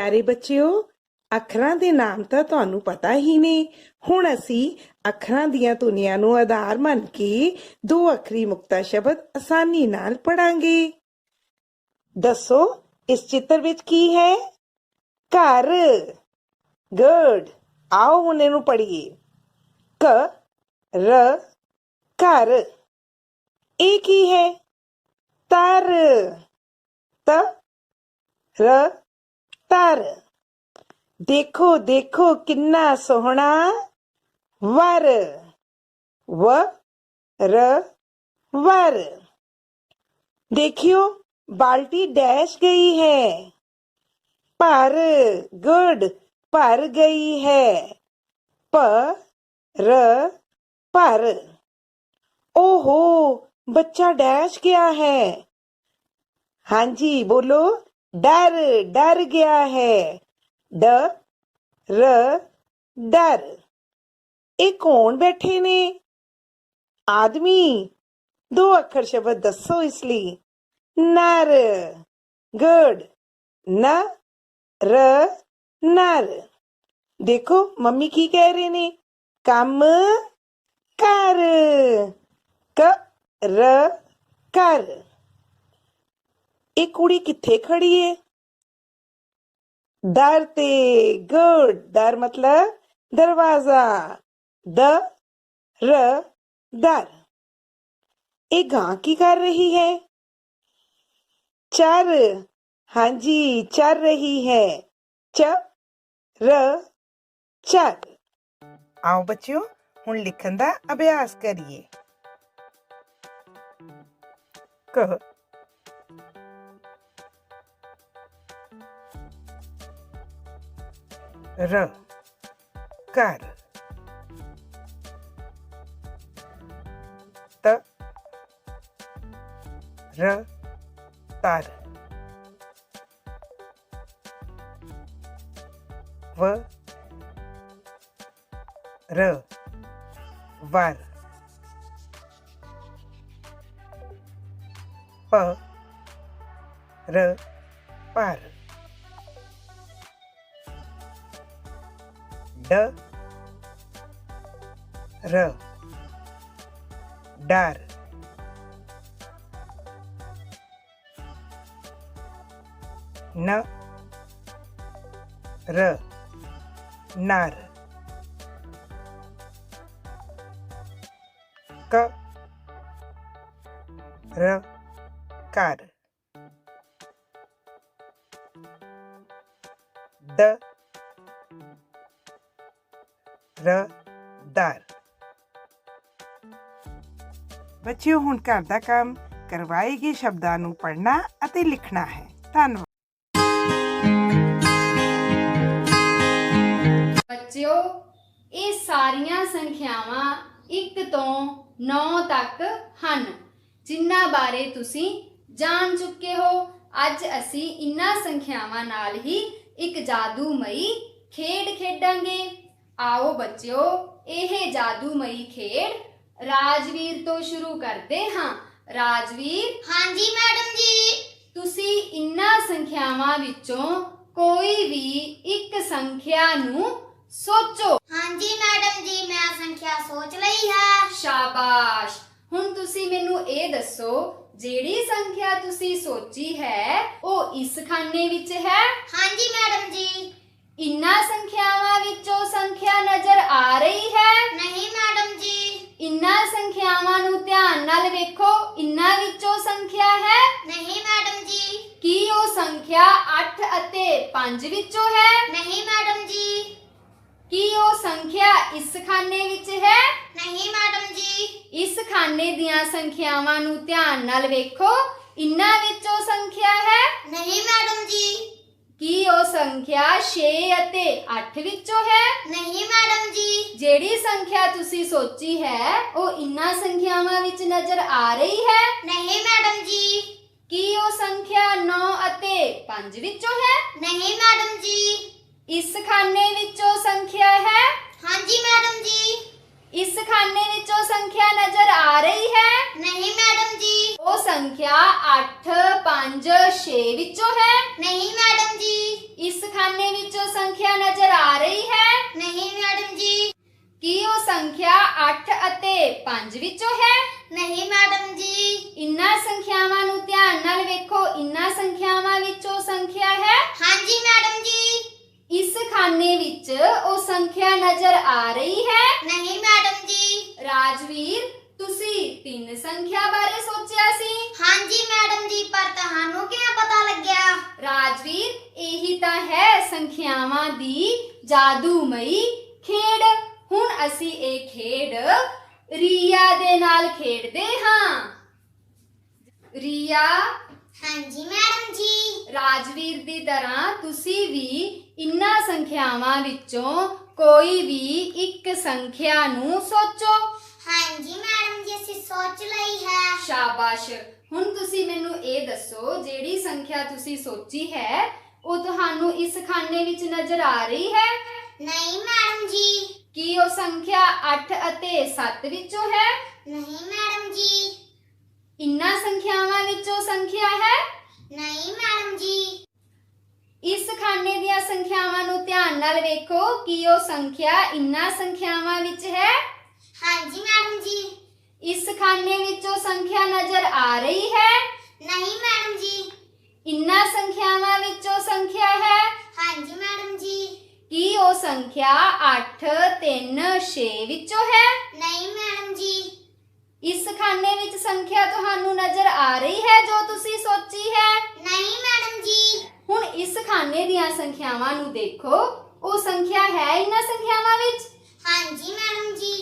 ਪਿਆਰੇ ਬੱਚਿਓ, ਅੱਖਰਾਂ ਦੇ ਨਾਮ ਤਾਂ ਤੁਹਾਨੂੰ ਪਤਾ ਹੀ ਨੇ। ਹੁਣ ਅਸੀਂ ਅੱਖਰਾਂ ਦੀਆਂ ਧੁਨੀਆਂ ਨੂੰ ਆਧਾਰ ਮੰਨ ਕੇ ਦੋ ਅੱਖਰੀ ਮੁਕਤਾ ਸ਼ਬਦ ਆਸਾਨੀ ਨਾਲ ਪੜਾਂਗੇ। ਦੱਸੋ, ਇਸ ਚਿੱਤਰ ਵਿੱਚ ਕੀ ਹੈ? ਘਰ। ਗੁੱਡ। ਆਓ ਹੁਣ ਇਹਨੂੰ ਪੜ੍ਹੀਏ। ਕ ਰ ਘਰ। ਇਹ ਕੀ ਹੈ? ਤਰ। ਤ ਰ ਤਰ। ਦੇਖੋ ਦੇਖੋ ਕਿੰਨਾ ਸੋਹਣਾ ਵਰ। ਵ ਰ ਵਰ। देखियो, बाल्टी डैश गई है। पर। गुड। भर गई है। प र पर। ओहो, बच्चा डैश गया है। हाँ जी, बोलो। डर। डर गया है। ड र डर। ਇਹ ਕੌਣ ਬੈਠੇ ਨੇ? ਆਦਮੀ। ਦੋ ਅੱਖਰ ਸ਼ਬਦ ਦੱਸੋ ਇਸ ਲਈ। ਨਰ। ਗੁੱਡ। ਨ ਰ ਨਰ। ਦੇਖੋ ਮੰਮੀ ਕੀ ਕਹਿ ਰਹੇ ਨੇ? ਕੰਮ ਕਰ। ਕ ਰ ਕਰ। ਇਹ ਕੁੜੀ ਕਿੱਥੇ ਖੜੀ ਏ? ਦਰ ਤੇ। ਗੁੱਡ। ਦਰ ਮਤਲਬ ਦਰਵਾਜ਼ਾ। ਦ ਰ ਦਰ। ਇਹ ਗਾਂ ਕੀ ਕਰ ਰਹੀ है? चर। हाँ जी, चर रही है। च र चर। आओ बच्चों, ਹੁਣ ਲਿਖਣ ਦਾ ਅਭਿਆਸ ਕਰੀਏ। ਕ ਰ ਕਰ। ਤ ਰ ਤਰ। ਵ ਰ ਵਰ। ਪ ਰ ਪਰ। ਡ ਰ ਡਰ। ਨ ਰ ਨਰ। ਕ ਰ ਕਰ। ਦ ਰ ਦਰ। ਬੱਚਿਓ, ਹੁਣ ਘਰ ਦਾ ਕੰਮ ਕਰਵਾਏ ਗਏ ਸ਼ਬਦਾਂ ਨੂੰ ਪੜ੍ਹਨਾ ਅਤੇ ਲਿਖਣਾ ਹੈ। ਧੰਨਵਾਦ। ਬੱਚਿਓ, ਇਹ ਸਾਰੀਆਂ ਸੰਖਿਆਵਾਂ 1 ਤੋਂ 9 ਤੱਕ ਹਨ, ਜਿਨ੍ਹਾਂ ਬਾਰੇ ਤੁਸੀਂ ਜਾਣ ਚੁੱਕੇ ਹੋ। ਅੱਜ ਅਸੀਂ ਇਨ੍ਹਾਂ ਸੰਖਿਆਵਾਂ ਨਾਲ ਹੀ ਇੱਕ ਜਾਦੂਮਈ ਖੇਡ ਖੇਡਾਂਗੇ। ਆਓ ਬੱਚਿਓ, ਇਹ ਜਾਦੂਮਈ ਖੇਡ ਰਾਜਵੀਰ ਤੋਂ ਸ਼ੁਰੂ ਕਰਦੇ ਹਾਂ। ਰਾਜਵੀਰ। ਹਾਂਜੀ ਮੈਡਮ ਜੀ। ਤੁਸੀਂ ਇਨ੍ਹਾਂ ਸੰਖਿਆਵਾਂ ਵਿੱਚੋਂ ਕੋਈ ਵੀ ਇੱਕ ਸੰਖਿਆ ਨੂੰ ਸੋਚੋ। ਹਾਂਜੀ ਮੈਡਮ ਜੀ, ਮੈਂ ਸੰਖਿਆ ਸੋਚ ਲਈ ਹੈ। ਸ਼ਾਬਾਸ਼। ਹੁਣ ਤੁਸੀਂ ਮੈਨੂੰ ਇਹ ਦੱਸੋ, ਜਿਹੜੀ ਸੰਖਿਆ ਤੁਸੀਂ ਸੋਚੀ ਹੈ ਉਹ ਇਸ ਖਾਨੇ ਵਿੱਚ ਹੈ? ਹਾਂਜੀ ਮੈਡਮ ਜੀ। ਇਨ੍ਹਾਂ ਸੰਖਿਆਵਾਂ ਵਿੱਚੋਂ ਸੰਖਿਆ ਨਜ਼ਰ ਆ ਰਹੀ ਹੈ? ਨਹੀਂ ਮੈਡਮ ਜੀ। ਇਨ੍ਹਾਂ ਸੰਖਿਆਵਾਂ ਨੂੰ ਧਿਆਨ ਨਾਲ ਵੇਖੋ। ਇਨ੍ਹਾਂ ਵਿੱਚੋਂ ਸੰਖਿਆ ਹੈ? ਨਹੀਂ ਮੈਡਮ ਜੀ। ਕੀ ਉਹ ਸੰਖਿਆ 8 ਅਤੇ 5 ਵਿੱਚੋਂ ਹੈ? ਨਹੀਂ ਮੈਡਮ ਜੀ। ਕੀ ਉਹ ਸੰਖਿਆ ਇਸ ਖਾਨੇ ਵਿੱਚ ਹੈ? ਨਹੀਂ ਮੈਡਮ ਜੀ। ਇਸ ਖਾਨੇ ਦੀਆਂ ਸੰਖਿਆਵਾਂ ਨੂੰ ਧਿਆਨ ਨਾਲ ਵੇਖੋ। ਇਨ੍ਹਾਂ ਵਿੱਚੋਂ ਸੰਖਿਆ ਹੈ? ਨਹੀਂ ਮੈਡਮ ਜੀ। ਕੀ ਉਹ ਸੰਖਿਆ 6 ਅਤੇ 8 ਵਿੱਚੋਂ ਹੈ? ਨਹੀਂ ਮੈਡਮ ਜੀ। ਜਿਹੜੀ ਸੰਖਿਆ ਤੁਸੀਂ ਸੋਚੀ ਹੈ ਉਹ ਇਨ੍ਹਾਂ ਸੰਖਿਆਵਾਂ ਵਿੱਚ ਨਜ਼ਰ ਆ ਰਹੀ ਹੈ? ਨਹੀਂ ਮੈਡਮ ਜੀ। ਕੀ ਉਹ ਸੰਖਿਆ 9 ਅਤੇ 5 ਵਿੱਚੋਂ ਹੈ? ਨਹੀਂ ਮੈਡਮ ਜੀ। ਇਸ ਖਾਨੇ ਵਿੱਚੋਂ ਸੰਖਿਆ ਹੈ? ਹਾਂਜੀ ਮੈਡਮ ਜੀ। ਇਸ ਖਾਨੇ ਵਿੱਚੋਂ ਸੰਖਿਆ ਨਜ਼ਰ ਆ ਰਹੀ ਹੈ? ਨਹੀਂ ਮੈਡਮ ਜੀ। ਉਹ ਸੰਖਿਆ 8, 5, 6 ਵਿੱਚੋਂ ਹੈ? ਨਹੀਂ ਮੈਡਮ ਜੀ। ਇਸ ਖਾਨੇ ਸੰਖਿਆ 8 ਅਤੇ 5 ਵਿੱਚੋਂ ਹੈ? ਨਹੀਂ ਮੈਡਮ ਜੀ। ਇਨ੍ਹਾਂ ਸੰਖਿਆਵਾਂ ਨੂੰ ਧਿਆਨ ਨਾਲ ਵੇਖੋ। ਇਨ੍ਹਾਂ ਸੰਖਿਆਵਾਂ ਵਿੱਚੋਂ ਸੰਖਿਆ ਹੈ? ਹਾਂਜੀ ਮੈਡਮ ਜੀ। ਇਸ ਖਾਨੇ ਵਿੱਚ ਉਹ ਸੰਖਿਆ ਨਜ਼ਰ ਆ ਰਹੀ ਹੈ? ਨਹੀਂ ਮੈਡਮ ਜੀ। ਰਾਜਵੀਰ, ਤੁਸੀਂ 3 ਸੰਖਿਆ ਬਾਰੇ ਸੋਚਿਆ ਸੀ? ਹਾਂਜੀ ਮੈਡਮ ਜੀ, ਪਰ ਤੁਹਾਨੂੰ ਕਿਵੇਂ ਪਤਾ ਲੱਗਿਆ? ਰਾਜਵੀਰ, ਇਹੀ ਤਾਂ ਹੈ ਸੰਖਿਆਵਾਂ ਦੀ ਜਾਦੂਮਈ ਖੇਡ। ਹੁਣ ਅਸੀਂ ਇਹ ਖੇਡ ਰੀਆ ਦੇ ਨਾਲ ਖੇਡਦੇ ਹਾਂ। ਰੀਆ, ਹਾਂਜੀ ਮੈਡਮ ਜੀ। ਰਾਜਵੀਰ ਦੀ ਤਰ੍ਹਾਂ ਤੁਸੀਂ ਵੀ ਇਨ੍ਹਾਂ ਸੰਖਿਆਵਾਂ ਵਿੱਚੋਂ ਕੋਈ ਵੀ ਇੱਕ ਸੰਖਿਆ ਨੂੰ ਸੋਚੋ। ਹਾਂਜੀ ਮੈਡਮ ਜੀ, ਅਸੀਂ ਸੋਚ ਲਈ ਹੈ। ਸ਼ਾਬਾਸ਼। ਹੁਣ ਤੁਸੀਂ ਮੈਨੂੰ ਇਹ ਦੱਸੋ, ਜਿਹੜੀ ਸੰਖਿਆ ਤੁਸੀਂ ਸੋਚੀ ਹੈ ਉਹ ਤੁਹਾਨੂੰ ਇਸ ਖਾਨੇ ਵਿੱਚ ਨਜ਼ਰ ਆ ਰਹੀ ਹੈ? ਨਹੀਂ ਮੈਡਮ ਜੀ। ਕੀ ਉਹ ਸੰਖਿਆ 8 ਅਤੇ 7 ਵਿੱਚੋਂ ਹੈ? ਨਹੀਂ ਮੈਡਮ ਜੀ। ਇਨ੍ਹਾਂ ਸੰਖਿਆਵਾਂ ਵਿੱਚੋਂ ਸੰਖਿਆ ਹੈ? ਨਹੀਂ ਮੈਡਮ ਜੀ। ਇਸ ਖਾਨੇ ਦੀਆਂ ਸੰਖਿਆਵਾਂ ਨੂੰ ਧਿਆਨ ਨਾਲ ਵੇਖੋ। ਕੀ ਉਹ ਸੰਖਿਆ ਇਨ੍ਹਾਂ ਸੰਖਿਆਵਾਂ ਵਿੱਚ ਹੈ? ਹਾਂਜੀ ਮੈਡਮ ਜੀ। ਇਸ ਖਾਨੇ ਵਿੱਚੋਂ ਸੰਖਿਆ ਨਜ਼ਰ ਆ ਰਹੀ ਹੈ? ਨਹੀਂ ਮੈਡਮ ਜੀ। ਇਨ੍ਹਾਂ ਸੰਖਿਆਵਾਂ ਵਿੱਚੋਂ ਸੰਖਿਆ ਹੈ? ਹਾਂਜੀ ਮੈਡਮ ਜੀ। ਕੀ ਉਹ ਸੰਖਿਆ 8, 3, 6 ਵਿੱਚੋਂ ਹੈ? ਨਹੀਂ ਮੈਡਮ ਜੀ। ਇਸ ਖਾਨੇ ਵਿੱਚ ਸੰਖਿਆ ਤੁਹਾਨੂੰ ਨਜ਼ਰ ਆ ਰਹੀ ਹੈ ਜੋ ਤੁਸੀਂ ਸੋਚੀ ਹੈ? ਨਹੀਂ ਮੈਡਮ ਜੀ। ਹੁਣ ਇਸ ਖਾਨੇ ਦੀਆਂ ਸੰਖਿਆਵਾਂ ਨੂੰ ਦੇਖੋ। ਉਹ ਸੰਖਿਆ ਹੈ ਇਨ੍ਹਾਂ ਸੰਖਿਆਵਾਂ ਵਿੱਚ? ਹਾਂਜੀ ਮੈਡਮ ਜੀ।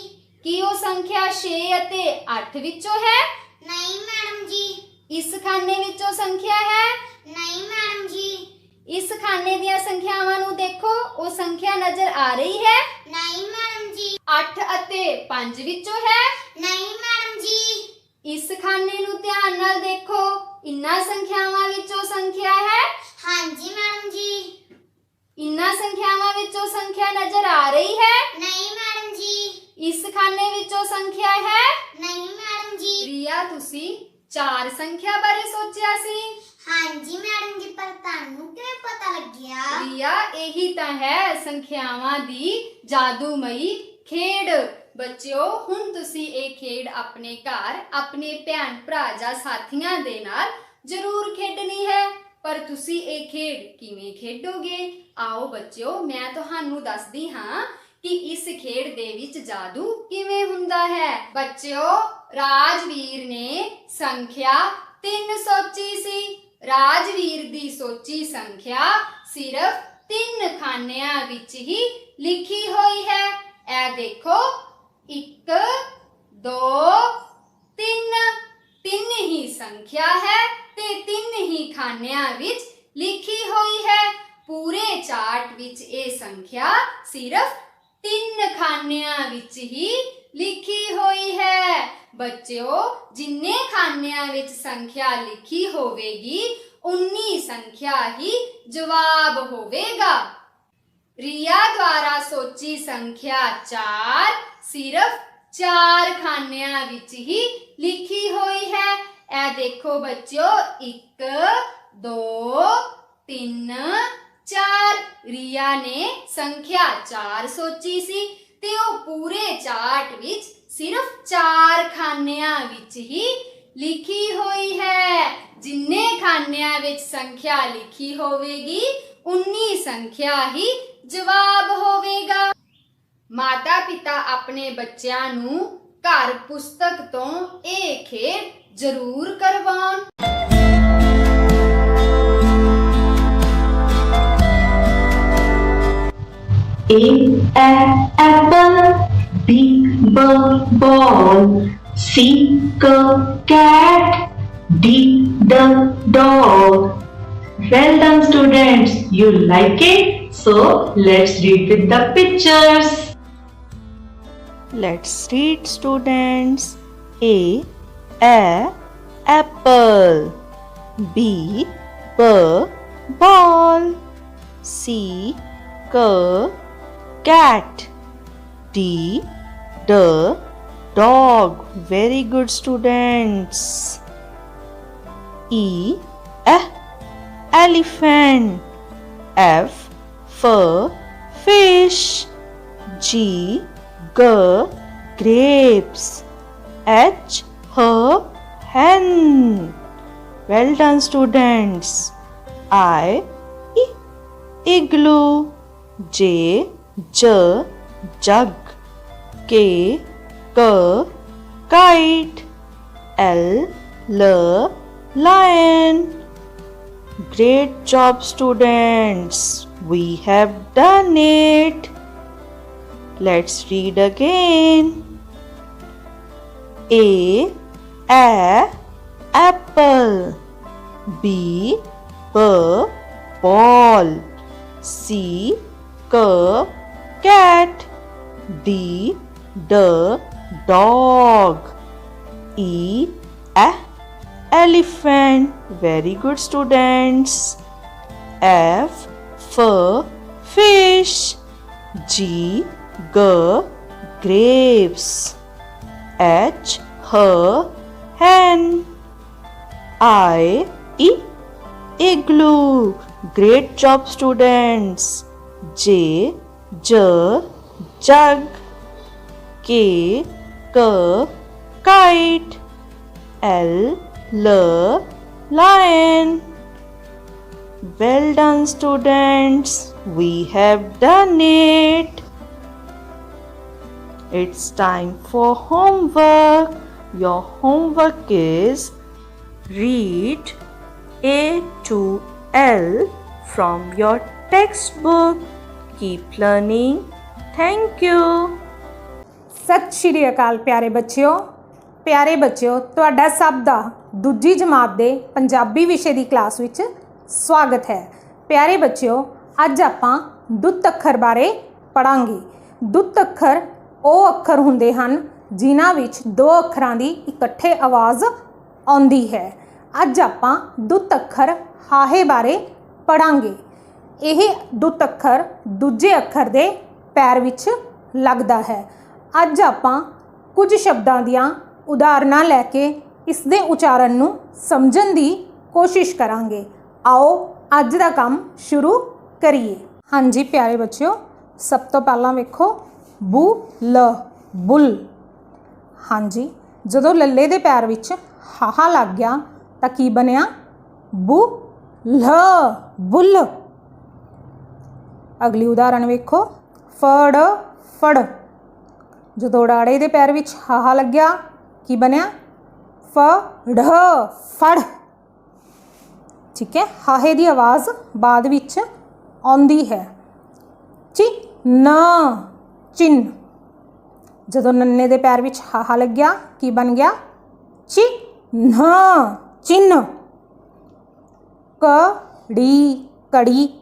ਕੀ ਉਹ ਸੰਖਿਆ 6 ਅਤੇ 8 ਵਿੱਚੋਂ ਹੈ? ਨਹੀਂ ਮੈਡਮ ਜੀ। ਇਸ ਖਾਨੇ ਵਿੱਚੋਂ ਸੰਖਿਆ ਹੈ? ਨਹੀਂ ਮੈਡਮ ਜੀ। ਇਸ ਖਾਨੇ ਦੀਆਂ ਸੰਖਿਆਵਾਂ ਨੂੰ ਦੇਖੋ। ਉਹ ਸੰਖਿਆ ਨਜ਼ਰ ਆ ਰਹੀ ਹੈ? ਨਹੀਂ ਮੈਡਮ ਜੀ। 8 ਅਤੇ 5 ਵਿੱਚੋਂ ਹੈ? ਨਹੀਂ ਮੈਡਮ ਜੀ। ਇਸ ਖਾਨੇ ਨੂੰ ਧਿਆਨ ਨਾਲ ਦੇਖੋ। ਇਨ੍ਹਾਂ ਸੰਖਿਆਵਾਂ ਵਿੱਚੋਂ ਸੰਖਿਆ ਹੈ? ਹਾਂਜੀ ਮੈਡਮ ਜੀ। ਇਨ੍ਹਾਂ ਸੰਖਿਆਵਾਂ ਵਿੱਚੋਂ ਸੰਖਿਆ ਨਜ਼ਰ ਆ ਰਹੀ ਹੈ? ਨਹੀਂ ਮੈਡਮ ਜੀ। ਇਸ ਖਾਨੇ ਵਿੱਚੋਂ ਸੰਖਿਆ ਹੈ? ਨਹੀਂ ਮੈਡਮ ਜੀ। ਰੀਆ, ਤੁਸੀਂ 4 ਸੰਖਿਆ ਬਾਰੇ ਸੋਚਿਆ ਸੀ? ਹਾਂਜੀ ਮੈਡਮ ਜੀ, ਪਰ ਤੁਹਾਨੂੰ ਕਿਵੇਂ ਪਤਾ ਲੱਗਿਆ? ਰੀਆ, ਇਹੀ ਤਾਂ ਹੈ ਸੰਖਿਆਵਾਂ ਦੀ ਜਾਦੂਮਈ ਖੇਡ। ਬੱਚਿਓ, ਹੁਣ ਤੁਸੀਂ ਇਹ ਖੇਡ ਆਪਣੇ ਘਰ ਆਪਣੇ ਭੈਣ ਭਰਾ ਜਾਂ ਸਾਥੀਆਂ ਦੇ ਨਾਲ ਜ਼ਰੂਰ ਖੇਡਣੀ ਹੈ। ਪਰ ਤੁਸੀਂ ਇਹ ਖੇਡ ਕਿਵੇਂ ਖੇਡੋਗੇ? ਆਓ ਬੱਚਿਓ, ਮੈਂ ਤੁਹਾਨੂੰ ਦੱਸਦੀ ਹਾਂ ਕਿ ਇਸ ਖੇਡ ਦੇ ਵਿੱਚ ਜਾਦੂ ਕਿਵੇਂ ਹੁੰਦਾ ਹੈ। ਬੱਚਿਓ, ਰਾਜਵੀਰ ਨੇ ਸੰਖਿਆ 3 ਸੋਚੀ ਸੀ। ਰਾਜਵੀਰ ਦੀ ਸੋਚੀ ਸੰਖਿਆ ਸਿਰਫ 3 ਖਾਨਿਆਂ ਵਿੱਚ ਹੀ ਲਿਖੀ ਹੋਈ ਹੈ। ਇਹ ਦੇਖੋ, 1, 2, 3 ਤਿੰਨ ਹੀ ਸੰਖਿਆ ਹੈ ਤੇ 3 ਹੀ ਖਾਨਿਆਂ ਵਿੱਚ ਲਿਖੀ ਹੋਈ ਹੈ। ਪੂਰੇ ਚਾਰਟ ਵਿੱਚ ਇਹ ਸੰਖਿਆ ਸਿਰਫ 3 ਖਾਨਿਆਂ ਵਿੱਚ ਹੀ ਲਿਖੀ ਹੋਈ ਹੈ। ਬੱਚਿਓ, ਜਿੰਨੇ ਖਾਨਿਆਂ ਵਿੱਚ ਸੰਖਿਆ ਲਿਖੀ ਹੋਵੇਗੀ ਉਨੀ ਸੰਖਿਆ ਹੀ ਜਵਾਬ ਹੋਵੇਗਾ। ਰੀਆ ਦੁਆਰਾ ਸੋਚੀ ਸੰਖਿਆ 4 ਸਿਰਫ 4 ਖਾਨਿਆਂ ਵਿੱਚ ਹੀ ਲਿਖੀ ਹੋਈ ਹੈ। ਇਹ ਦੇਖੋ ਬੱਚਿਓ, 1, 2, 3, 4। ਰੀਆ ਨੇ ਸੰਖਿਆ 4 ਸੋਚੀ ਸੀ ਤੇ ਉਹ ਪੂਰੇ ਚਾਰਟ ਵਿੱਚ ਸਿਰਫ 4 ਖਾਨਿਆਂ ਵਿੱਚ ਹੀ ਲਿਖੀ ਹੋਈ ਹੈ। ਜਿੰਨੇ ਖਾਨਿਆਂ ਵਿੱਚ ਸੰਖਿਆ ਲਿਖੀ ਹੋਵੇਗੀ ਉਨੀ ਸੰਖਿਆ ਹੀ ਜਵਾਬ ਹੋਵੇਗਾ। ਮਾਤਾ ਪਿਤਾ ਆਪਣੇ ਬੱਚਿਆਂ ਨੂੰ ਘਰ ਪੁਸਤਕ ਤੋਂ ਇਹ ਖੇਡ ਜ਼ਰੂਰ ਕਰਵਾਉਣ। Apple, B ball, C cat, D dog. Well done students, you like it? So let's read with the pictures. Let's read students. A apple, B ball, C cat, D dog. Very good students. E elephant, F fish, G grapes. H hen. Well done, students. I igloo. J jug. K kite. L lion. Great job, students. We have done it. Let's read again. A apple. B ball. C cat. D dog. E elephant. Very good, students. F fish. G grapes. H hen. I igloo. Great job, students. J jug. K kite. L lion. Well done, students. We have done it. It's time for homework. Your homework is read A to L from your textbook. Keep learning. Thank you. ਸਤਿ ਸ਼੍ਰੀ ਅਕਾਲ ਪਿਆਰੇ ਬੱਚਿਓ ਤੁਹਾਡਾ ਸਭ ਦਾ ਦੂਜੀ ਜਮਾਤ ਦੇ ਪੰਜਾਬੀ ਵਿਸ਼ੇ ਦੀ class ਵਿੱਚ ਸਵਾਗਤ ਹੈ। ਪਿਆਰੇ ਬੱਚਿਓ, ਅੱਜ ਆਪਾਂ ਦੁੱਤ ਅੱਖਰ ਬਾਰੇ ਪੜਾਂਗੇ। ਦੁੱਤ ਅੱਖਰ ਉਹ ਅੱਖਰ ਹੁੰਦੇ ਹਨ ਜਿਨ੍ਹਾਂ ਵਿੱਚ ਦੋ ਅੱਖਰਾਂ ਦੀ ਇਕੱਠੇ ਆਵਾਜ਼ ਆਉਂਦੀ ਹੈ। ਅੱਜ ਆਪਾਂ ਦੁੱਤ ਅੱਖਰ ਹਾਹੇ ਬਾਰੇ ਪੜਾਂਗੇ। ਇਹ ਦੁੱਤ ਅੱਖਰ ਦੂਜੇ ਅੱਖਰ ਦੇ ਪੈਰ ਵਿੱਚ ਲੱਗਦਾ ਹੈ। ਅੱਜ ਆਪਾਂ ਕੁਝ ਸ਼ਬਦਾਂ ਦੀਆਂ ਉਦਾਹਰਨਾਂ ਲੈ ਕੇ ਇਸ ਦੇ ਉਚਾਰਨ ਨੂੰ ਸਮਝਣ ਦੀ ਕੋਸ਼ਿਸ਼ ਕਰਾਂਗੇ। ਆਓ ਅੱਜ ਦਾ ਕੰਮ ਸ਼ੁਰੂ ਕਰੀਏ। ਹਾਂਜੀ ਪਿਆਰੇ ਬੱਚਿਓ, ਸਭ ਤੋਂ ਪਹਿਲਾਂ ਵੇਖੋ ਬੁੱਲ। ਹਾਂਜੀ, ਜਦੋਂ ਲੱਲੇ ਦੇ ਪੈਰ ਵਿੱਚ ਹਾਹਾ ਲੱਗ ਗਿਆ ਤਾਂ ਕੀ ਬਣਿਆ? ਬੁੱਲ। ਅਗਲੀ ਉਦਾਹਰਣ ਵੇਖੋ ਫੜ। ਜਦੋਂ ੜਾੜੇ ਦੇ ਪੈਰ ਵਿੱਚ ਹਾਹਾ ਲੱਗਿਆ ਕੀ ਬਣਿਆ? ਫੜ। ਠੀਕ ਹੈ, ਹਾਹੇ ਦੀ ਆਵਾਜ਼ ਬਾਅਦ ਵਿੱਚ ਆਉਂਦੀ ਹੈ। ਚਿੰਨ। ਜਦੋਂ ਨੰਨੇ ਦੇ ਪੈਰ ਵਿੱਚ ਹਾਹਾ ਲੱਗਿਆ ਕੀ ਬਣ ਗਿਆ? ਚਿੰਨ। ਕੜੀ।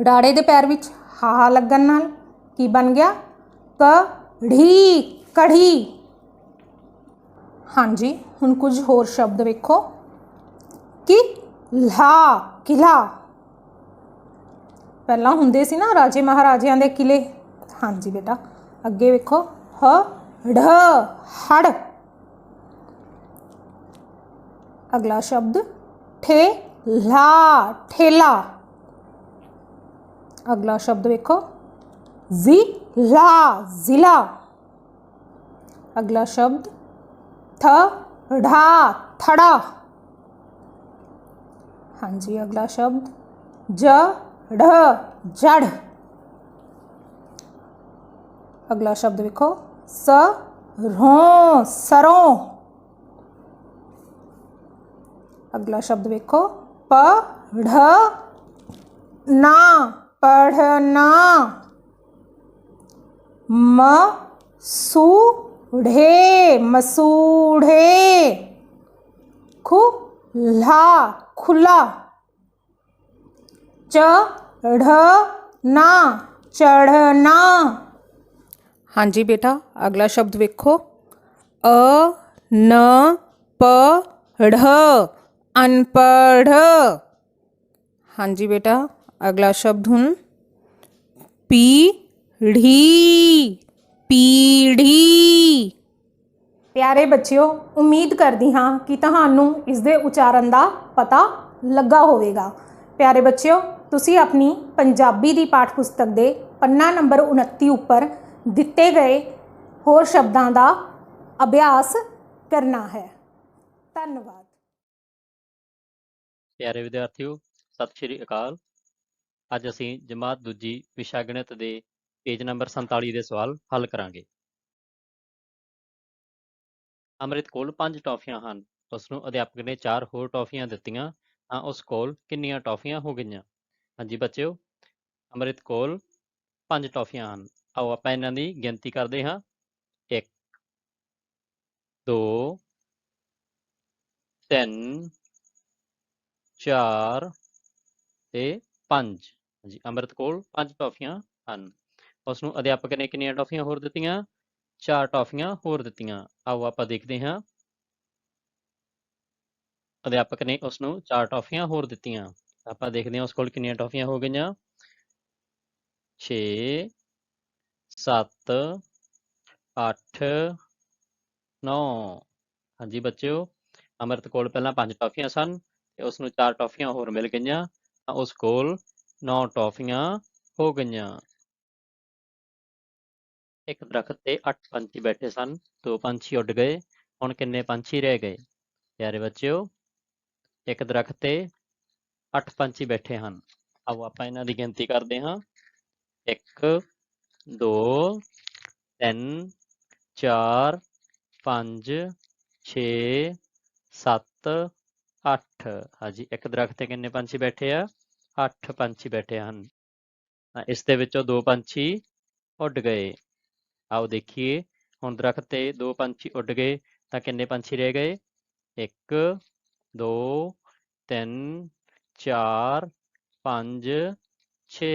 ੜਾੜੇ ਦੇ ਪੈਰ ਵਿੱਚ ਹਾਹਾ ਲੱਗਣ ਨਾਲ ਕੀ ਬਣ ਗਿਆ? ਕੜੀ। ਹਾਂਜੀ, ਹੁਣ ਕੁਝ ਹੋਰ ਸ਼ਬਦ ਵੇਖੋ। ਕਿਲਾ। ਪਹਿਲਾਂ ਹੁੰਦੇ ਸੀ ਨਾ ਰਾਜੇ ਮਹਾਰਾਜਿਆਂ ਦੇ ਕਿਲੇ। ਹਾਂਜੀ ਬੇਟਾ, ਅੱਗੇ ਵੇਖੋ ਹੜ। ਅਗਲਾ ਸ਼ਬਦ ਠੇਲਾ। ਅਗਲਾ ਸ਼ਬਦ ਵੇਖੋ ਜ਼ਿਲਾ। ਅਗਲਾ ਸ਼ਬਦ ਥੜਾ। ਹਾਂਜੀ, ਅਗਲਾ ਸ਼ਬਦ ਜੜ। ਅਗਲਾ ਸ਼ਬਦ ਵੇਖੋ ਸਰੋਂ। ਅਗਲਾ ਸ਼ਬਦ ਵੇਖੋ ਪੜ੍ਹਨਾ। ਮਸੂੜੇ। ਖੁੱਲਾ। ਚੜ੍ਹਨਾ। ਹਾਂਜੀ ਬੇਟਾ, ਅਗਲਾ ਸ਼ਬਦ ਵੇਖੋ ਅਨਪੜ੍ਹ। ਹਾਂਜੀ ਬੇਟਾ, ਅਗਲਾ ਸ਼ਬਦ ਹੁਣ ਪੀੜ੍ਹੀ। ਪਿਆਰੇ ਬੱਚਿਓ, ਉਮੀਦ ਕਰਦੀ ਹਾਂ ਕਿ ਤੁਹਾਨੂੰ ਇਸ ਦੇ ਉਚਾਰਨ ਦਾ ਪਤਾ ਲੱਗਾ ਹੋਵੇਗਾ। ਪਿਆਰੇ ਬੱਚਿਓ, ਤੁਸੀਂ ਆਪਣੀ ਪੰਜਾਬੀ ਦੀ ਪਾਠ ਪੁਸਤਕ ਦੇ ਪੰਨਾ ਨੰਬਰ 29 ਉੱਪਰ ਦਿੱਤੇ ਗਏ ਹੋਰ ਸ਼ਬਦਾਂ ਦਾ ਅਭਿਆਸ ਕਰਨਾ ਹੈ। ਧੰਨਵਾਦ। ਪਿਆਰੇ ਵਿਦਿਆਰਥੀਓ, ਸਤਿ ਸ਼੍ਰੀ ਅਕਾਲ। ਅੱਜ ਅਸੀਂ ਜਮਾਤ ਦੂਜੀ ਵਿਸ਼ਾ ਗਣਿਤ ਦੇ ਪੇਜ ਨੰਬਰ 47 ਦੇ ਸਵਾਲ ਹੱਲ ਕਰਾਂਗੇ। ਅੰਮ੍ਰਿਤ ਕੋਲ 5 ਟੌਫੀਆਂ ਹਨ। ਉਸ ਨੂੰ ਅਧਿਆਪਕ ਨੇ 4 ਹੋਰ ਟੌਫੀਆਂ ਦਿੱਤੀਆਂ ਤਾਂ ਉਸ ਕੋਲ ਕਿੰਨੀਆਂ ਟੌਫੀਆਂ ਹੋ ਗਈਆਂ? ਹਾਂਜੀ ਬੱਚਿਓ, ਅੰਮ੍ਰਿਤ ਕੋਲ 5 ਟੌਫੀਆਂ ਹਨ। ਆਓ ਆਪਾਂ ਇਹਨਾਂ ਦੀ ਗਿਣਤੀ ਕਰਦੇ ਹਾਂ। 1 2 3 4 ਤੇ 5। ਹਾਂਜੀ, ਅੰਮ੍ਰਿਤ ਕੋਲ 5 ਟੌਫੀਆਂ ਹਨ। ਉਸ ਨੂੰ ਅਧਿਆਪਕ ਨੇ ਕਿੰਨੀਆਂ ਟੌਫੀਆਂ ਹੋਰ ਦਿੱਤੀਆਂ? 4 ਟੌਫੀਆਂ ਹੋਰ ਦਿੱਤੀਆਂ। ਆਓ ਆਪਾਂ ਦੇਖਦੇ ਹਾਂ। ਅਧਿਆਪਕ ਨੇ ਉਸ ਨੂੰ 4 ਟੌਫੀਆਂ ਹੋਰ ਦਿੱਤੀਆਂ। ਆਪਾਂ ਦੇਖਦੇ ਹਾਂ ਉਸ ਕੋਲ ਕਿੰਨੀਆਂ ਟੌਫੀਆਂ ਹੋ ਗਈਆਂ। 6 7 8 9। ਹਾਂਜੀ ਬੱਚਿਓ, ਅੰਮ੍ਰਿਤ ਕੋਲ ਪਹਿਲਾਂ 5 ਟੌਫੀਆਂ ਸਨ ਤੇ ਉਸ ਨੂੰ 4 ਟੌਫੀਆਂ ਹੋਰ ਮਿਲ ਗਈਆਂ ਤਾਂ ਉਸ ਕੋਲ 9 ਟੌਫੀਆਂ ਹੋ ਗਈਆਂ। ਇੱਕ ਦਰਖਤ ਤੇ 8 ਪੰਛੀ ਬੈਠੇ ਸਨ। 2 ਪੰਛੀ ਉੱਡ ਗਏ। ਹੁਣ ਕਿੰਨੇ ਪੰਛੀ ਰਹਿ ਗਏ? ਪਿਆਰੇ ਬੱਚਿਓ, ਇੱਕ ਦਰਖਤ ਤੇ 8 ਪੰਛੀ ਬੈਠੇ ਹਨ। ਆਓ ਆਪਾਂ ਇਹਨਾਂ ਦੀ ਗਿਣਤੀ ਕਰਦੇ ਹਾਂ। 1 2 3 4 5 6 7 8। ਹਾਂਜੀ, ਇੱਕ ਦਰਖਤ ਤੇ ਕਿੰਨੇ ਪੰਛੀ ਬੈਠੇ ਆ? 8 ਪੰਛੀ ਬੈਠੇ ਹਨ। ਇਸ ਦੇ ਵਿੱਚੋਂ 2 ਪੰਛੀ ਉੱਡ ਗਏ। ਆਓ ਦੇਖੀਏ, ਹੁਣ ਦਰਖਤ ਤੇ 2 ਪੰਛੀ ਉੱਡ ਗਏ ਤਾਂ ਕਿੰਨੇ ਪੰਛੀ ਰਹਿ ਗਏ? 1 2 3 4 5 6।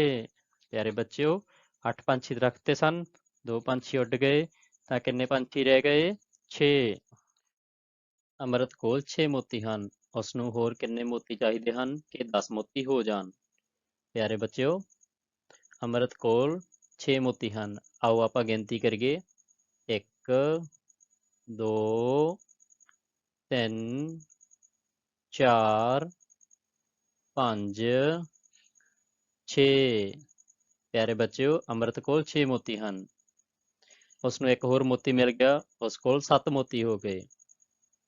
ਪਿਆਰੇ ਬੱਚਿਓ, 8 ਪੰਛੀ ਦਰਖਤ ਤੇ ਸਨ, 2 ਪੰਛੀ ਉੱਡ ਗਏ ਤਾਂ ਕਿੰਨੇ ਪੰਛੀ ਰਹਿ ਗਏ? 6। ਅੰਮ੍ਰਿਤ ਕੋਲ 6 ਮੋਤੀ ਹਨ। ਉਸ ਨੂੰ ਹੋਰ ਕਿੰਨੇ ਮੋਤੀ ਚਾਹੀਦੇ ਹਨ ਕਿ 10 ਮੋਤੀ ਹੋ ਜਾਣ? ਪਿਆਰੇ ਬੱਚਿਓ, ਅੰਮ੍ਰਿਤ ਕੋਲ 6 ਮੋਤੀ ਹਨ। ਆਓ ਆਪਾਂ ਗਿਣਤੀ ਕਰੀਏ। 1 2 3 4 5 6। ਪਿਆਰੇ ਬੱਚਿਓ, ਅੰਮ੍ਰਿਤ ਕੋਲ 6 ਮੋਤੀ ਹਨ। ਉਸ ਨੂੰ ਇੱਕ ਹੋਰ ਮੋਤੀ ਮਿਲ ਗਿਆ, ਉਸ ਕੋਲ 7 ਮੋਤੀ ਹੋ ਗਏ।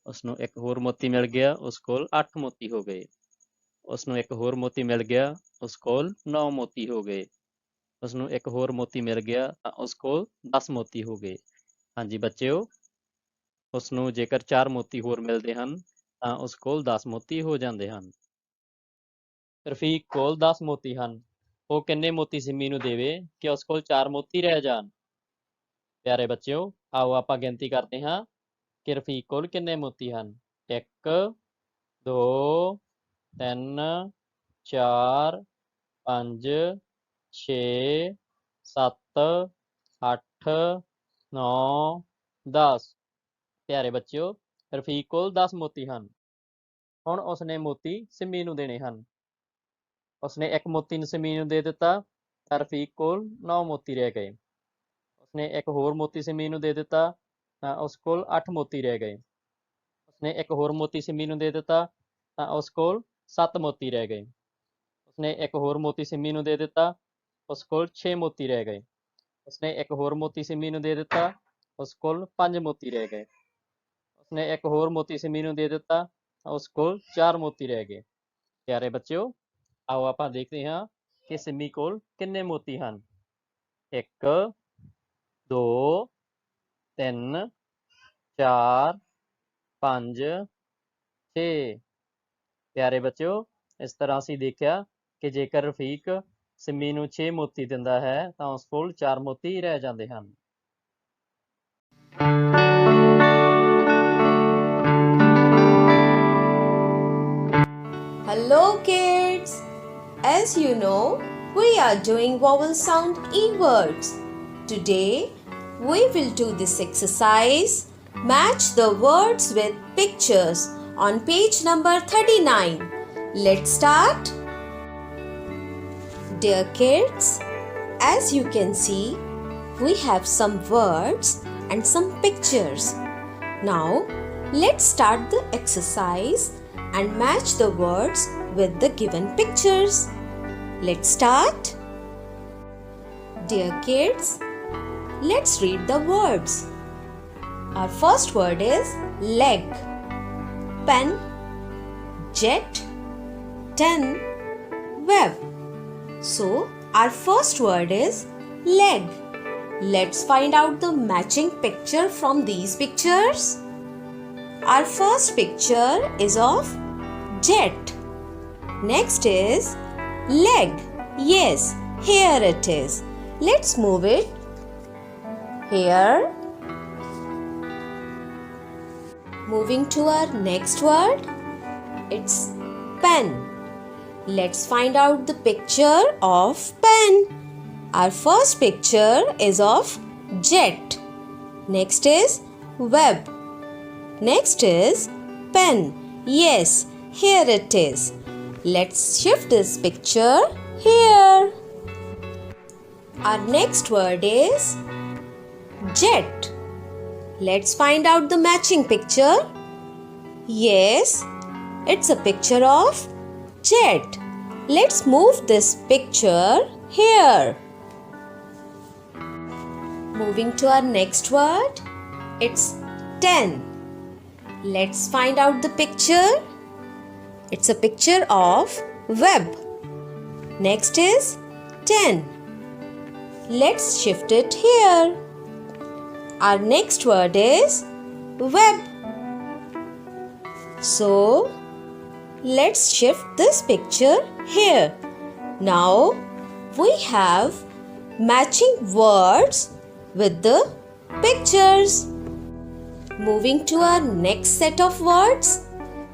ਉਸ ਨੂੰ ਇੱਕ ਹੋਰ ਮੋਤੀ ਮਿਲ ਗਿਆ, ਉਸ ਕੋਲ 8 ਮੋਤੀ ਹੋ ਗਏ। ਉਸ ਨੂੰ ਇੱਕ ਹੋਰ ਮੋਤੀ ਮਿਲ ਗਿਆ, ਉਸ ਕੋਲ 9 ਮੋਤੀ ਹੋ ਗਏ। ਉਸ ਨੂੰ ਇੱਕ ਹੋਰ ਮੋਤੀ ਮਿਲ ਗਿਆ ਤਾਂ ਉਸ ਕੋਲ 10 ਮੋਤੀ ਹੋ ਗਏ। ਹਾਂਜੀ ਬੱਚਿਓ, ਉਸ ਨੂੰ ਜੇਕਰ 4 ਮੋਤੀ ਹੋਰ ਮਿਲਦੇ ਹਨ ਤਾਂ ਉਸ ਕੋਲ 10 ਮੋਤੀ ਹੋ ਜਾਂਦੇ ਹਨ। ਰਫੀਕ ਕੋਲ 10 ਮੋਤੀ ਹਨ। ਉਹ ਕਿੰਨੇ ਮੋਤੀ ਸਿੰਮੀ ਨੂੰ ਦੇਵੇ ਕਿ ਉਸ ਕੋਲ 4 ਮੋਤੀ ਰਹਿ ਜਾਣ? ਪਿਆਰੇ ਬੱਚਿਓ, ਆਓ ਆਪਾਂ ਗਿਣਤੀ ਕਰਦੇ ਹਾਂ ਕਿ ਰਫੀਕ ਕੋਲ ਕਿੰਨੇ ਮੋਤੀ ਹਨ। 1 2 3 4 5 6 7 8 9 10। ਪਿਆਰੇ ਬੱਚਿਓ, ਰਫੀਕ ਕੋਲ 10 ਮੋਤੀ ਹਨ। ਹੁਣ ਉਸਨੇ ਮੋਤੀ ਸਿੰਮੀ ਨੂੰ ਦੇਣੇ ਹਨ। ਉਸਨੇ ਇੱਕ ਮੋਤੀ ਨੂੰ ਸਿੰਮੀ ਨੂੰ ਦੇ ਦਿੱਤਾ ਤਾਂ ਰਫੀਕ ਕੋਲ 9 ਮੋਤੀ ਰਹਿ ਗਏ। ਉਸਨੇ ਇੱਕ ਹੋਰ ਮੋਤੀ ਸਿੰਮੀ ਨੂੰ ਦੇ ਦਿੱਤਾ ਤਾਂ ਉਸ ਕੋਲ 8 ਮੋਤੀ ਰਹਿ ਗਏ। ਉਸਨੇ ਇੱਕ ਹੋਰ ਮੋਤੀ ਸਿੰਮੀ ਨੂੰ ਦੇ ਦਿੱਤਾ ਤਾਂ ਉਸ ਕੋਲ 7 ਮੋਤੀ ਰਹਿ ਗਏ। ਉਸਨੇ ਇੱਕ ਹੋਰ ਮੋਤੀ ਸਿੰਮੀ ਨੂੰ ਦੇ ਦਿੱਤਾ, ਉਸ ਕੋਲ 6 ਮੋਤੀ ਰਹਿ ਗਏ। ਉਸਨੇ ਇੱਕ ਹੋਰ ਮੋਤੀ ਸਿੰਮੀ ਨੂੰ ਦੇ ਦਿੱਤਾ, ਉਸ ਕੋਲ 5 ਮੋਤੀ ਰਹਿ ਗਏ। ਉਸਨੇ ਇੱਕ ਹੋਰ ਮੋਤੀ ਸਿੰਮੀ ਨੂੰ ਦੇ ਦਿੱਤਾ ਤਾਂ ਉਸ ਕੋਲ 4 ਮੋਤੀ ਰਹਿ ਗਏ। ਪਿਆਰੇ ਬੱਚਿਓ, ਆਓ ਆਪਾਂ ਦੇਖਦੇ ਹਾਂ ਕਿ ਸਿੰਮੀ ਕੋਲ ਕਿੰਨੇ ਮੋਤੀ ਹਨ। 1 2 3 4 5 6। ਪਿਆਰੇ ਬੱਚਿਓ, ਇਸ ਤਰ੍ਹਾਂ ਅਸੀਂ ਦੇਖਿਆ ਕਿ ਜੇਕਰ ਰਫੀਕ ਸਿੰਮੀ ਨੂੰ 6 ਮੋਤੀ ਦਿੰਦਾ ਹੈ ਤਾਂ ਉਸ ਕੋਲ 4 ਮੋਤੀ ਰਹਿ ਜਾਂਦੇ ਹਨ। Hello kids! As you know, we are doing vowel sound E words. Today, we will do this exercise. Match the words with pictures on page number 39. Let's start. Dear kids, as you can see, we have some words and some pictures. Now, let's start the exercise and match the words with the given pictures. Let's start. Dear kids, let's read the words. Our first word is leg. Pen, jet, ten, web. So our first word is leg. Let's find out the matching picture from these pictures. Our first picture is of jet. Next is leg. Yes, here it is. Let's move it here. Moving to our next word, it's pen. Let's find out the picture of pen. Our first picture is of jet. Next is web. Next is pen. Yes, here it is. Let's shift this picture here. Our next word is jet. Let's find out the matching picture. Yes, it's a picture of jet. Let's move this picture here. Moving to our next word, it's 10. Let's find out the picture. It's a picture of web. Next is 10. Let's shift it here. Our next word is web. So, let's shift this picture here. Now, we have matching words with the pictures. Moving to our next set of words,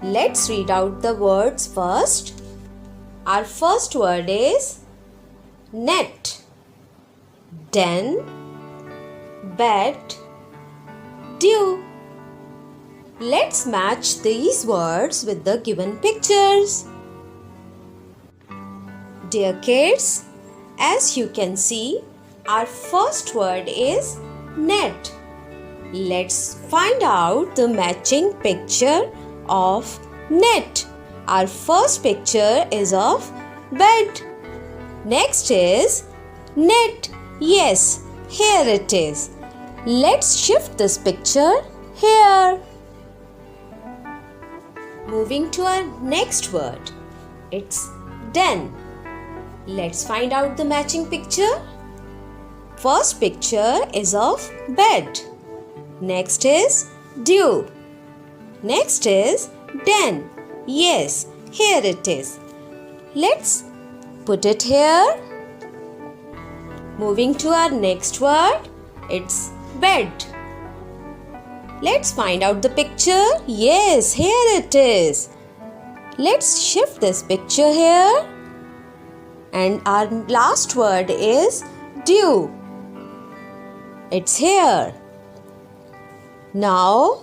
let's read out the words first. Our first word is net, den, bed, dew. Let's match these words with the given pictures. Dear kids, as you can see, our first word is net. Let's find out the matching picture of net. Our first picture is of bed. Next is net. Yes, here it is. Let's shift this picture here. Moving to our next word, it's den. Let's find out the matching picture. First picture is of bed. Next is dew. Next is den. Yes, here it is. Let's put it here. Moving to our next word, it's bed. Let's find out the picture. Yes, here it is. Let's shift this picture here. And our last word is dew. It's here. Now,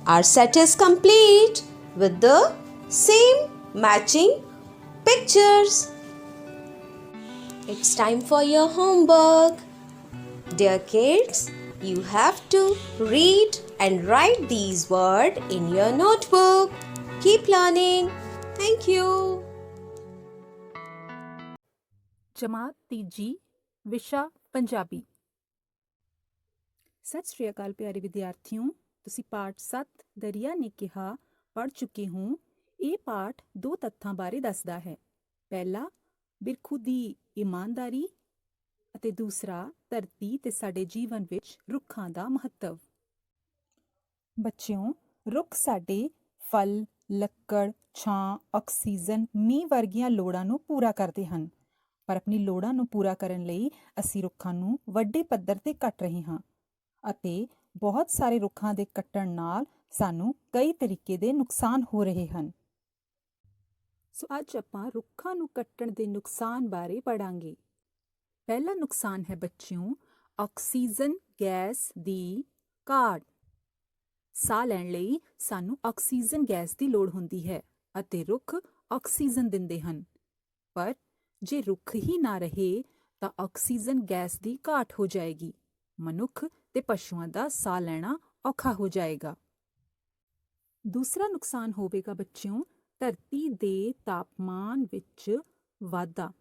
our set is complete with the same matching pictures. It's time for your homework. Dear kids, you have to read and write these words in your notebook. Keep learning. Thank you. ਜਮਾਤ ਤੀਜੀ ਵਿਸ਼ਾ ਪੰਜਾਬੀ। ਸਤਿ ਸ਼੍ਰੀ ਅਕਾਲ ਪਿਆਰੇ ਵਿਦਿਆਰਥੀਓ, ਤੁਸੀਂ ਪਾਠ 7 ਦਰਿਆ ਨੇ ਕਿਹਾ ਪੜ੍ਹ ਚੁੱਕੇ ਹੋ। ਇਹ ਪਾਠ ਦੋ ਤੱਥਾਂ ਬਾਰੇ ਦੱਸਦਾ ਹੈ। ਪਹਿਲਾ, ਬਿਰਖੂ ਦੀ ਇਮਾਨਦਾਰੀ ਅਤੇ ਦੂਸਰਾ, ਧਰਤੀ ਤੇ ਸਾਡੇ ਜੀਵਨ ਵਿੱਚ ਰੁੱਖਾਂ ਦਾ ਮਹੱਤਵ। ਬੱਚਿਓ, ਰੁੱਖ ਸਾਡੇ ਫਲ, ਲੱਕੜ, ਛਾਂ, ਆਕਸੀਜਨ, ਮੀਂਹ ਵਰਗੀਆਂ ਲੋੜਾਂ ਨੂੰ ਪੂਰਾ ਕਰਦੇ ਹਨ। ਪਰ ਆਪਣੀ ਲੋੜਾਂ ਨੂੰ ਪੂਰਾ ਕਰਨ ਲਈ ਅਸੀਂ ਰੁੱਖਾਂ ਨੂੰ ਵੱਡੇ ਪੱਧਰ ਤੇ ਕੱਟ ਰਹੇ ਹਾਂ ਅਤੇ ਬਹੁਤ ਸਾਰੇ ਰੁੱਖਾਂ ਦੇ ਕੱਟਣ ਨਾਲ ਸਾਨੂੰ ਕਈ ਤਰੀਕੇ ਦੇ ਨੁਕਸਾਨ ਹੋ ਰਹੇ ਹਨ। ਸੋ ਅੱਜ ਆਪਾਂ ਰੁੱਖਾਂ ਨੂੰ ਕੱਟਣ ਦੇ ਨੁਕਸਾਨ ਬਾਰੇ ਪੜਾਂਗੇ। ਪਹਿਲਾ ਨੁਕਸਾਨ ਹੈ ਬੱਚਿਓ, ਆਕਸੀਜਨ ਗੈਸ ਦੀ ਘਾਟ। ਸਾਹ ਲੈਣ ਲਈ ਸਾਨੂੰ ਆਕਸੀਜਨ ਗੈਸ ਦੀ ਲੋੜ ਹੁੰਦੀ ਹੈ ਅਤੇ ਰੁੱਖ ਆਕਸੀਜਨ ਦਿੰਦੇ ਹਨ। ਪਰ ਜੇ ਰੁੱਖ ਹੀ ਨਾ ਰਹੇ ਤਾਂ ਆਕਸੀਜਨ ਗੈਸ ਦੀ ਘਾਟ ਹੋ ਜਾਏਗੀ। ਮਨੁੱਖ ਤੇ ਪਸ਼ੂਆਂ ਦਾ ਸਾਹ ਲੈਣਾ ਔਖਾ ਹੋ ਜਾਏਗਾ। ਦੂਸਰਾ ਨੁਕਸਾਨ ਹੋਵੇਗਾ ਬੱਚਿਓ, ਧਰਤੀ ਦੇ ਤਾਪਮਾਨ ਵਿੱਚ ਵਾਧਾ।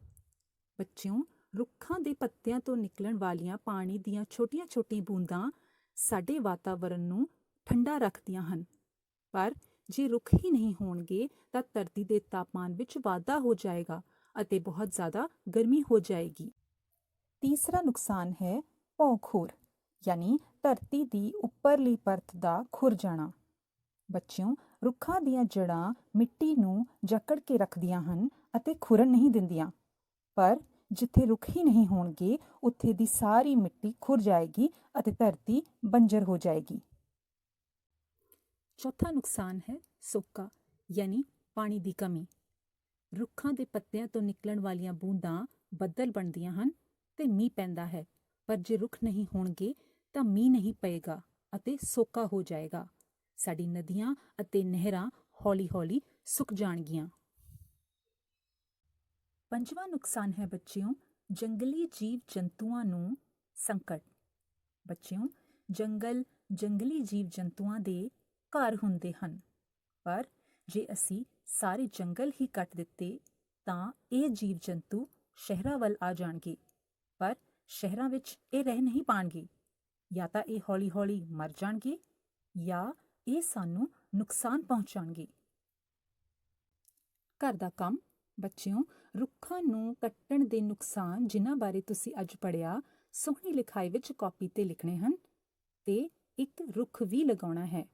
ਬੱਚਿਓ, ਰੁੱਖਾਂ ਦੇ ਪੱਤਿਆਂ ਤੋਂ ਨਿਕਲਣ ਵਾਲੀਆਂ ਪਾਣੀ ਦੀਆਂ ਛੋਟੀਆਂ-ਛੋਟੀਆਂ ਬੂੰਦਾਂ ਸਾਡੇ ਵਾਤਾਵਰਣ ਨੂੰ ਠੰਡਾ ਰੱਖਦੀਆਂ ਹਨ। ਪਰ ਜੇ ਰੁੱਖ ਹੀ ਨਹੀਂ ਹੋਣਗੇ ਤਾਂ ਧਰਤੀ ਦੇ ਤਾਪਮਾਨ ਵਿੱਚ ਵਾਧਾ ਹੋ ਜਾਏਗਾ ਅਤੇ ਬਹੁਤ ਜ਼ਿਆਦਾ ਗਰਮੀ ਹੋ ਜਾਏਗੀ। ਤੀਸਰਾ ਨੁਕਸਾਨ ਹੈ ਭੌਂ ਖੋਰ, ਯਾਨੀ ਧਰਤੀ ਦੀ ਉੱਪਰਲੀ ਪਰਤ ਦਾ ਖੁਰ ਜਾਣਾ। ਬੱਚਿਓ, ਰੁੱਖਾਂ ਦੀਆਂ ਜੜ੍ਹਾਂ ਮਿੱਟੀ ਨੂੰ ਜਕੜ ਕੇ ਰੱਖਦੀਆਂ ਹਨ ਅਤੇ ਖੁਰਨ ਨਹੀਂ ਦਿੰਦੀਆਂ। ਪਰ ਜਿੱਥੇ ਰੁੱਖ ਹੀ ਨਹੀਂ ਹੋਣਗੇ ਉੱਥੇ ਦੀ ਸਾਰੀ ਮਿੱਟੀ ਖੁਰ ਜਾਏਗੀ ਅਤੇ ਧਰਤੀ ਬੰਜਰ ਹੋ ਜਾਏਗੀ। ਚੌਥਾ ਨੁਕਸਾਨ ਹੈ ਸੋਕਾ, ਯਾਨੀ ਪਾਣੀ ਦੀ ਕਮੀ। ਰੁੱਖਾਂ ਦੇ ਪੱਤਿਆਂ ਤੋਂ ਨਿਕਲਣ ਵਾਲੀਆਂ ਬੂੰਦਾਂ ਬੱਦਲ ਬਣਦੀਆਂ ਹਨ ਤੇ ਮੀਂਹ ਪੈਂਦਾ ਹੈ। ਪਰ ਜੇ ਰੁੱਖ ਨਹੀਂ ਹੋਣਗੇ ਤਾਂ ਮੀਂਹ ਨਹੀਂ ਪਏਗਾ ਅਤੇ ਸੋਕਾ ਹੋ ਜਾਏਗਾ। ਸਾਡੀ ਨਦੀਆਂ ਅਤੇ ਨਹਿਰਾਂ ਹੌਲੀ-ਹੌਲੀ ਸੁੱਕ ਜਾਣਗੀਆਂ। ਪੰਜਵਾਂ ਨੁਕਸਾਨ ਹੈ ਬੱਚਿਓ, ਜੰਗਲੀ ਜੀਵ ਜੰਤੂਆਂ ਨੂੰ ਸੰਕਟ। ਬੱਚਿਓ, ਜੰਗਲ ਜੰਗਲੀ ਜੀਵ ਜੰਤੂਆਂ ਦੇ ਘਰ ਹੁੰਦੇ ਹਨ, ਪਰ ਜੇ ਅਸੀਂ ਸਾਰੇ ਜੰਗਲ ਹੀ ਕੱਟ ਦਿੱਤੇ ਤਾਂ ਇਹ ਜੀਵ ਜੰਤੂ ਸ਼ਹਿਰਾਂ ਵੱਲ ਆ ਜਾਣਗੇ। ਪਰ ਸ਼ਹਿਰਾਂ ਵਿੱਚ ਇਹ ਰਹਿ ਨਹੀਂ ਪਾਣਗੇ। ਜਾਂ ਤਾਂ ਇਹ ਹੌਲੀ-ਹੌਲੀ ਮਰ ਜਾਣਗੇ ਜਾਂ ਇਹ ਸਾਨੂੰ ਨੁਕਸਾਨ ਪਹੁੰਚਾਉਣਗੇ। ਘਰ ਦਾ ਕੰਮ। ਬੱਚਿਓ, ਰੁੱਖਾਂ ਨੂੰ ਕੱਟਣ ਦੇ ਨੁਕਸਾਨ ਜਿਨ੍ਹਾਂ ਬਾਰੇ ਤੁਸੀਂ ਅੱਜ ਪੜ੍ਹਿਆ, ਸੋਹਣੀ ਲਿਖਾਈ ਵਿੱਚ ਕਾਪੀ ਤੇ ਲਿਖਣੇ ਹਨ ਤੇ ਇੱਕ ਰੁੱਖ ਵੀ ਲਗਾਉਣਾ ਹੈ।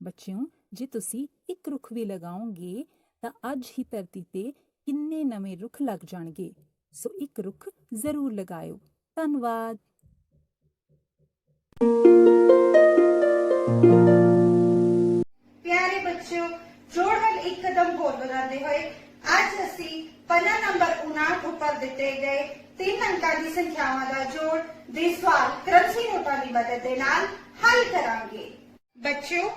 ਬੱਚਿਓ, ਜੇ ਤੁਸੀਂ ਇੱਕ ਰੁੱਖ ਵੀ ਲਗਾਓਗੇ ਤਾਂ ਅੱਜ ਹੀ ਧਰਤੀ ਤੇ ਕਿੰਨੇ ਨਵੇਂ ਰੁੱਖ ਲੱਗ ਜਾਣਗੇ। ਸੋ ਇੱਕ ਰੁੱਖ ਜ਼ਰੂਰ ਲਗਾਇਓ। ਧੰਨਵਾਦ। ਪਿਆਰੇ ਬੱਚਿਓ, ਜੋੜ ਵੱਲ ਇੱਕ ਕਦਮ ਹੋਰ ਵਧਾਉਂਦੇ ਹੋਏ ਅੱਜ ਅਸੀਂ ਪੰਨਾ ਨੰਬਰ 59 ਉੱਪਰ ਦਿੱਤੇ ਗਏ 3 ਅੰਕਾਂ ਦੀ ਸੰਖਿਆਵਾਂ ਦਾ ਜੋੜ ਦੇ ਸਵਾਲ ਕਰੰਸੀ ਨੋਟਾਂ ਦੀ ਮਦਦ ਦੇ ਨਾਲ ਹੱਲ ਕਰਾਂਗੇ। ਬੱਚਿਓ,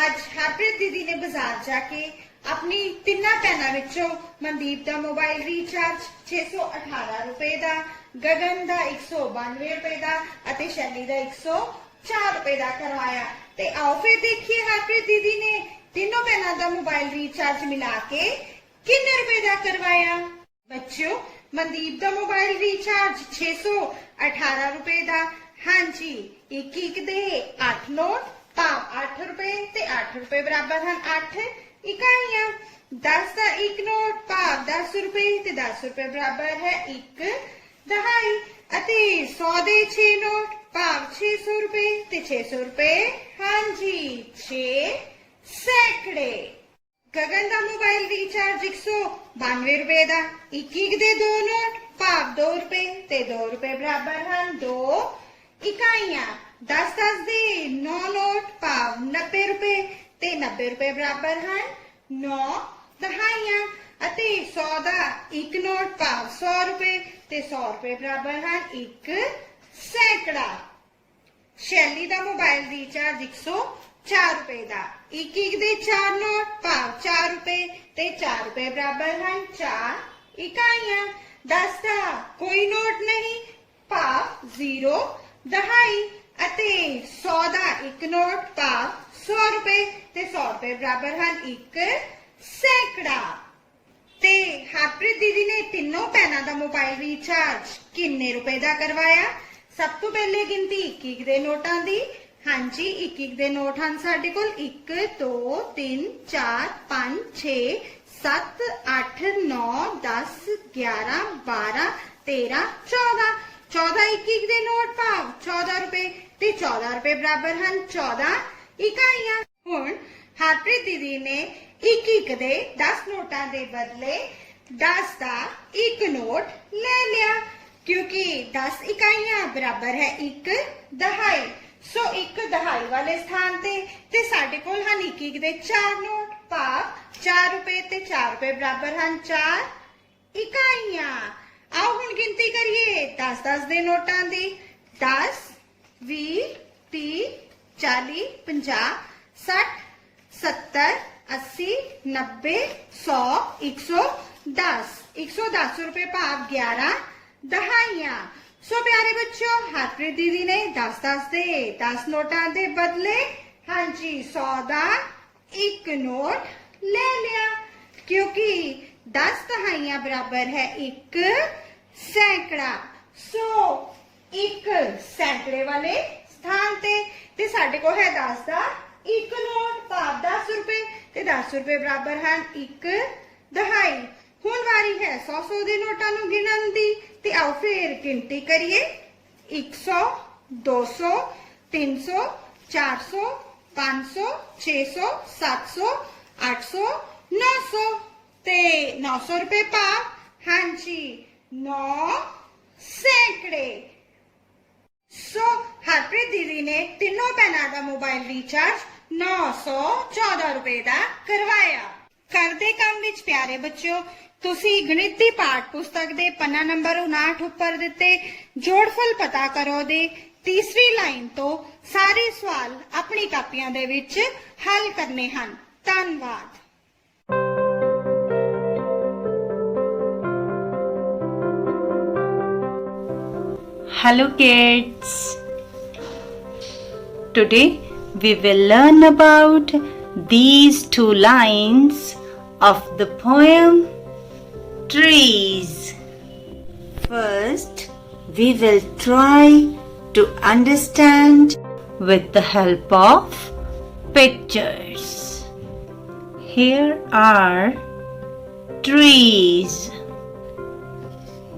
ਅੱਜ ਹਰਪ੍ਰੀਤ ਦੀਦੀ ਨੇ ਬਾਜ਼ਾਰ ਜਾ ਕੇ ਆਪਣੀ ਤਿੰਨਾਂ ਭੈਣਾਂ ਵਿੱਚੋਂ ਮਨਦੀਪ ਦਾ ਮੋਬਾਈਲ ਰੀਚਾਰਜ 618 ਰੁਪਏ ਦਾ, ਗਗਨ ਦਾ 192 ਰੁਪਏ ਦਾ ਅਤੇ ਸ਼ੈਲੀ ਦਾ 104 ਰੁਪਏ ਦਾ ਕਰਵਾਇਆ। ਤੇ ਆਓ ਫਿਰ ਦੇਖੀਏ ਹਰਪ੍ਰੀਤ ਦੀਦੀ ਨੇ ਤਿੰਨੋਂ ਭੈਣਾਂ ਦਾ ਮੋਬਾਈਲ ਰੀਚਾਰਜ ਮਿਲਾ ਕੇ ਕਿੰਨੇ ਰੁਪਏ ਦਾ ਕਰਵਾਇਆ। ਬੱਚਿਓ, ਮਨਦੀਪ ਦਾ ਮੋਬਾਈਲ ਰੀਚਾਰਜ 618 ਰੁਪਏ ਦਾ। ਹਾਂਜੀ, ਇੱਕ ਦੇ 8 ਨੋਟ ਭਾਵ 8 ਰੁਪਏ ਤੇ 8 ਰੁਪਏ ਬਰਾਬਰ ਹਨ 8 ਇਕਾਈਆਂ। 10 ਦਾ ਇੱਕ ਨੋਟ ਭਾਵ 10 ਰੁਪਏ ਤੇ 10 ਰੁਪਏ ਬਰਾਬਰ ਹੈ 1 ਦਹਾਈ ਅਤੇ 100 ਦੇ 6 ਨੋਟ ਭਾਵ 600 ਰੁਪਏ ਤੇ 600 ਰੁਪਏ ਹਾਂਜੀ 6 ਸੈਂਕੜੇ। ਗਗਨ ਦਾ ਮੋਬਾਈਲ ਰੀਚਾਰਜ 192 ਰੁਪਏ ਦਾ। ਇੱਕ ਦੇ 2 ਨੋਟ ਭਾਵ 2 ਰੁਪਏ ਤੇ 2 ਰੁਪਏ ਬਰਾਬਰ ਹਨ 2 ਇਕਾਈਆਂ। 10 ਦੇ 9 ਨੋਟ ਭਾਵ 90 ਰੁਪਏ ਤੇ 90 ਰੁਪਏ ਬਰਾਬਰ ਹਨ 9 ਦਹਾਈਆਂ ਅਤੇ 100 ਦਾ ਇੱਕ ਨੋਟ ਭਾਵ 100 ਰੁਪਏ ਤੇ 100 ਰੁਪਏ ਬਰਾਬਰ ਹਨ 1 ਸੈਂਕੜਾ। ਸ਼ੈਲੀ ਦਾ ਮੋਬਾਈਲ ਰੀਚਾਰਜ 104 ਰੁਪਏ ਦਾ। ਇੱਕ ਦੇ 4 ਨੋਟ ਭਾਵ 4 ਰੁਪਏ ਤੇ 4 ਰੁਪਏ ਬਰਾਬਰ ਹਨ 4 ਇਕਾਈਆਂ। 10 ਦਾ ਕੋਈ ਨੋਟ ਨਹੀਂ ਭਾਵ 0 ਦਹਾਈ ਅਤੇ 100 ਦਾ ਇੱਕ ਨੋਟ ਭਾਵ 100 ਰੁਪਏ ਤੇ 100 ਰੁਪਏ ਬਰਾਬਰ ਹਨ 1 ਸੈਂਕੜਾ। ਤੇ ਹਰਪ੍ਰੀਤ ਦੀਦੀ ਨੇ ਤਿੰਨੋਂ ਭੈਣਾਂ ਦਾ ਮੋਬਾਈਲ ਰੀਚਾਰਜ ਕਿੰਨੇ ਰੁਪਏ ਦਾ ਕਰਵਾਇਆ। ਸਭ ਤੋਂ ਪਹਿਲੇ ਗਿਣਤੀ ਇੱਕ ਦੇ ਨੋਟਾਂ ਦੀ। ਹਾਂਜੀ, ਇੱਕ ਦੇ ਨੋਟ ਹਨ ਸਾਡੇ ਕੋਲ 1 2 3 4 5 6 7 8 9 10 11 12 13 14 14 ਇੱਕ ਦੇ ਨੋਟ ਭਾਵ 14 ਰੁਪਏ ਤੇ 14 ਰੁਪਏ ਬਰਾਬਰ ਹਨ 14 ਇਕਾਈਆਂ। ਹੁਣ ਹਰਪ੍ਰੀਤ ਦੀਦੀ ਨੇ ਇੱਕ ਦੇ 10 ਨੋਟਾਂ ਦੇ ਬਦਲੇ 10 ਦਾ ਇੱਕ ਨੋਟ ਲੈ ਲਿਆ ਕਿਉਂਕਿ 10 ਇਕਾਈਆਂ ਬਰਾਬਰ ਹੈ 1 ਦਹਾਈ। ਸੋ 1 ਦਹਾਈ ਵਾਲੇ ਸਥਾਨ ਤੇ ਸਾਡੇ ਕੋਲ ਹਨ ਇੱਕ ਦੇ 4 ਨੋਟ ਭਾਵ 4 ਰੁਪਏ ਤੇ 4 ਰੁਪਏ ਬਰਾਬਰ ਹਨ 4 ਇਕਾਈਆਂ। ਆਓ ਹੁਣ ਗਿਣਤੀ ਕਰੀਏ 10 ਦੇ ਨੋਟਾਂ ਦੀ। 10 20 30 40 50 60 70 80 90 100 110 110 ਰੁਪਏ ਭਾਵ 11 ਦਹਾਈਆਂ। ਸੋ ਪਿਆਰੇ ਬੱਚਿਓ, ਹਰਪ੍ਰੀਤ ਦੀਦੀ ਨੇ 10 ਦੇ 10 ਨੋਟਾਂ ਦੇ ਬਦਲੇ ਹਾਂਜੀ 100 ਦਾ ਇੱਕ ਨੋਟ ਲੈ ਲਿਆ ਕਿਉਂਕਿ 10 ਦਹਾਈਆਂ ਬਰਾਬਰ ਹੈ 1 ਸੈਂਕੜਾ। ਸੋ 1 ਸੈਂਕੜੇ ਵਾਲੇ ਸਥਾਨ ਤੇ ਸਾਡੇ ਕੋਲ ਹੈ 10 ਦਾ ਇੱਕ ਨੋਟ ਭਾਵ 10 ਰੁਪਏ ਤੇ 10 ਰੁਪਏ ਬਰਾਬਰ ਹਨ ਇੱਕ ਦਹਾਈ। ਹੁਣ ਵਾਰੀ ਹੈ 100 ਦੇ ਨੋਟਾਂ ਨੂੰ ਗਿਣਨ ਦੀ ਤੇ ਆਓ ਫੇਰ ਗਿਣਤੀ ਕਰੀਏ 100 200 300 400 500 600 700 800 900 ਤੇ 900 ਰੁਪਏ ਭਾਵ ਹਾਂਜੀ 9 ਸੈਂਕੜੇ। ਸੋ ਹਰਪ੍ਰੀਤ ਦੀਦੀ ਨੇ ਤਿੰਨੋਂ ਭੈਣਾਂ ਦਾ ਮੋਬਾਈਲ ਰੀਚਾਰਜ 914 ਰੁਪਏ ਦਾ ਕਰਵਾਇਆ। ਕਰਦੇ ਕੰਮ ਵਿੱਚ ਪਿਆਰੇ ਬੱਚਿਓ ਤੁਸੀਂ ਗਣਿਤੀ ਪਾਠ ਪੁਸਤਕ ਦੇ ਪੰਨਾ ਨੰਬਰ 59 ਉੱਪਰ ਦਿੱਤੇ ਜੋੜਫਲ ਪਤਾ ਕਰੋ ਦੇ ਤੀਸਰੀ ਲਾਈਨ ਤੋਂ ਸਾਰੇ ਸਵਾਲ ਆਪਣੀ ਕਾਪੀਆਂ ਦੇ ਵਿੱਚ ਹੱਲ ਕਰਨੇ ਹਨ। ਧੰਨਵਾਦ। Hello kids! Today we will learn about these two lines of the poem Trees. First, we will try to understand with the help of pictures. Here are trees.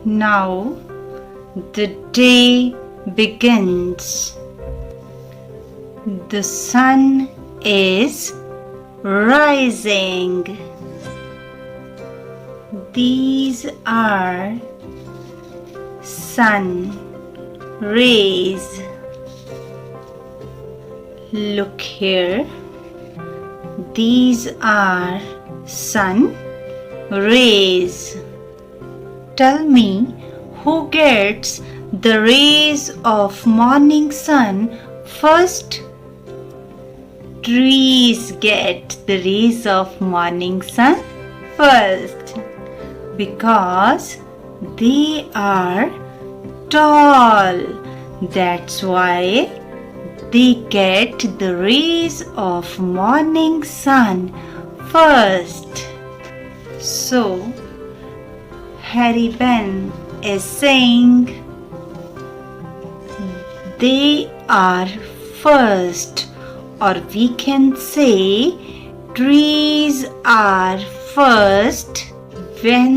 Now the day begins. The sun is rising. These are sun rays. Look here. These are sun rays. Tell me, who gets the rays of morning sun first? Trees get the rays of morning sun first because they are tall. That's why they get the rays of morning sun first. So, Harry Ben is saying they are first, or we can say trees are first when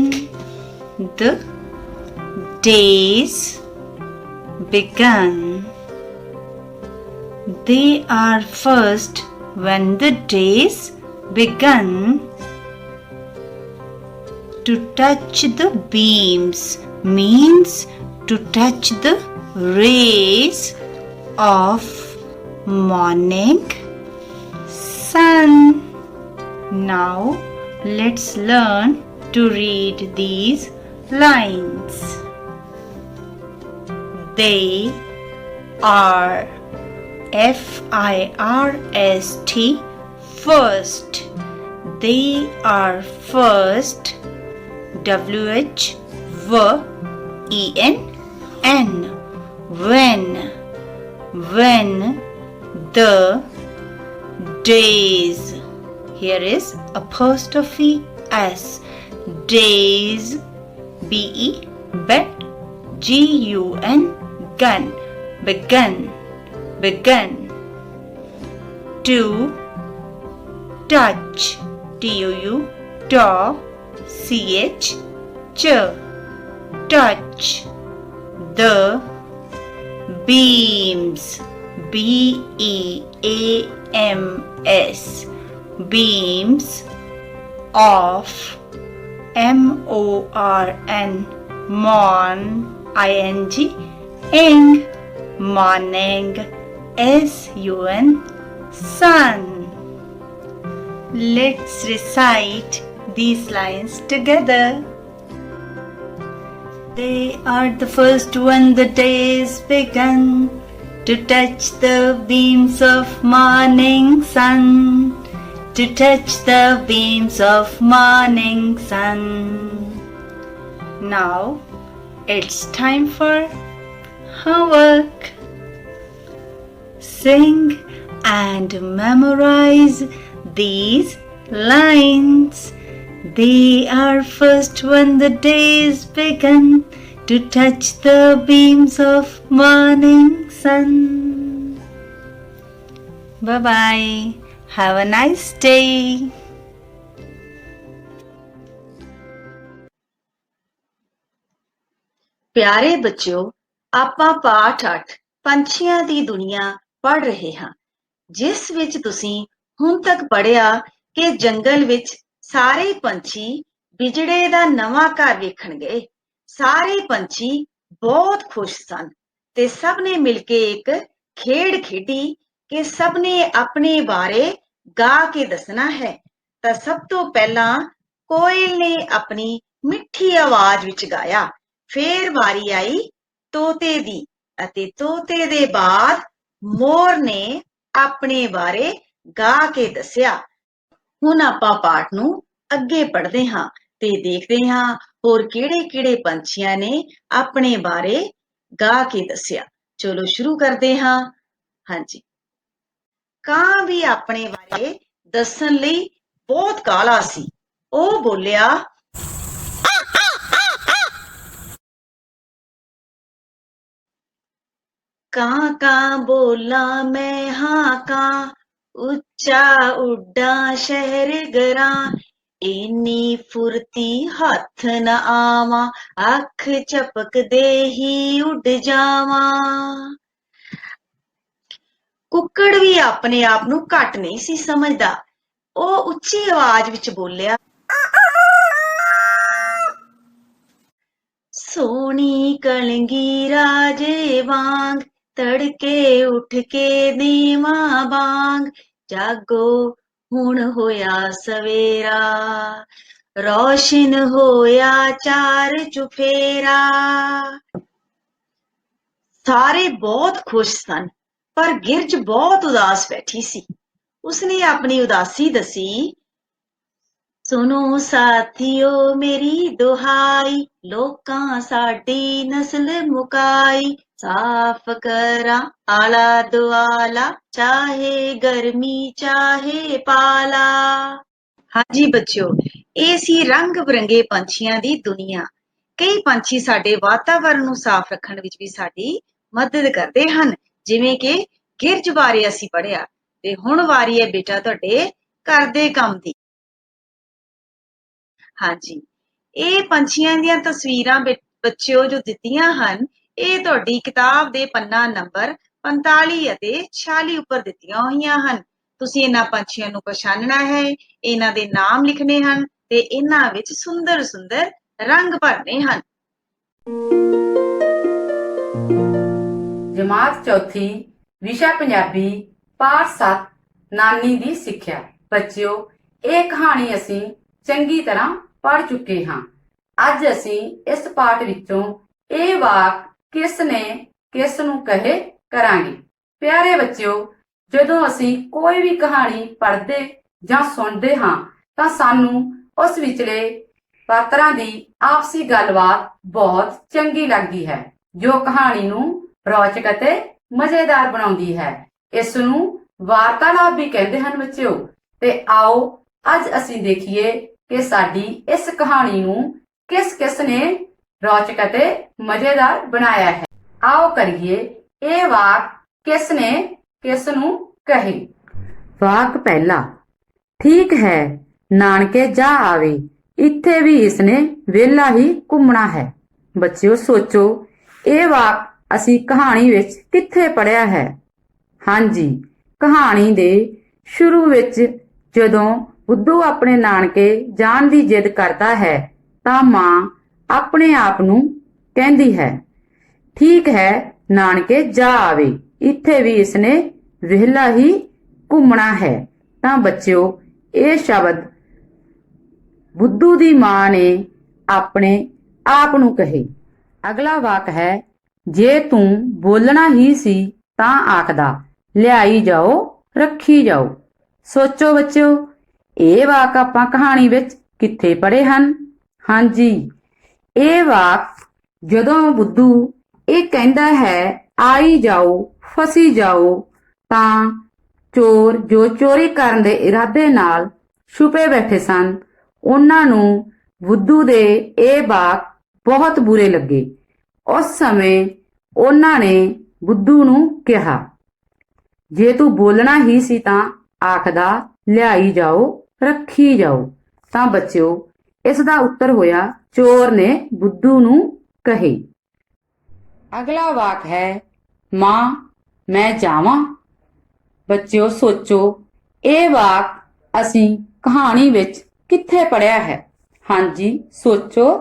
the days begun. They are first when the days begun. To touch the beams means to touch the rays of morning sun. Now let's learn to read these lines. They are F-I-R-S-T first. They are first. W-H-W-E-N. When the days, here is apostrophe S, days, B-E, bet, G-U-N, gun, begun, to touch, T-U-U, taw, C-H, ch, touch, the beams, B-E-A-M-S, beams of M-O-R-N, morn, I-N-G, ing, morning, S-U-N, sun. Let's recite these lines together. They are the first when the days begun to touch the beams of morning sun, to touch the beams of morning sun. Now it's time for homework. Sing and memorize these lines. They are first when the days begun to touch the beams of morning sun. Bye-bye. Have a nice day. ਪਿਆਰੇ ਬੱਚਿਓ, ਆਪਾਂ ਪਾਠ 8 ਪੰਛੀਆਂ ਦੀ ਦੁਨੀਆ ਪੜ੍ਹ ਰਹੇ ਹਾਂ, ਜਿਸ ਵਿੱਚ ਤੁਸੀਂ ਹੁਣ ਤੱਕ ਪੜ੍ਹਿਆ ਕਿ ਜੰਗਲ ਵਿੱਚ ਸਾਰੇ ਪੰਛੀ ਬਿਜੜੇ ਦਾ ਨਵਾਂ ਘਰ ਵੇਖਣ ਗਏ। ਸਾਰੇ ਪੰਛੀ ਬਹੁਤ ਖੁਸ਼ ਸਨ ਤੇ ਸਭ ਨੇ ਮਿਲ ਕੇ ਇੱਕ ਖੇਡ ਖੇਡੀ ਕਿ ਸਭ ਨੇ ਆਪਣੇ ਬਾਰੇ ਗਾ ਕੇ ਦੱਸਣਾ ਹੈ। ਤਾਂ ਸਭ ਤੋਂ ਪਹਿਲਾਂ ਕੋਇਲ ਨੇ ਆਪਣੀ ਮਿੱਠੀ ਆਵਾਜ਼ ਵਿੱਚ ਗਾਇਆ। ਫੇਰ ਵਾਰੀ ਆਈ ਤੋਤੇ ਦੀ ਅਤੇ ਤੋਤੇ ਦੇ ਬਾਅਦ ਮੋਰ ਨੇ ਆਪਣੇ ਬਾਰੇ ਗਾ ਕੇ ਦੱਸਿਆ। ਹੁਣ ਆਪਾਂ ਪਾਠ ਨੂੰ ਅੱਗੇ ਪੜ੍ਹਦੇ ਹਾਂ ਤੇ ਦੇਖਦੇ ਹਾਂ ਹੋਰ ਕਿਹੜੇ-ਕਿਹੜੇ ਪੰਛੀਆਂ ਨੇ ਆਪਣੇ ਬਾਰੇ ਗਾ ਕੇ ਦੱਸਿਆ। ਚਲੋ ਸ਼ੁਰੂ ਕਰਦੇ ਹਾਂ। ਹਾਂਜੀ, ਕਾਂ ਵੀ ਆਪਣੇ ਬਾਰੇ ਦੱਸਣ ਲਈ ਬਹੁਤ ਕਾਹਲਾ ਸੀ। ਉਹ ਬੋਲਿਆ, ਕਾਂ ਕਾਂ ਬੋਲਾਂ ਮੈਂ ਹਾਂ ਕਾਂ, ਉੱਚਾ ਉੱਡਾਂ ਸ਼ਹਿਰ ਗਰਾਂ, ਇੰਨੀ ਫੁਰਤੀ ਹੱਥ ਨ ਆਵਾਂ, ਅੱਖ ਝਪਕਦੇ ਹੀ ਉੱਡ ਜਾਵਾਂ। ਕੁੱਕੜ ਵੀ ਆਪਣੇ ਆਪ ਨੂੰ ਘੱਟ ਨਹੀਂ ਸੀ ਸਮਝਦਾ। ਉਹ ਉੱਚੀ ਆਵਾਜ਼ ਵਿੱਚ ਬੋਲਿਆ, ਸੋਹਣੀ ਕਲਗੀ ਰਾਜੇ ਵਾਂਗ, ਤੜਕੇ ਉੱਠ ਕੇ ਦੇਵਾਂ ਬਾਂਗ, ਜਾਗੋ ਹੁਣ ਹੋਇਆ ਸਵੇਰਾ, ਰੌਸ਼ਨ ਹੋਇਆ ਚਾਰ ਚੁਫੇਰਾ। ਸਾਰੇ ਬਹੁਤ ਖੁਸ਼ ਸਨ, ਪਰ ਗਿਰਝ ਬਹੁਤ ਉਦਾਸ ਬੈਠੀ ਸੀ। ਉਸਨੇ ਆਪਣੀ ਉਦਾਸੀ ਦੱਸੀ, ਸੁਣੋ ਸਾਥੀਓ ਮੇਰੀ ਦੁਹਾਈ, ਲੋਕਾਂ ਸਾਡੀ ਨਸਲ ਮੁਕਾਈ, ਸਾਫ਼ ਕਰਾਂ ਆਲਾ ਦੁਆਲਾ, ਚਾਹੇ ਗਰਮੀ ਚਾਹੇ ਪਾਲਾ। ਹਾਂਜੀ ਬੱਚਿਓ, ਇਹ ਸੀ ਰੰਗ ਬਿਰੰਗੇ ਪੰਛੀਆਂ ਦੀ ਦੁਨੀਆ। ਕਈ ਪੰਛੀ ਸਾਡੇ ਵਾਤਾਵਰਣ ਨੂੰ ਸਾਫ਼ ਰੱਖਣ ਵਿੱਚ ਵੀ ਸਾਡੀ ਮਦਦ ਕਰਦੇ ਹਨ, ਜਿਵੇਂ ਕਿ ਗਿਰਝ ਬਾਰੇ ਅਸੀਂ ਪੜ੍ਹਿਆ। ਤੇ ਹੁਣ ਵਾਰੀ ਹੈ ਬੇਟਾ ਤੁਹਾਡੇ ਘਰ ਦੇ ਕੰਮ ਦੀ। ਹਾਂਜੀ, ਇਹ ਪੰਛੀਆਂ ਦੀਆਂ ਤਸਵੀਰਾਂ ਬੱਚਿਓ ਜੋ ਦਿੱਤੀਆਂ ਹਨ, ਇਹ ਤੁਹਾਡੀ ਕਿਤਾਬ ਦੇ ਪੰਨਾ ਨੰਬਰ 45 ਅਤੇ 46 ਉੱਪਰ ਦਿੱਤੀਆਂ ਹੋਈਆਂ ਹਨ। ਤੁਸੀਂ ਇਹਨਾਂ ਪੰਛੀਆਂ ਨੂੰ ਪਛਾਣਨਾ ਹੈ, ਇਹਨਾਂ ਦੇ ਨਾਮ ਲਿਖਣੇ ਹਨ ਤੇ ਇਹਨਾਂ ਵਿੱਚ ਸੁੰਦਰ ਸੁੰਦਰ ਰੰਗ ਭਰਨੇ ਹਨ। ਜਮਾਤ ਚੌਥੀ, ਵਿਸ਼ਾ ਪੰਜਾਬੀ, ਪਾਠ 7, ਨਾਨੀ ਦੀ ਸਿੱਖਿਆ। ਬੱਚਿਓ, ਇਹ ਕਹਾਣੀ ਅਸੀਂ ਚੰਗੀ ਤਰ੍ਹਾਂ ਪੜ੍ਹ ਚੁੱਕੇ ਹਾਂ। ਅੱਜ ਅਸੀਂ ਇਸ ਪਾਠ ਵਿੱਚੋਂ ਇਹ ਵਾਕ ਕਿਸ ਨੇ ਕਿਸ ਨੂੰ ਕਹੇ ਕਰਾਂਗੇ। ਪਿਆਰੇ ਬੱਚਿਓ, ਜਦੋਂ ਅਸੀਂ ਕੋਈ ਵੀ ਕਹਾਣੀ ਪੜ੍ਹਦੇ ਜਾਂ ਸੁਣਦੇ ਹਾਂ ਤਾਂ ਸਾਨੂੰ ਉਸ ਵਿਚਲੇ ਪਾਤਰਾਂ ਦੀ ਆਪਸੀ ਗੱਲਬਾਤ ਬਹੁਤ ਚੰਗੀ ਲੱਗਦੀ ਹੈ, ਜੋ ਕਹਾਣੀ ਨੂੰ ਰੌਚਕ ਅਤੇ ਮਜ਼ੇਦਾਰ ਬਣਾਉਂਦੀ ਹੈ। ਇਸ ਨੂੰ ਵਾਰਤਾਲਾਪ ਵੀ ਕਹਿੰਦੇ ਹਨ ਬੱਚਿਓ। ਤੇ ਆਓ ਅੱਜ ਅਸੀਂ ਦੇਖੀਏ ਕਿ ਸਾਡੀ ਇਸ ਕਹਾਣੀ ਨੂੰ ਕਿਸ ਕਿਸ ਨੇ ਰੌਚਕ ਅਤੇ ਮਜ਼ੇਦਾਰ ਬਣਾਇਆ ਹੈ। ਆਓ ਕਰੀਏ ਇਹ ਵਾਕ ਕਿਸ ਨੇ ਕਿਸ ਨੂੰ ਕਹੇ। ਵਾਕ ਪਹਿਲਾ, ਠੀਕ ਹੈ ਨਾਨਕੇ ਜਾ ਆਵੇ, ਇੱਥੇ ਵੀ ਇਸਨੇ ਵਿਹਲਾ ਹੀ ਘੁੰਮਣਾ ਹੈ। ਬੱਚਿਓ ਸੋਚੋ, ਇਹ ਵਾਕ ਅਸੀਂ ਕਹਾਣੀ ਵਿੱਚ ਕਿੱਥੇ ਪੜ੍ਹਿਆ ਹੈ? ਹਾਂਜੀ, ਕਹਾਣੀ ਦੇ ਸ਼ੁਰੂ ਵਿੱਚ ਜਦੋਂ ਬੁੱਧੂ ਆਪਣੇ ਨਾਨਕੇ ਜਾਣ ਦੀ ਜਿੱਦ ਕਰਦਾ ਹੈ ਤਾਂ ਮਾਂ ਆਪਣੇ ਆਪ ਨੂੰ ਕਹਿੰਦੀ ਹੈ, ਠੀਕ ਹੈ ਨਾਨਕੇ ਜਾ ਆਵੇ, ਇੱਥੇ ਵੀ ਇਸਨੇ ਵਿਹਲਾ ਹੀ ਘੁੰਮਣਾ ਹੈ। ਤਾਂ ਬੱਚਿਓ, ਇਹ ਸ਼ਬਦ ਬੁੱਧੂ ਦੀ ਮਾਂ ਨੇ ਆਪਣੇ ਆਪ ਨੂੰ ਕਹੇ। ਅਗਲਾ ਵਾਕ ਹੈ, ਜੇ ਤੂੰ ਬੋਲਣਾ ਹੀ ਸੀ ਤਾਂ ਆਖਦਾ, ਲਿਆਈ ਜਾਓ ਰੱਖੀ ਜਾਓ। ਸੋਚੋ ਬੱਚਿਓ, ਇਹ ਵਾਕ ਆਪਾਂ ਕਹਾਣੀ ਵਿੱਚ ਕਿੱਥੇ ਪੜ੍ਹੇ ਹਨ? ਹਾਂਜੀ, ਇਹ ਵਾਕ ਜਦੋਂ ਬੁੱਧੂ ਇਹ ਕਹਿੰਦਾ ਹੈ ਆਈ ਜਾਓ ਫਸੀ ਜਾਓ, ਤਾਂ ਚੋਰ ਜੋ ਚੋਰੀ ਕਰਨ ਦੇ ਇਰਾਦੇ ਨਾਲ ਛੁਪੇ ਬੈਠੇ ਸਨ, ਉਹਨਾਂ ਨੂੰ ਬੁੱਧੂ ਦੇ ਇਹ ਵਾਕ ਬਹੁਤ ਬੁਰੇ ਲੱਗੇ। ਉਸ ਸਮੇਂ ਉਹਨਾਂ ਨੇ ਬੁੱਧੂ ਨੂੰ ਕਿਹਾ, ਜੇ ਤੂੰ ਬੋਲਣਾ ਹੀ ਸੀ ਤਾਂ ਆਖਦਾ ਲਿਆਈ ਜਾਓ ਰੱਖੀ ਜਾਓ। ਤਾਂ ਬੱਚਿਓ ਇਸ ਦਾ ਉੱਤਰ ਹੋਇਆ ਚੋਰ ਨੇ ਬੁੱਧੂ ਨੂੰ ਕਹੇ। ਅਗਲਾ ਵਾਕ ਹੈ ਮਾਂ ਮੈਂ ਜਾਵਾਂ। ਬੱਚਿਓ ਸੋਚੋ ਇਹ ਵਾਕ ਅਸੀਂ ਕਹਾਣੀ ਵਿੱਚ ਕਿੱਥੇ ਪੜ੍ਹਿਆ ਹੈ? ਹਾਂਜੀ ਸੋਚੋ।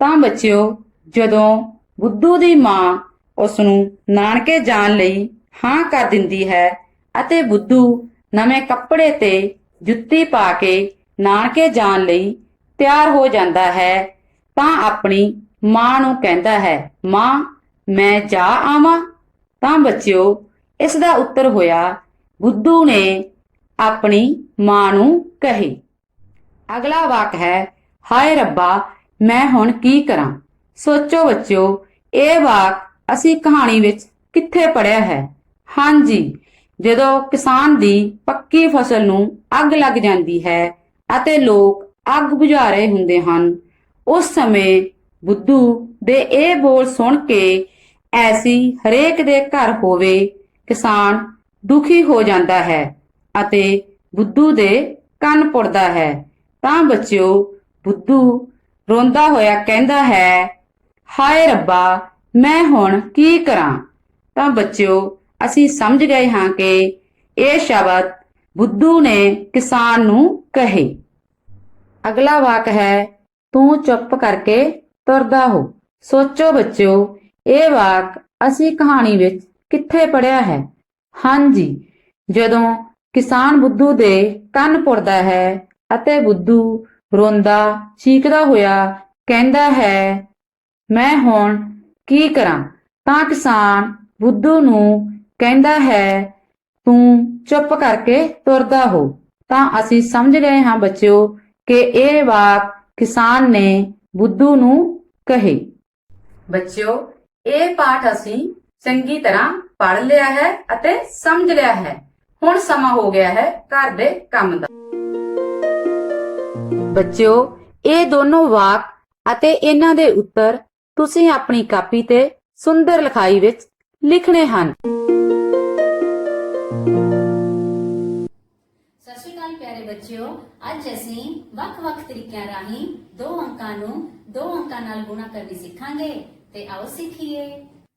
ਤਾਂ ਬੱਚਿਓ ਜਦੋਂ ਬੁੱਧੂ ਦੀ ਮਾਂ ਉਸ ਨੂੰ ਨਾਨਕੇ ਜਾਣ ਲਈ ਹਾਂ ਕਰ ਦਿੰਦੀ ਹੈ ਅਤੇ ਬੁੱਧੂ ਨਵੇਂ ਕੱਪੜੇ ਤੇ ਜੁੱਤੀ ਪਾ ਕੇ ਨਾਨਕੇ ਜਾਣ ਲਈ ਤਿਆਰ ਹੋ ਜਾਂਦਾ ਹੈ ਤਾਂ ਆਪਣੀ ਮਾਂ ਨੂੰ ਕਹਿੰਦਾ ਹੈ ਮਾਂ ਮੈਂ ਜਾ ਆਵਾਂ। ਤਾਂ ਬੱਚਿਓ ਇਸ ਦਾ ਉੱਤਰ ਹੋਇਆ ਬੁੱਧੂ ਨੇ ਆਪਣੀ ਮਾਂ ਨੂੰ ਕਹੇ। ਅਗਲਾ ਵਾਕ ਹੈ ਹਾਏ ਰੱਬਾ ਮੈਂ ਹੁਣ ਕੀ ਕਰਾਂ। ਸੋਚੋ ਬੱਚਿਓ ਇਹ ਵਾਕ ਅਸੀਂ ਕਹਾਣੀ ਵਿੱਚ ਕਿੱਥੇ ਪੜ੍ਹਿਆ ਹੈ? ਹਾਂਜੀ ਜਦੋਂ ਕਿਸਾਨ ਦੀ ਪੱਕੀ ਫਸਲ ਨੂੰ ਅੱਗ ਲੱਗ ਜਾਂਦੀ ਹੈ ਅਤੇ ਲੋਕ ਅੱਗ ਬੁਝਾ ਰਹੇ ਹੁੰਦੇ ਹਨ, ਉਸ ਸਮੇਂ ਬੁੱਧੂ ਦੇ ਇਹ ਬੋਲ ਸੁਣ ਕੇ ਐਸੀ ਹਰੇਕ ਦੇ ਘਰ ਹੋਵੇ ਕਿਸਾਨ ਦੁਖੀ ਹੋ ਜਾਂਦਾ ਹੈ ਅਤੇ ਬੁੱਧੂ ਦੇ ਕੰਨ ਪੁੜਦਾ ਹੈ। ਤਾਂ ਬੱਚਿਓ ਬੁੱਧੂ ਰੋਂਦਾ ਹੋਇਆ ਕਹਿੰਦਾ ਹੈ ਹਾਏ ਰੱਬਾ ਮੈਂ ਹੁਣ ਕੀ ਕਰਾਂ। ਤਾਂ ਬੱਚਿਓ ਅਸੀਂ ਸਮਝ ਗਏ ਹਾਂ ਕਿ ਇਹ ਸ਼ਬਦ ਬੁੱਧੂ ਨੇ ਕਿਸਾਨ ਨੂੰ ਕਹੇ। ਅਗਲਾ ਵਾਕ ਹੈ ਤੂੰ ਚੁੱਪ ਕਰਕੇ ਤੁਰਦਾ ਹੋ। ਸੋਚੋ ਬੱਚਿਓ ਇਹ ਵਾਕ ਅਸੀਂ ਕਹਾਣੀ ਵਿੱਚ ਕਿੱਥੇ ਪੜ੍ਹਿਆ ਹੈ? ਹਾਂਜੀ ਜਦੋਂ ਕਿਸਾਨ ਬੁੱਧੂ ਦੇ ਕੰਨ ਪੁੜਦਾ ਹੈ ਅਤੇ ਬੁੱਧੂ ਰੋਂਦਾ ਚੀਕਦਾ ਹੋਇਆ ਕਹਿੰਦਾ ਹੈ ਮੈਂ ਹੁਣ ਕੀ ਕਰਾਂ। ਤਾਂ ਕਿਸਾਨ ਬੁੱਧੂ ਨੂੰ ਕਹਿੰਦਾ ਹੈ ਤੂੰ ਚੁੱਪ ਕਰਕੇ ਤੁਰਦਾ ਹੋ। ਤਾਂ ਅਸੀਂ ਸਮਝ ਗਏ ਹਾਂ ਬੱਚਿਓ ਕਿ ਇਹ ਵਾਕ ਕਿਸਾਨ ਨੇ ਬੁੱਧੂ ਨੂੰ ਕਹੇ। ਬੱਚਿਓ ਇਹ ਪਾਠ ਅਸੀਂ ਚੰਗੀ ਤਰ੍ਹਾਂ ਪੜ੍ਹ ਲਿਆ ਹੈ ਅਤੇ ਸਮਝ ਲਿਆ ਹੈ। ਹੁਣ ਸਮਾਂ ਹੋ ਗਿਆ ਹੈ ਘਰ ਦੇ ਕੰਮ ਦਾ। ਬੱਚਿਓ ਇਹ ਦੋਨੋਂ ਵਾਕ ਅਤੇ ਇਹਨਾਂ ਦੇ ਉੱਤਰ ਤੁਸੀਂ ਆਪਣੀ ਕਾਪੀ ਤੇ ਸੁੰਦਰ ਲਿਖਾਈ ਵਿੱਚ ਲਿਖਣੇ ਹਨ। ਸਤਿ ਸ਼੍ਰੀ ਅਕਾਲ ਪਿਆਰੇ ਬੱਚਿਓ, ਅੱਜ ਅਸੀਂ ਵੱਖ-ਵੱਖ ਤਰੀਕਿਆਂ ਰਾਹੀਂ 2 ਅੰਕਾਂ ਨੂੰ 2 ਅੰਕਾਂ ਨਾਲ ਗੁਣਾ ਕਰਨੀ ਸਿੱਖਾਂਗੇ ਤੇ ਆਓ ਸਿੱਖੀਏ।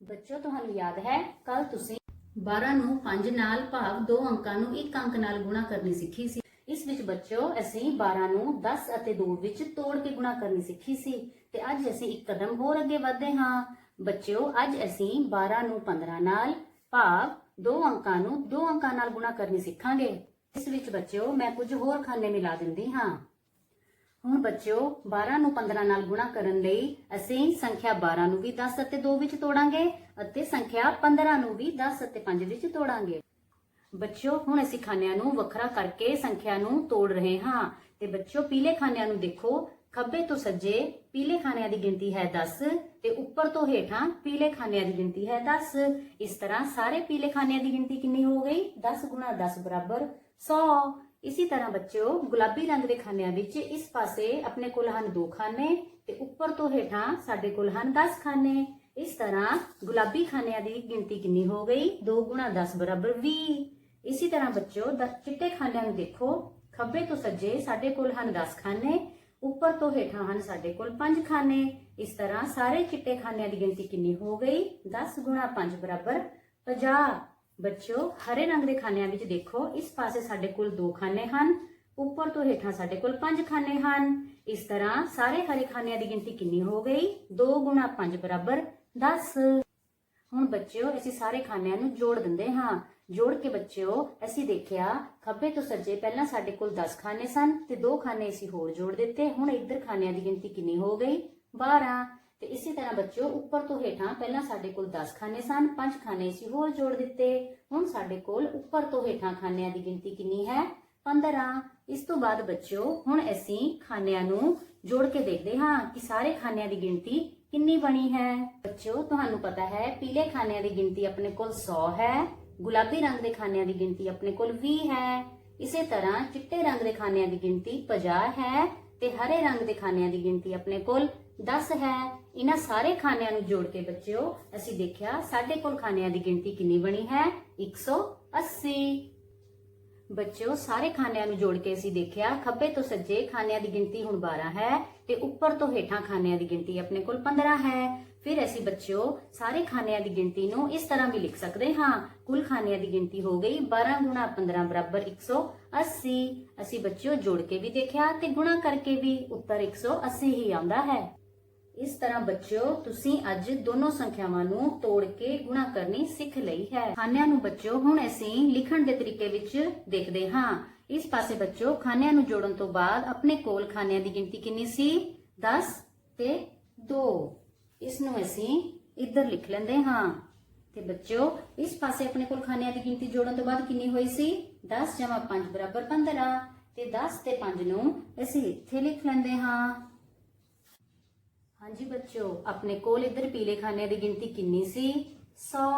ਬੱਚਿਓ ਤੁਹਾਨੂੰ ਯਾਦ ਹੈ ਕੱਲ ਤੁਸੀਂ 12 ਨੂੰ 5 ਨਾਲ ਭਾਵ 2 ਅੰਕਾਂ ਨੂੰ 1 ਅੰਕ ਨਾਲ ਗੁਣਾ ਕਰਨੀ ਸਿੱਖੀ ਸੀ। ਇਸ ਵਿੱਚ ਬੱਚਿਓ ਅਸੀਂ 12 ਨੂੰ 10 ਅਤੇ 2 ਵਿੱਚ ਤੋੜ ਕੇ ਗੁਣਾ ਕਰਨੀ ਸਿੱਖੀ ਸੀ ਤੇ ਅੱਜ ਅਸੀਂ ਇੱਕ ਕਦਮ ਹੋਰ ਅੱਗੇ ਵਧਦੇ ਹਾਂ। ਬੱਚਿਓ ਅੱਜ ਅਸੀਂ 12 ਨੂੰ 15 ਨਾਲ ਭਾਵ 2 ਅੰਕਾਂ ਨੂੰ 2 ਅੰਕਾਂ ਨਾਲ ਗੁਣਾ ਕਰਨੀ ਸਿੱਖਾਂਗੇ। ਇਸ ਵਿੱਚ ਬੱਚਿਓ ਮੈਂ ਕੁਝ ਹੋਰ ਖਾਨੇ ਮਿਲਾ ਦਿੰਦੀ ਹਾਂ। ਹੁਣ ਬੱਚਿਓ 12 ਨੂੰ 15 ਨਾਲ ਗੁਣਾ ਕਰਨ ਲਈ ਅਸੀਂ ਸੰਖਿਆ 12 ਨੂੰ ਵੀ 10 ਅਤੇ 2 ਵਿੱਚ ਤੋੜਾਂਗੇ ਅਤੇ ਸੰਖਿਆ 15 ਨੂੰ ਵੀ 10 ਅਤੇ 5 ਵਿੱਚ ਤੋੜਾਂਗੇ। ਬੱਚਿਓ ਹੁਣ ਅਸੀਂ ਖਾਨਿਆਂ ਨੂੰ ਵੱਖਰਾ ਕਰਕੇ ਸੰਖਿਆ ਨੂੰ ਤੋੜ ਰਹੇ ਹਾਂ ਤੇ ਬੱਚਿਓ ਪੀਲੇ ਖਾਨਿਆਂ ਨੂੰ ਦੇਖੋ। ਖੱਬੇ ਤੋਂ ਸੱਜੇ ਪੀਲੇ ਖਾਨਿਆਂ ਦੀ ਗਿਣਤੀ ਹੈ 10 ਤੇ ਉੱਪਰ ਤੋਂ ਹੇਠਾਂ ਪੀਲੇ ਖਾਨਿਆਂ ਦੀ ਗਿਣਤੀ ਹੈ 10। ਇਸ ਤਰ੍ਹਾਂ ਸਾਰੇ ਪੀਲੇ ਖਾਨਿਆਂ ਦੀ ਗਿਣਤੀ ਕਿੰਨੀ ਹੋ ਗਈ? 10 ਗੁਣਾ 10 ਬਰਾਬਰ 100। ਇਸੇ ਤਰ੍ਹਾਂ ਬੱਚਿਓ ਗੁਲਾਬੀ ਰੰਗ ਦੇ ਖਾਨਿਆਂ ਵਿੱਚ ਇਸ ਪਾਸੇ ਆਪਣੇ ਕੋਲ ਹਨ 2 ਖਾਨੇ ਤੇ ਉੱਪਰ ਤੋਂ ਹੇਠਾਂ ਸਾਡੇ ਕੋਲ ਹਨ 10 ਖਾਨੇ। ਇਸ ਤਰ੍ਹਾਂ ਗੁਲਾਬੀ ਖਾਨਿਆਂ ਦੀ ਗਿਣਤੀ ਕਿੰਨੀ ਹੋ ਗਈ? 2 ਗੁਣਾ 10 ਬਰਾਬਰ 20। ਇਸੇ ਤਰ੍ਹਾਂ ਬੱਚਿਓ ਚਿੱਟੇ ਖਾਨਿਆਂ ਨੂੰ ਦੇਖੋ। ਖੱਬੇ ਤੋਂ ਸੱਜੇ ਸਾਡੇ ਕੋਲ ਹਨ 10 ਖਾਨੇ, ਉੱਪਰ ਤੋਂ ਹੇਠਾਂ ਹਨ ਸਾਡੇ ਕੋਲ 5 ਖਾਨੇ। ਇਸ ਤਰ੍ਹਾਂ ਸਾਰੇ ਚਿੱਟੇ ਖਾਨਿਆਂ ਦੀ ਗਿਣਤੀ ਕਿੰਨੀ ਹੋ ਗਈ? 10 ਗੁਣਾ 5 ਬਰਾਬਰ 50। ਬੱਚਿਓ ਹਰੇ ਰੰਗ ਦੇ ਖਾਨਿਆਂ ਵਿੱਚ ਦੇਖੋ। ਇਸ ਪਾਸੇ ਸਾਡੇ ਕੋਲ 2 ਖਾਨੇ ਹਨ, ਉੱਪਰ ਤੋਂ ਹੇਠਾਂ ਸਾਡੇ ਕੋਲ 5 ਖਾਨੇ ਹਨ। ਇਸ ਤਰ੍ਹਾਂ ਸਾਰੇ ਹਰੇ ਖਾਨਿਆਂ ਦੀ ਗਿਣਤੀ ਕਿੰਨੀ ਹੋ ਗਈ? 2 ਗੁਣਾ 5 ਬਰਾਬਰ 10। ਹੁਣ ਬੱਚਿਓ ਅਸੀਂ ਸਾਰੇ ਖਾਨਿਆਂ ਨੂੰ ਜੋੜ ਦਿੰਦੇ ਹਾਂ। ਜੋੜ ਕੇ ਬੱਚਿਓ ਅਸੀਂ ਦੇਖਿਆ ਖੱਬੇ ਤੋਂ ਸੱਜੇ ਪਹਿਲਾਂ ਸਾਡੇ ਕੋਲ 10 ਖਾਨੇ ਸਨ ਤੇ 2 ਖਾਨੇ ਅਸੀਂ ਹੋਰ ਜੋੜ ਦਿੱਤੇ। ਹੁਣ ਇੱਧਰ ਖਾਨਿਆਂ ਦੀ ਗਿਣਤੀ ਕਿੰਨੀ ਹੋ ਗਈ? 12। ਤੇ ਇਸੇ ਤਰ੍ਹਾਂ ਬੱਚਿਓ ਉੱਪਰ ਤੋਂ ਹੇਠਾਂ ਪਹਿਲਾਂ ਸਾਡੇ ਕੋਲ 10 ਖਾਨੇ ਸਨ, 5 ਖਾਨੇ ਅਸੀਂ ਹੋਰ ਜੋੜ ਦਿੱਤੇ। ਹੁਣ ਸਾਡੇ ਕੋਲ ਉੱਪਰ ਤੋਂ ਹੇਠਾਂ ਖਾਨਿਆਂ ਦੀ ਗਿਣਤੀ ਕਿੰਨੀ ਹੈ? 15। ਇਸ ਤੋਂ ਬਾਅਦ ਬੱਚਿਓ ਹੁਣ ਅਸੀਂ ਖਾਨਿਆਂ ਨੂੰ ਜੋੜ ਕੇ ਦੇਖਦੇ ਹਾਂ ਕਿ ਸਾਰੇ ਖਾਨਿਆਂ ਦੀ ਗਿਣਤੀ ਕਿੰਨੀ ਬਣੀ ਹੈ। ਬੱਚਿਓ ਤੁਹਾਨੂੰ ਪਤਾ ਹੈ ਪੀਲੇ ਖਾਨਿਆਂ ਦੀ ਗਿਣਤੀ ਆਪਣੇ ਕੋਲ 100 ਹੈ, ਗੁਲਾਬੀ ਰੰਗ ਦੇ ਖਾਨਿਆਂ ਦੀ ਗਿਣਤੀ ਆਪਣੇ ਕੋਲ 20 ਹੈ। ਇਸੇ ਤਰ੍ਹਾਂ ਚਿੱਟੇ ਰੰਗ ਦੇ ਖਾਨਿਆਂ ਦੀ ਗਿਣਤੀ 50 ਹੈ ਤੇ ਹਰੇ ਰੰਗ ਦੇ ਖਾਨਿਆਂ ਦੀ ਗਿਣਤੀ ਆਪਣੇ ਕੋਲ 10 ਹੈ। ਇਹਨਾਂ ਸਾਰੇ ਖਾਨਿਆਂ ਨੂੰ ਜੋੜ ਕੇ ਬੱਚਿਓ ਅਸੀਂ ਦੇਖਿਆ ਸਾਡੇ ਕੋਲ ਖਾਨਿਆਂ ਦੀ ਗਿਣਤੀ ਕਿੰਨੀ ਬਣੀ ਹੈ 180। ਬੱਚਿਓ ਸਾਰੇ ਖਾਨਿਆਂ ਨੂੰ ਜੋੜ ਕੇ ਅਸੀਂ ਦੇਖਿਆ ਖੱਬੇ ਤੋਂ ਸੱਜੇ ਖਾਨਿਆਂ ਦੀ ਗਿਣਤੀ ਹੁਣ 12 ਹੈ ਤੇ ਉੱਪਰ ਤੋਂ ਹੇਠਾਂ ਖਾਨਿਆਂ ਦੀ ਗਿਣਤੀ ਆਪਣੇ ਕੋਲ 15 ਹੈ। ਫਿਰ ਅਸੀਂ ਬੱਚਿਓ ਸਾਰੇ ਖਾਨਿਆਂ ਦੀ ਗਿਣਤੀ ਨੂੰ ਇਸ ਤਰ੍ਹਾਂ ਵੀ ਲਿਖ ਸਕਦੇ ਹਾਂ। ਕੁੱਲ ਖਾਨਿਆਂ ਦੀ ਗਿਣਤੀ ਹੋ ਗਈ 12 ਗੁਣਾ 15 ਬਰਾਬਰ 180। ਅਸੀਂ ਬੱਚਿਓ ਜੋੜ ਕੇ ਵੀ ਦੇਖਿਆ ਤੇ ਗੁਣਾ ਕਰਕੇ ਵੀ ਉੱਤਰ 180 ਹੀ ਆਉਂਦਾ ਹੈ। ਇਸ ਤਰ੍ਹਾਂ ਬੱਚਿਓ ਤੁਸੀਂ ਅੱਜ ਦੋਨੋਂ ਸੰਖਿਆਵਾਂ ਨੂੰ ਤੋੜ ਕੇ ਗੁਣਾ ਕਰਨੀ ਸਿੱਖ ਲਈ ਹੈ। ਖਾਨਿਆਂ ਨੂੰ ਬੱਚਿਓ ਹੁਣ ਅਸੀਂ ਲਿਖਣ ਦੇ ਤਰੀਕੇ ਵਿੱਚ ਦੇਖਦੇ ਹਾਂ। ਇਸ ਪਾਸੇ ਬੱਚਿਓ ਖਾਨਿਆਂ ਨੂੰ ਜੋੜਨ ਤੋਂ ਬਾਅਦ ਆਪਣੇ ਕੋਲ ਖਾਨਿਆਂ ਦੀ ਗਿਣਤੀ ਕਿੰਨੀ ਸੀ 10 ਤੇ 2। ਇਸ ਨੂੰ ਅਸੀਂ ਇੱਧਰ ਲਿਖ ਲੈਂਦੇ ਹਾਂ ਤੇ ਬੱਚਿਓ ਇਸ ਪਾਸੇ ਆਪਣੇ ਕੋਲ ਖਾਨਿਆਂ ਦੀ ਗਿਣਤੀ ਜੋੜਨ ਤੋਂ ਬਾਅਦ ਕਿੰਨੀ ਹੋਈ ਸੀ 10 + 5 = 15 ਤੇ 10 ਤੇ 5 ਨੂੰ ਅਸੀਂ ਇੱਥੇ ਲਿਖ ਲੈਂਦੇ ਹਾਂ। ਹਾਂਜੀ ਬੱਚਿਓ ਆਪਣੇ ਕੋਲ ਇੱਧਰ ਪੀਲੇ ਖਾਨਿਆਂ ਦੀ ਗਿਣਤੀ ਕਿੰਨੀ ਸੀ 100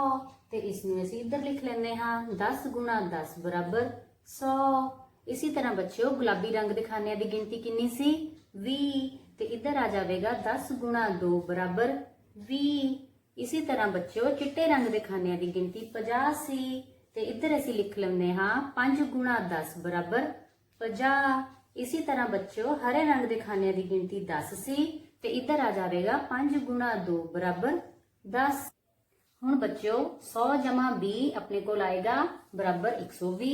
ਤੇ ਇਸ ਨੂੰ ਅਸੀਂ ਇੱਧਰ ਲਿਖ ਲੈਂਦੇ ਹਾਂ 10 × 10 = 100। ਇਸੇ ਤਰ੍ਹਾਂ ਬੱਚਿਓ ਗੁਲਾਬੀ ਰੰਗ ਦੇ ਖਾਨਿਆਂ ਦੀ ਗਿਣਤੀ ਕਿੰਨੀ ਸੀ 20 ਤੇ ਇੱਧਰ ਆ ਜਾਵੇਗਾ 10 × 2 = 20। ਇਸੇ ਤਰ੍ਹਾਂ ਬੱਚਿਓ ਚਿੱਟੇ ਰੰਗ ਦੇ ਖਾਨਿਆਂ ਦੀ ਗਿਣਤੀ 50 ਸੀ ਤੇ ਇੱਧਰ ਅਸੀਂ ਲਿਖ ਲੈਂਦੇ ਹਾਂ 5 × 10 = 50। ਇਸੇ ਤਰ੍ਹਾਂ ਬੱਚਿਓ ਹਰੇ ਰੰਗ ਦੇ ਖਾਨਿਆਂ ਦੀ ਗਿਣਤੀ 10 ਸੀ ਤੇ ਇੱਧਰ ਆ ਜਾਵੇਗਾ 5 × 2 = 10। ਹੁਣ ਬੱਚਿਓ 100 + 20 ਆਪਣੇ ਕੋਲ ਆਏਗਾ ਬਰਾਬਰ 120।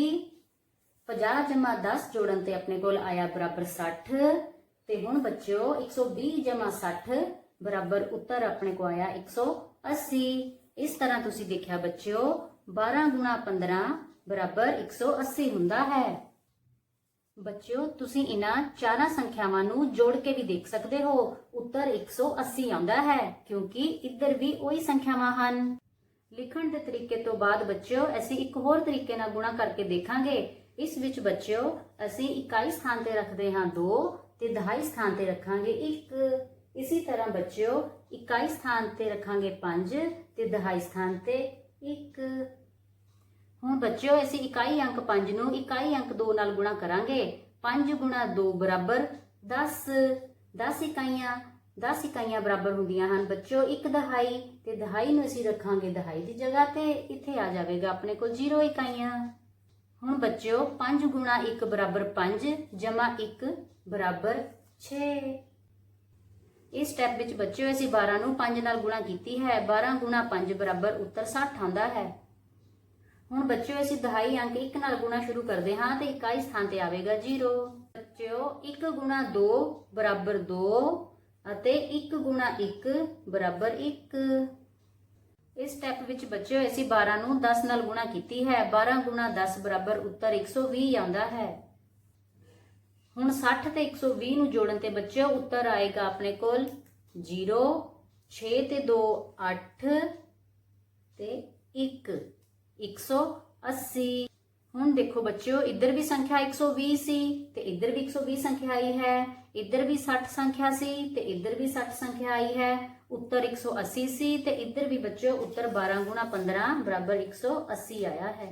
50 + 10 ਜੋੜਨ ਤੇ ਆਪਣੇ ਕੋਲ ਆਇਆ ਬਰਾਬਰ 60 ਤੇ ਹੁਣ ਬੱਚਿਓ 120 + 60 ਬਰਾਬਰ ਉੱਤਰ ਆਪਣੇ ਕੋਲ ਆਇਆ 180। ਇਸ ਤਰ੍ਹਾਂ ਤੁਸੀਂ ਦੇਖਿਆ ਬੱਚਿਓ 12 × 15 ਬਰਾਬਰ 180 ਹੁੰਦਾ ਹੈ। ਬੱਚਿਓ ਤੁਸੀਂ ਇਹਨਾਂ ਚਾਰਾਂ ਸੰਖਿਆਵਾਂ ਨੂੰ ਜੋੜ ਕੇ ਵੀ ਦੇਖ ਸਕਦੇ ਹੋ ਉੱਤਰ 180 ਆਉਂਦਾ ਹੈ ਕਿਉਂਕਿ ਇੱਧਰ ਵੀ ਉਹੀ ਸੰਖਿਆਵਾਂ ਹਨ। ਲਿਖਣ ਦੇ ਤਰੀਕੇ ਤੋਂ ਬਾਅਦ ਬੱਚਿਓ ਅਸੀਂ ਇੱਕ ਹੋਰ ਤਰੀਕੇ ਨਾਲ ਗੁਣਾ ਕਰਕੇ ਦੇਖਾਂਗੇ। ਇਸ ਵਿੱਚ ਬੱਚਿਓ ਅਸੀਂ ਇਕਾਈ ਸਥਾਨ ਤੇ ਰੱਖਦੇ ਹਾਂ 2 ਤੇ ਦਹਾਈ ਸਥਾਨ ਤੇ ਰੱਖਾਂਗੇ 1। ਇਸੇ ਤਰ੍ਹਾਂ ਬੱਚਿਓ ਇਕਾਈ ਸਥਾਨ ਤੇ ਰੱਖਾਂਗੇ 5 ਤੇ ਦਹਾਈ ਸਥਾਨ ਤੇ 1। ਹੁਣ ਬੱਚਿਓ ਅਸੀਂ ਇਕਾਈ ਅੰਕ 5 ਨੂੰ ਇਕਾਈ ਅੰਕ 2 ਨਾਲ ਗੁਣਾ ਕਰਾਂਗੇ। 5 × 2 = 10। 10 ਇਕਾਈਆਂ ਬਰਾਬਰ ਹੁੰਦੀਆਂ ਹਨ ਬੱਚਿਓ 1 ਦਹਾਈ ਤੇ ਦਹਾਈ ਨੂੰ ਅਸੀਂ ਰੱਖਾਂਗੇ ਦਹਾਈ ਦੀ ਜਗ੍ਹਾ ਤੇ ਇੱਥੇ ਆ ਜਾਵੇਗਾ ਆਪਣੇ ਕੋਲ 0 ਇਕਾਈਆਂ। ਹੁਣ ਬੱਚਿਓ 5 × 1 = 5 + 1 = 6। ਇਸ ਸਟੈਪ ਵਿੱਚ ਬੱਚਿਓ ਅਸੀਂ 12 ਨੂੰ 5 ਨਾਲ ਗੁਣਾ ਕੀਤੀ ਹੈ। 12 × 5 = ਉੱਤਰ 60 ਆਉਂਦਾ ਹੈ। ਹੁਣ ਬੱਚਿਓ ਅਸੀਂ ਦਹਾਈ ਅੰਕ 1 ਨਾਲ ਗੁਣਾ ਸ਼ੁਰੂ ਕਰਦੇ ਹਾਂ ਤੇ ਇਕਾਈ ਸਥਾਨ ਤੇ ਆਵੇਗਾ 0। ਬੱਚਿਓ 1 × 2 = 2 ਅਤੇ 1 × 1 = 1। ਇਸ ਸਟੈਪ ਵਿੱਚ ਬੱਚਿਓ ਅਸੀਂ 12 ਨੂੰ 10 ਨਾਲ ਗੁਣਾ ਕੀਤੀ ਹੈ। 12 × 10 = ਉੱਤਰ 120 ਆਉਂਦਾ ਹੈ। ਹੁਣ 60 ਤੇ 120 ਨੂੰ ਜੋੜਨ ਤੇ ਬੱਚਿਓ ਉੱਤਰ ਆਏਗਾ ਆਪਣੇ ਕੋਲ 0 6 ਤੇ 2 8 ਤੇ 1 180। ਹੁਣ ਦੇਖੋ ਬੱਚਿਓ ਇੱਧਰ ਵੀ ਸੰਖਿਆ 120 ਸੀ ਤੇ ਇੱਧਰ ਵੀ 120 ਸੰਖਿਆ ਆਈ ਹੈ। ਇੱਧਰ ਵੀ 60 ਸੰਖਿਆ ਸੀ ਤੇ ਇੱਧਰ ਵੀ 60 ਸੰਖਿਆ ਆਈ ਹੈ। ਉੱਤਰ 180 ਸੀ ਤੇ ਇੱਧਰ ਵੀ ਬੱਚਿਓ ਉੱਤਰ 12 × 15 = 180 ਆਇਆ ਹੈ।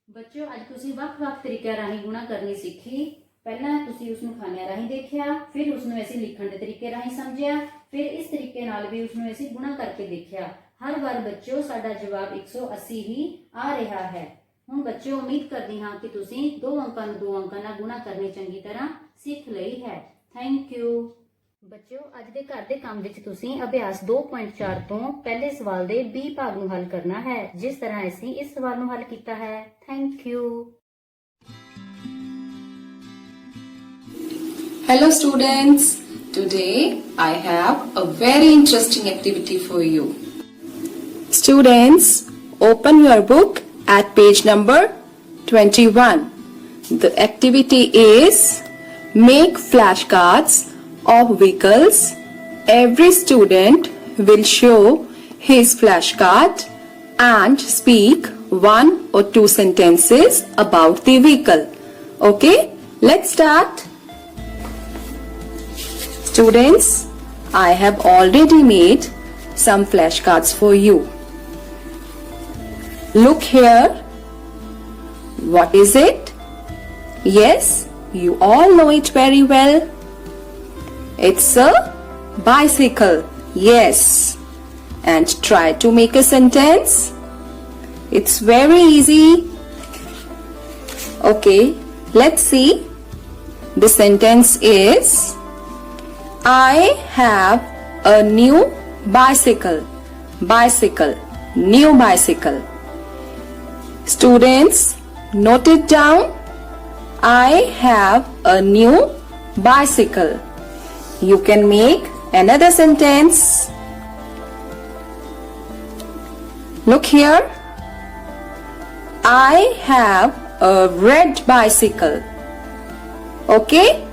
ਬੱਚਿਓ ਅੱਜ ਤੁਸੀਂ ਵੱਖ-ਵੱਖ ਤਰੀਕਿਆਂ ਰਾਹੀਂ ਗੁਣਾ ਕਰਨੀ ਸਿੱਖੀ। ਪਹਿਲਾਂ ਤੁਸੀਂ ਉਸ ਨੂੰ ਖਾਨਿਆਂ ਰਾਹੀਂ ਦੇਖਿਆ, ਫਿਰ ਉਸ ਨੂੰ ਅਸੀਂ ਲਿਖਣ ਦੇ ਤਰੀਕੇ ਰਾਹੀਂ ਸਮਝਿਆ, ਫਿਰ ਇਸ ਤਰੀਕੇ ਨਾਲ ਵੀ ਉਸ ਨੂੰ ਅਸੀਂ ਗੁਣਾ ਕਰਕੇ ਦੇਖਿਆ। ਹਰ ਵਾਰ ਬੱਚਿਓ ਸਾਡਾ ਜਵਾਬ 180 ਹੀ ਆ ਰਿਹਾ ਹੈ। ਹੁਣ ਬੱਚਿਓ ਉਮੀਦ ਕਰਦੀ ਹਾਂ ਕਿ ਤੁਸੀਂ 2 ਅੰਕਾਂ ਨੂੰ 2 ਅੰਕਾਂ ਨਾਲ ਗੁਣਾ ਕਰਨੀ ਚੰਗੀ ਤਰ੍ਹਾਂ ਸਿੱਖ ਲਈ ਹੈ। Thank you. ਬੱਚਿਓ ਅੱਜ ਦੇ ਘਰ ਦੇ ਕੰਮ ਵਿੱਚ ਤੁਸੀਂ ਅਭਿਆਸ 2.4 ਤੋਂ ਪਹਿਲੇ ਸਵਾਲ ਦੇ B ਭਾਗ ਨੂੰ ਹੱਲ ਕਰਨਾ ਹੈ, ਜਿਸ ਤਰ੍ਹਾਂ ਅਸੀਂ ਇਸ ਸਵਾਲ ਨੂੰ ਹੱਲ ਕੀਤਾ ਹੈ। Thank you. Hello students, today I have a very interesting activity for you. Students, open your book at page number 21. The activity is make flashcards of vehicles. Every student will show his flashcard and speak 1 or 2 sentences about the vehicle. Okay, let's start. Students, I have already made some flashcards for you. Look here. What is it? Yes, you all know it very well. It's a bicycle. Yes. And try to make a sentence. It's very easy. Okay, let's see. The sentence is, I have a new bicycle. Bicycle. New bicycle. Students, note it down. I have a new bicycle. You can make another sentence. Look here. I have a red bicycle. Okay?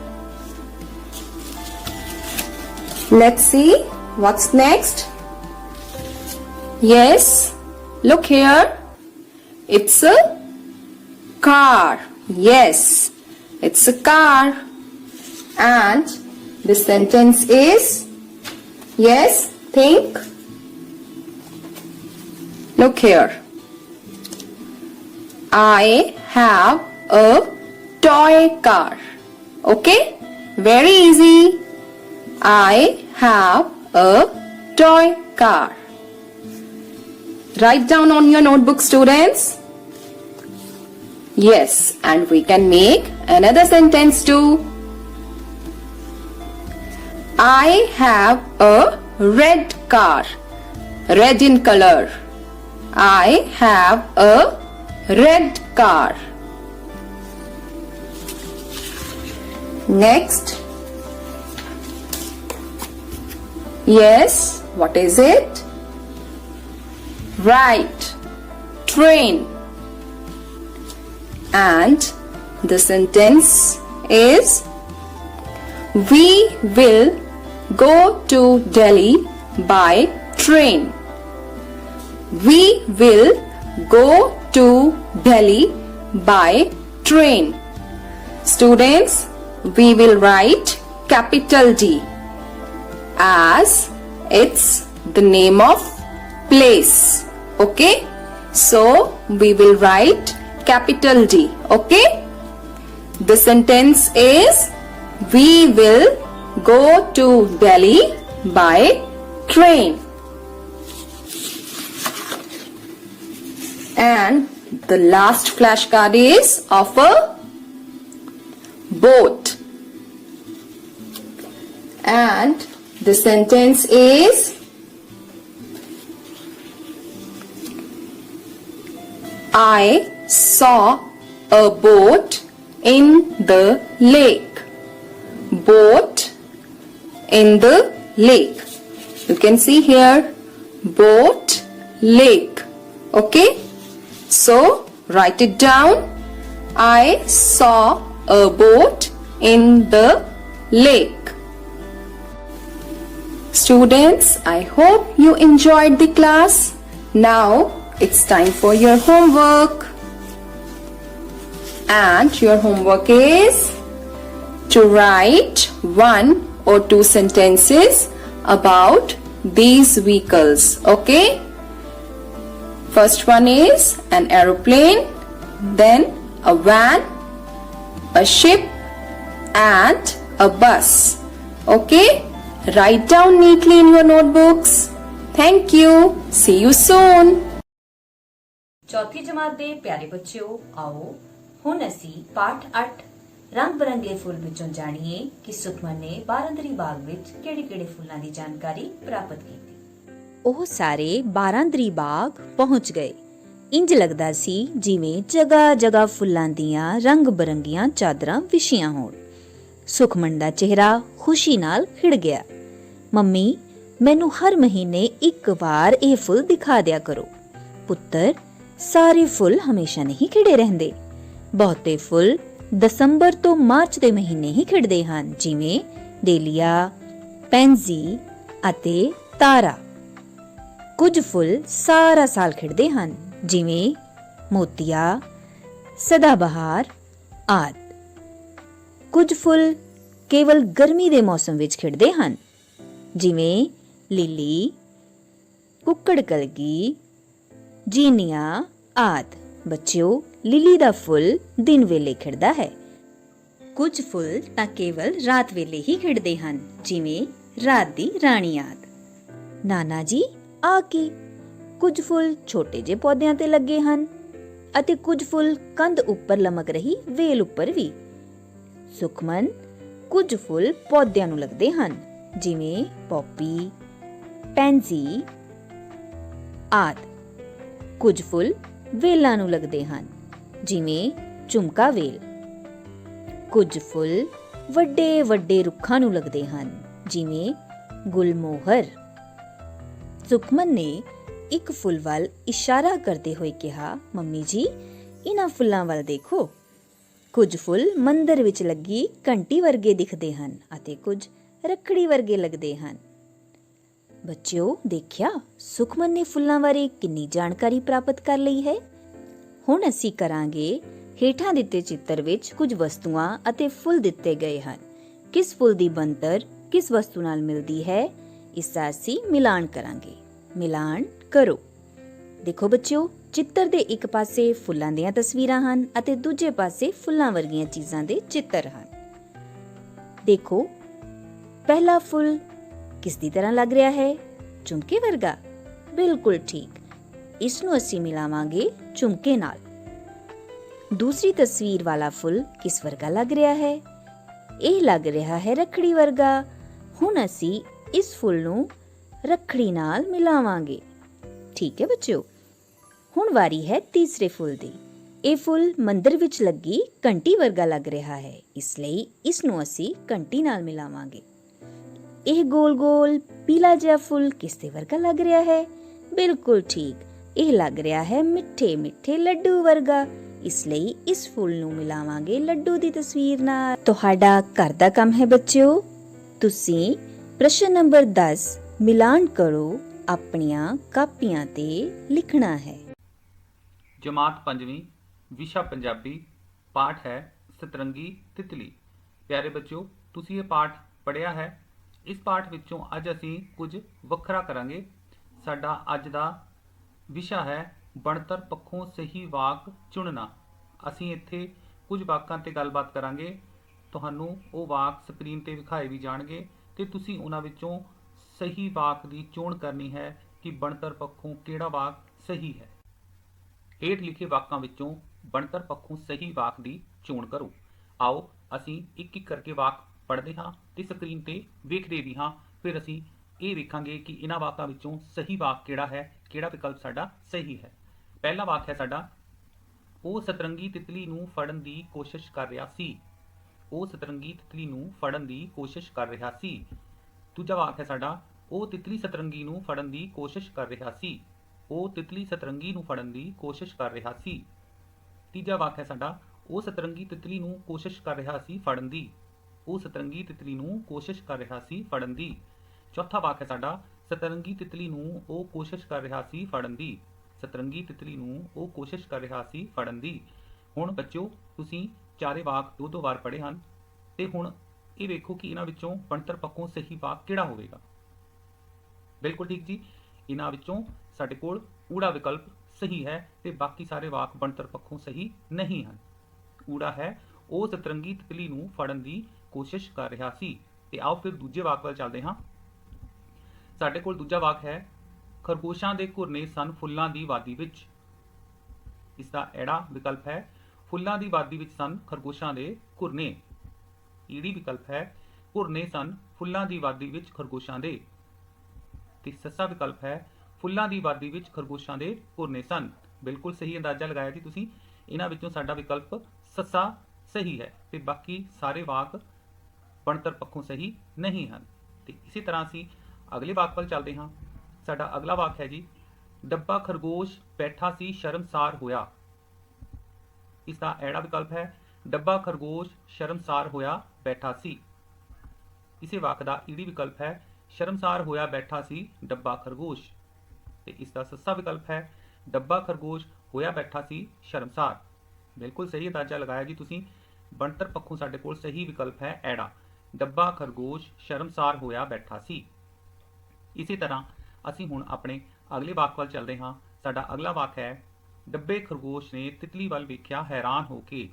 Let's see what's next. Yes, look here. It's a car. Yes, it's a car. And the sentence is, yes, think. Look here. I have a toy car. Okay? Very easy. I have a toy car. Write down on your notebook, students. Yes, and we can make another sentence too. I have a red car. Red in color. I have a red car. Next. Yes, what is it? Right. Train. And the sentence is, we will go to Delhi by train. We will go to Delhi by train. Students, we will write capital D as it's the name of place. Okay? So, we will write capital D. Okay? The sentence is, we will go to Delhi by train. And the last flashcard is of a boat. And the sentence is, I saw a boat in the lake. Boat in the lake. You can see here, boat, lake. Okay? So, write it down. I saw a boat in the lake. Students, I hope you enjoyed the class. Now, it's time for your homework. And your homework is to write 1 or 2 sentences about these vehicles. Okay? First one is an aeroplane, then a van, a ship, and a bus. Okay? Write down neatly in your notebooks. Thank you. See you soon. ਚੌਥੀ ਜਮਾਤ ਦੇ ਪਿਆਰੇ ਬੱਚਿਓ, ਆਓ ਹੁਣ ਅਸੀਂ ਪਾਠ 8 ਰੰਗ ਬਰੰਗੇ ਫੁੱਲ ਵਿੱਚੋਂ ਜਾਣੀਏ ਕਿ ਸੁਖਮਨ ਨੇ ਬਾਰਾਂਦਰੀ ਬਾਗ ਵਿੱਚ ਕਿਹੜੇ-ਕਿਹੜੇ ਫੁੱਲਾਂ ਦੀ ਜਾਣਕਾਰੀ ਪ੍ਰਾਪਤ ਕੀਤੀ। ਉਹ ਸਾਰੇ ਬਾਰਾਂਦਰੀ ਬਾਗ ਪਹੁੰਚ ਗਏ। ਇੰਜ ਲੱਗਦਾ ਸੀ ਜਿਵੇਂ ਜਗ੍ਹਾ-ਜਗ੍ਹਾ ਫੁੱਲਾਂ ਦੀਆਂ ਰੰਗ ਬਰੰਗੀਆਂ ਚਾਦਰਾਂ ਵਿਛੀਆਂ ਹੋਣ। ਸੁਖਮਨ ਦਾ ਚਿਹਰਾ ਖੁਸ਼ੀ ਨਾਲ ਖਿੜ ਗਿਆ। ਮੰਮੀ, ਮੈਨੂੰ ਹਰ ਮਹੀਨੇ ਇੱਕ ਵਾਰ ਇਹ ਫੁੱਲ ਦਿਖਾ ਦਿਆ ਕਰੋ। ਪੁੱਤਰ, ਸਾਰੇ ਫੁੱਲ ਹਮੇਸ਼ਾ ਨਹੀਂ ਖਿੜੇ ਰਹਿੰਦੇ। ਬਹੁਤੇ ਫੁੱਲ ਦਸੰਬਰ ਤੋਂ ਮਾਰਚ ਦੇ ਮਹੀਨੇ ਹੀ ਖਿੜਦੇ ਹਨ, ਜਿਵੇਂ ਡੇਲੀਆ, ਪੈਂਜ਼ੀ ਅਤੇ ਤਾਰਾ। ਕੁਝ ਫੁੱਲ ਸਾਰਾ ਸਾਲ ਖਿੜਦੇ ਹਨ, ਜਿਵੇਂ ਮੋਤੀਆ, ਸਦਾਬਹਾਰ ਆਦਿ। ਕੁਝ ਫੁੱਲ ਕੇਵਲ ਗਰਮੀ ਦੇ ਮੌਸਮ ਵਿੱਚ ਖਿੜਦੇ ਹਨ, ਜਿਵੇਂ ਲਿਲੀ, ਕੁੱਕੜਕਲਗੀ, ਜੀਨੀਆ ਆਦਿ। ਬੱਚਿਓ, ਲਿਲੀ ਦਾ ਫੁੱਲ ਦਿਨ ਵੇਲੇ ਖਿੜਦਾ ਹੈ। ਕੁਝ ਫੁੱਲ ਤਾਂ ਕੇਵਲ ਰਾਤ ਵੇਲੇ ਹੀ ਖਿੜਦੇ ਹਨ, ਜਿਵੇਂ ਰਾਤ ਦੀ ਰਾਣੀ ਆਦ। ਨਾਨਾ ਜੀ, ਆ ਕੀ? ਕੁਝ ਫੁੱਲ ਛੋਟੇ ਜਿਹੇ ਪੌਦਿਆਂ ਤੇ ਲੱਗੇ ਹਨ ਅਤੇ ਕੁਝ ਫੁੱਲ ਕੰਧ ਉੱਪਰ ਲਮਕ ਰਹੀ ਵੇਲ ਉੱਪਰ ਵੀ। ਸੁਖਮਨ, ਕੁਝ ਫੁੱਲ ਪੌਦਿਆਂ ਨੂੰ ਲੱਗਦੇ ਹਨ, ਜਿਵੇਂ ਪੌਪੀ, ਪੈਂਜ਼ੀ ਆਦਿ। ਕੁਝ ਫੁੱਲ ਵੇਲਾਂ ਨੂੰ ਲੱਗਦੇ ਹਨ, ਜਿਵੇਂ ਝੁਮਕਾ ਵੇਲ। ਕੁਝ ਫੁੱਲ ਵੱਡੇ ਵੱਡੇ ਰੁੱਖਾਂ ਨੂੰ ਲੱਗਦੇ ਹਨ, ਜਿਵੇਂ ਗੁਲਮੋਹਰ। ਸੁਖਮਨ ਨੇ ਇੱਕ ਫੁੱਲ ਵੱਲ ਇਸ਼ਾਰਾ ਕਰਦੇ ਹੋਏ ਕਿਹਾ, ਮੰਮੀ ਜੀ, ਇਹਨਾਂ ਫੁੱਲਾਂ ਵੱਲ ਦੇਖੋ। ਕੁਝ ਫੁੱਲ ਮੰਦਰ ਵਿੱਚ ਲੱਗੀ ਘੰਟੀ ਵਰਗੇ ਦਿਖਦੇ ਹਨ ਅਤੇ ਕੁਝ ਰੱਖੜੀ ਵਰਗੇ ਲੱਗਦੇ ਹਨ। ਬੱਚਿਓ, ਦੇਖਿਆ ਸੁਖਮਨ ਨੇ ਫੁੱਲਾਂ ਬਾਰੇ ਕਿੰਨੀ ਜਾਣਕਾਰੀ ਪ੍ਰਾਪਤ ਕਰ ਲਈ ਹੈ। ਹੁਣ ਅਸੀਂ ਕਰਾਂਗੇ ਹੇਠਾਂ ਦਿੱਤੇ ਚਿੱਤਰ ਵਿੱਚ ਕੁਝ ਵਸਤੂਆਂ ਅਤੇ ਫੁੱਲ ਦਿੱਤੇ ਗਏ ਹਨ। ਕਿਸ ਫੁੱਲ ਦੀ ਬਣਤਰ ਕਿਸ ਵਸਤੂ ਨਾਲ ਮਿਲਦੀ ਹੈ, ਇਸ ਦਾ ਅਸੀਂ ਮਿਲਾਨ ਕਰਾਂਗੇ। ਮਿਲਾਨ ਕਰੋ। ਦੇਖੋ ਬੱਚਿਓ, ਚਿੱਤਰ ਦੇ ਇੱਕ ਪਾਸੇ ਫੁੱਲਾਂ ਦੀਆਂ ਤਸਵੀਰਾਂ ਹਨ ਅਤੇ ਦੂਜੇ ਪਾਸੇ ਫੁੱਲਾਂ ਵਰਗੀਆਂ ਚੀਜ਼ਾਂ ਦੇ ਚਿੱਤਰ ਹਨ। ਦੇਖੋ, ਪਹਿਲਾ ਫੁੱਲ ਕਿਸ ਦੀ ਤਰ੍ਹਾਂ ਲੱਗ ਰਿਹਾ ਹੈ? ਝੁਮਕੇ ਵਰਗਾ। ਬਿਲਕੁਲ ਠੀਕ, ਇਸ ਨੂੰ ਅਸੀਂ ਮਿਲਾਵਾਂਗੇ ਝੁਮਕੇ ਨਾਲ। ਦੂਸਰੀ ਤਸਵੀਰ ਵਾਲਾ ਫੁੱਲ ਕਿਸ ਵਰਗਾ ਲੱਗ ਰਿਹਾ ਹੈ? ਇਹ ਲੱਗ ਰਿਹਾ ਹੈ ਰੱਖੜੀ ਵਰਗਾ। ਹੁਣ ਅਸੀਂ ਇਸ ਫੁੱਲ ਨੂੰ ਰੱਖੜੀ ਨਾਲ ਮਿਲਾਵਾਂਗੇ। ਠੀਕ ਹੈ ਬੱਚਿਓ। ਹੁਣ ਵਾਰੀ ਹੈ ਤੀਸਰੇ ਫੁੱਲ ਦੀ। ਇਹ ਫੁੱਲ ਮੰਦਰ ਵਿੱਚ ਲੱਗੀ ਘੰਟੀ ਵਰਗਾ ਲੱਗ ਰਿਹਾ ਹੈ, ਇਸ ਲਈ ਇਸ ਨੂੰ ਅਸੀਂ ਘੰਟੀ ਨਾਲ ਮਿਲਾਵਾਂਗੇ। ਇਹ ਗੋਲ ਗੋਲ ਪੀਲਾ ਜਿਹਾ ਫੁੱਲ ਕਿਸ ਦੇ ਵਰਗਾ ਲੱਗ ਰਿਹਾ ਹੈ? ਬਿਲਕੁਲ ਠੀਕ, ਇਹ ਲੱਗ ਰਿਹਾ ਹੈ ਮਿੱਠੇ ਮਿੱਠੇ ਲੱਡੂ ਵਰਗਾ, ਇਸ ਲਈ ਇਸ ਫੁੱਲ ਨੂੰ ਮਿਲਾਵਾਂਗੇ ਲੱਡੂ ਦੀ ਤਸਵੀਰ ਨਾਲ। ਤੁਹਾਡਾ ਘਰ ਦਾ ਕੰਮ ਹੈ ਬੱਚਿਓ, ਤੁਸੀਂ ਪ੍ਰਸ਼ਨ ਨੰਬਰ 10 ਮਿਲਾਨ ਕਰੋ ਆਪਣੀਆਂ ਕਾਪੀਆਂ ਤੇ ਲਿਖਣਾ ਹੈ। ਜਮਾਤ 5ਵੀਂ, ਵਿਸ਼ਾ ਪੰਜਾਬੀ, ਪਾਠ ਹੈ ਸਤਰੰਗੀ ਤਿਤਲੀ। ਪਿਆਰੇ ਬੱਚਿਓ, ਤੁਸੀਂ ਇਹ ਪਾਠ ਪੜ੍ਹਿਆ ਹੈ। ਇਸ ਪਾਠ ਵਿੱਚੋਂ ਅੱਜ ਅਸੀਂ ਕੁਝ ਵੱਖਰਾ ਕਰਾਂਗੇ। ਸਾਡਾ ਅੱਜ ਦਾ ਵਿਸ਼ਾ ਹੈ ਬਣਤਰ ਪੱਖੋਂ ਸਹੀ ਵਾਕ ਚੁਣਨਾ। ਅਸੀਂ ਇੱਥੇ ਕੁਝ ਵਾਕਾਂ ਤੇ ਗੱਲਬਾਤ ਕਰਾਂਗੇ। ਤੁਹਾਨੂੰ ਉਹ ਵਾਕ ਸਕਰੀਨ ਤੇ ਵਿਖਾਏ ਵੀ ਜਾਣਗੇ ਤੇ ਤੁਸੀਂ ਉਹਨਾਂ ਵਿੱਚੋਂ ਸਹੀ ਵਾਕ ਦੀ ਚੋਣ ਕਰਨੀ ਹੈ ਕਿ ਬਣਤਰ ਪੱਖੋਂ ਕਿਹੜਾ ਵਾਕ ਸਹੀ ਹੈ। ਹੇਠ ਲਿਖੇ ਵਾਕਾਂ ਵਿੱਚੋਂ ਬਣਤਰ ਪੱਖੋਂ ਸਹੀ ਵਾਕ ਦੀ ਚੋਣ ਕਰੋ। ਆਓ ਅਸੀਂ ਇੱਕ ਇੱਕ ਕਰਕੇ ਵਾਕ ਪੜ੍ਹਦੇ ਹਾਂ ਤੇ ਸਕਰੀਨ ਤੇ ਵੇਖਦੇ ਵੀ ਹਾਂ। ਫਿਰ ਅਸੀਂ ਇਹ ਵੇਖਾਂਗੇ ਕਿ ਇਹਨਾਂ ਵਾਕਾਂ ਵਿੱਚੋਂ ਸਹੀ ਵਾਕ ਕਿਹੜਾ ਹੈ, ਕਿਹੜਾ ਵਿਕਲਪ ਸਾਡਾ ਸਹੀ ਹੈ। ਪਹਿਲਾ ਵਾਕ ਹੈ ਸਾਡਾ, ਉਹ ਸਤਰੰਗੀ ਤਿਤਲੀ ਨੂੰ ਫੜਨ ਦੀ ਕੋਸ਼ਿਸ਼ ਕਰ ਰਿਹਾ ਸੀ। ਉਹ ਸਤਰੰਗੀ ਤਿਤਲੀ ਨੂੰ ਫੜਨ ਦੀ ਕੋਸ਼ਿਸ਼ ਕਰ ਰਿਹਾ ਸੀ। ਦੂਜਾ ਵਾਕ ਹੈ ਸਾਡਾ, ਉਹ ਤਿਤਲੀ ਸਤਰੰਗੀ ਨੂੰ ਫੜਨ ਦੀ ਕੋਸ਼ਿਸ਼ ਕਰ ਰਿਹਾ ਸੀ। ਉਹ ਤਿਤਲੀ ਸਤਰੰਗੀ ਨੂੰ ਫੜਨ ਦੀ ਕੋਸ਼ਿਸ਼ ਕਰ ਰਿਹਾ ਸੀ। ਤੀਜਾ ਵਾਕ ਹੈ ਸਾਡਾ, ਉਹ ਸਤਰੰਗੀ ਤਿਤਲੀ ਨੂੰ ਕੋਸ਼ਿਸ਼ ਕਰ ਰਿਹਾ ਸੀ ਫੜਨ ਦੀ। ਉਹ ਸਤਰੰਗੀ ਤਿਤਲੀ ਨੂੰ ਕੋਸ਼ਿਸ਼ ਕਰ ਰਿਹਾ ਸੀ ਫੜਨ ਦੀ। ਚੌਥਾ ਵਾਕ ਹੈ ਸਾਡਾ, ਸਤਰੰਗੀ ਤਿਤਲੀ ਨੂੰ ਉਹ ਕੋਸ਼ਿਸ਼ ਕਰ ਰਿਹਾ ਸੀ ਫੜਨ ਦੀ। ਸਤਰੰਗੀ ਤਿਤਲੀ ਨੂੰ ਉਹ ਕੋਸ਼ਿਸ਼ ਕਰ ਰਿਹਾ ਸੀ ਫੜਨ ਦੀ। ਹੁਣ ਬੱਚਿਓ, ਤੁਸੀਂ ਚਾਰੇ ਵਾਕ ਦੋ ਵਾਰ ਪੜ੍ਹੇ ਹਨ ਤੇ ਹੁਣ ਇਹ ਵੇਖੋ ਕਿ ਇਹਨਾਂ ਵਿੱਚੋਂ ਬਣਤਰ ਪੱਖੋਂ ਸਹੀ ਵਾਕ ਕਿਹੜਾ ਹੋਵੇਗਾ। ਬਿਲਕੁਲ ਠੀਕ ਜੀ, ਇਹਨਾਂ ਵਿੱਚੋਂ ਸਾਡੇ ਕੋਲ ਊੜਾ ਵਿਕਲਪ ਸਹੀ ਹੈ ਤੇ ਬਾਕੀ ਸਾਰੇ ਵਾਕ ਬਣਤਰ ਪੱਖੋਂ ਸਹੀ ਨਹੀਂ ਹਨ। ਊੜਾ ਹੈ, ਉਹ ਸਤਰੰਗੀ ਤਿਤਲੀ ਨੂੰ ਫੜਨ ਦੀ ਕੋਸ਼ਿਸ਼ ਕਰ ਰਿਹਾ ਸੀ। ਤੇ ਆਓ ਫਿਰ ਦੂਜੇ ਵਾਕ ਵੱਲ ਚੱਲਦੇ ਹਾਂ। ਸਾਡੇ ਕੋਲ ਦੂਜਾ ਵਾਕ ਹੈ, ਖਰਗੋਸ਼ਾਂ ਦੇ ਘੁਰਨੇ ਸਨ ਫੁੱਲਾਂ ਦੀ ਵਾਦੀ ਵਿੱਚ। ਇਸ ਦਾ ਐੜਾ ਵਿਕਲਪ ਹੈ, ਫੁੱਲਾਂ ਦੀ ਵਾਦੀ ਵਿੱਚ ਸਨ ਖਰਗੋਸ਼ਾਂ ਦੇ ਘੁਰਨੇ। ਈੜੀ ਵਿਕਲਪ ਹੈ, ਘੁਰਨੇ ਸਨ ਫੁੱਲਾਂ ਦੀ ਵਾਦੀ ਵਿੱਚ ਖਰਗੋਸ਼ਾਂ ਦੇ। ਤੇ ਸੱਸਾ ਵਿਕਲਪ ਹੈ, ਫੁੱਲਾਂ ਦੀ ਵਾਦੀ ਵਿੱਚ ਖਰਗੋਸ਼ਾਂ ਦੇ ਘੁਰਨੇ ਸਨ। ਬਿਲਕੁਲ ਸਹੀ ਅੰਦਾਜ਼ਾ ਲਗਾਇਆ ਜੀ ਤੁਸੀਂ। ਇਹਨਾਂ ਵਿੱਚੋਂ ਸਾਡਾ ਵਿਕਲਪ ਸੱਸਾ ਸਹੀ ਹੈ ਤੇ ਬਾਕੀ ਸਾਰੇ ਵਾਕ ਬਣਤਰ ਪੱਖੋਂ ਸਹੀ ਨਹੀਂ ਹਨ। ਤੇ ਇਸੇ ਤਰ੍ਹਾਂ ਅਸੀਂ ਅਗਲੇ ਵਾਕ ਵੱਲ ਚੱਲਦੇ ਹਾਂ। ਸਾਡਾ ਅਗਲਾ ਵਾਕ ਹੈ ਜੀ, ਡੱਬਾ ਖਰਗੋਸ਼ ਬੈਠਾ ਸੀ ਸ਼ਰਮਸਾਰ ਹੋਇਆ। ਇਸ ਦਾ ਐੜਾ ਵਿਕਲਪ ਹੈ, ਡੱਬਾ ਖਰਗੋਸ਼ ਸ਼ਰਮਸਾਰ ਹੋਇਆ ਬੈਠਾ ਸੀ। ਇਸੇ ਵਾਕ ਦਾ ਈੜੀ ਵਿਕਲਪ ਹੈ, ਸ਼ਰਮਸਾਰ ਹੋਇਆ ਬੈਠਾ ਸੀ ਡੱਬਾ ਖਰਗੋਸ਼। ਤੇ ਇਸ ਦਾ ਸੱਸਾ ਵਿਕਲਪ ਹੈ, ਡੱਬਾ ਖਰਗੋਸ਼ ਹੋਇਆ ਬੈਠਾ ਸੀ ਸ਼ਰਮਸਾਰ। ਬਿਲਕੁਲ ਸਹੀ ਅੰਦਾਜ਼ਾ ਲਗਾਇਆ ਜੀ ਤੁਸੀਂ। ਬਣਤਰ ਪੱਖੋਂ ਸਾਡੇ ਕੋਲ ਸਹੀ ਵਿਕਲਪ ਹੈ ਐੜਾ, ਡੱਬਾ ਖਰਗੋਸ਼ ਸ਼ਰਮਸਾਰ ਹੋਇਆ ਬੈਠਾ ਸੀ। ਇਸੇ ਤਰ੍ਹਾਂ ਅਸੀਂ ਹੁਣ ਆਪਣੇ ਅਗਲੇ ਵਾਕ ਵੱਲ ਚੱਲਦੇ ਹਾਂ। ਸਾਡਾ ਅਗਲਾ ਵਾਕ ਹੈ, ਡੱਬੇ ਖਰਗੋਸ਼ ਨੇ ਤਿਤਲੀ ਵੱਲ ਵੇਖਿਆ ਹੈਰਾਨ ਹੋ ਕੇ।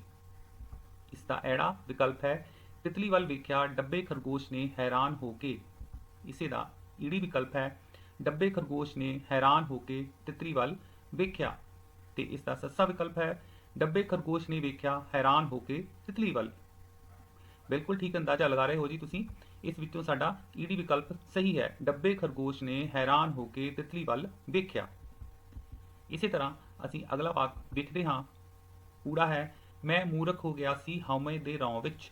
ਇਸ ਦਾ ਐੜਾ ਵਿਕਲਪ ਹੈ ਤਿਤਲੀ ਵੱਲ ਵੇਖਿਆ ਡੱਬੇ ਖਰਗੋਸ਼ ਨੇ ਹੈਰਾਨ ਹੋ ਕੇ। ਇਸੇ ਦਾ ਈੜੀ ਵਿਕਲਪ ਹੈ ਡੱਬੇ ਖਰਗੋਸ਼ ਨੇ ਹੈਰਾਨ ਹੋ ਕੇ ਤਿਤਲੀ ਵੱਲ ਵੇਖਿਆ। ਤੇ ਇਸ ਦਾ ਸੱਸਾ ਵਿਕਲਪ ਹੈ ਡੱਬੇ ਖਰਗੋਸ਼ ਨੇ ਵੇਖਿਆ ਹੈਰਾਨ ਹੋ ਕੇ ਤਿਤਲੀ ਵੱਲ। ਬਿਲਕੁਲ ਠੀਕ ਅੰਦਾਜ਼ਾ ਲਗਾ ਰਹੇ ਹੋ ਜੀ ਤੁਸੀਂ। ਇਸ ਵਿੱਚੋਂ ਸਾਡਾ ਈੜੀ ਵਿਕਲਪ ਸਹੀ ਹੈ, ਡੱਬੇ ਖਰਗੋਸ਼ ਨੇ ਹੈਰਾਨ ਹੋ ਕੇ ਤਿਤਲੀ ਵੱਲ ਵੇਖਿਆ। ਇਸੇ ਤਰ੍ਹਾਂ ਅਸੀਂ ਅਗਲਾ ਵਾਕ ਵੇਖਦੇ ਹਾਂ। ਊੜਾ ਹੈ ਮੈਂ ਮੂਰਖ ਹੋ ਗਿਆ ਸੀ ਹਉਮੈ ਦੇ ਰੌਂ ਵਿੱਚ।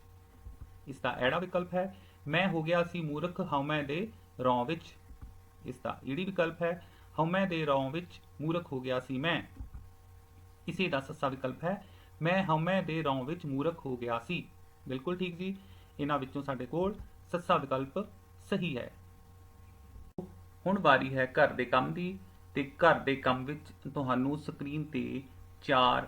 ਇਸ ਦਾ ਐੜਾ ਵਿਕਲਪ ਹੈ ਮੈਂ ਹੋ ਗਿਆ ਸੀ ਮੂਰਖ ਹਉਮੈ ਦੇ ਰੌਂ ਵਿੱਚ। ਇਸ ਦਾ ਈੜੀ ਵਿਕਲਪ ਹੈ ਹਉਮੈ ਦੇ ਰੌਂ ਵਿੱਚ ਮੂਰਖ ਹੋ ਗਿਆ ਸੀ ਮੈਂ। ਇਸੇ ਦਾ ਸੱਸਾ ਵਿਕਲਪ ਹੈ ਮੈਂ ਹਉਮੈ ਦੇ ਰੌਂ ਵਿੱਚ ਮੂਰਖ ਹੋ ਗਿਆ ਸੀ। ਬਿਲਕੁਲ ਠੀਕ ਜੀ। ਇਹਨਾਂ ਵਿੱਚੋਂ ਸਾਡੇ ਕੋਲ ਸੱਸਾ ਵਿਕਲਪ ਸਹੀ ਹੈ। ਹੁਣ ਵਾਰੀ ਹੈ ਘਰ ਦੇ ਕੰਮ ਦੀ, ਤੇ ਘਰ ਦੇ ਕੰਮ ਵਿੱਚ ਤੁਹਾਨੂੰ ਸਕਰੀਨ ਤੇ 4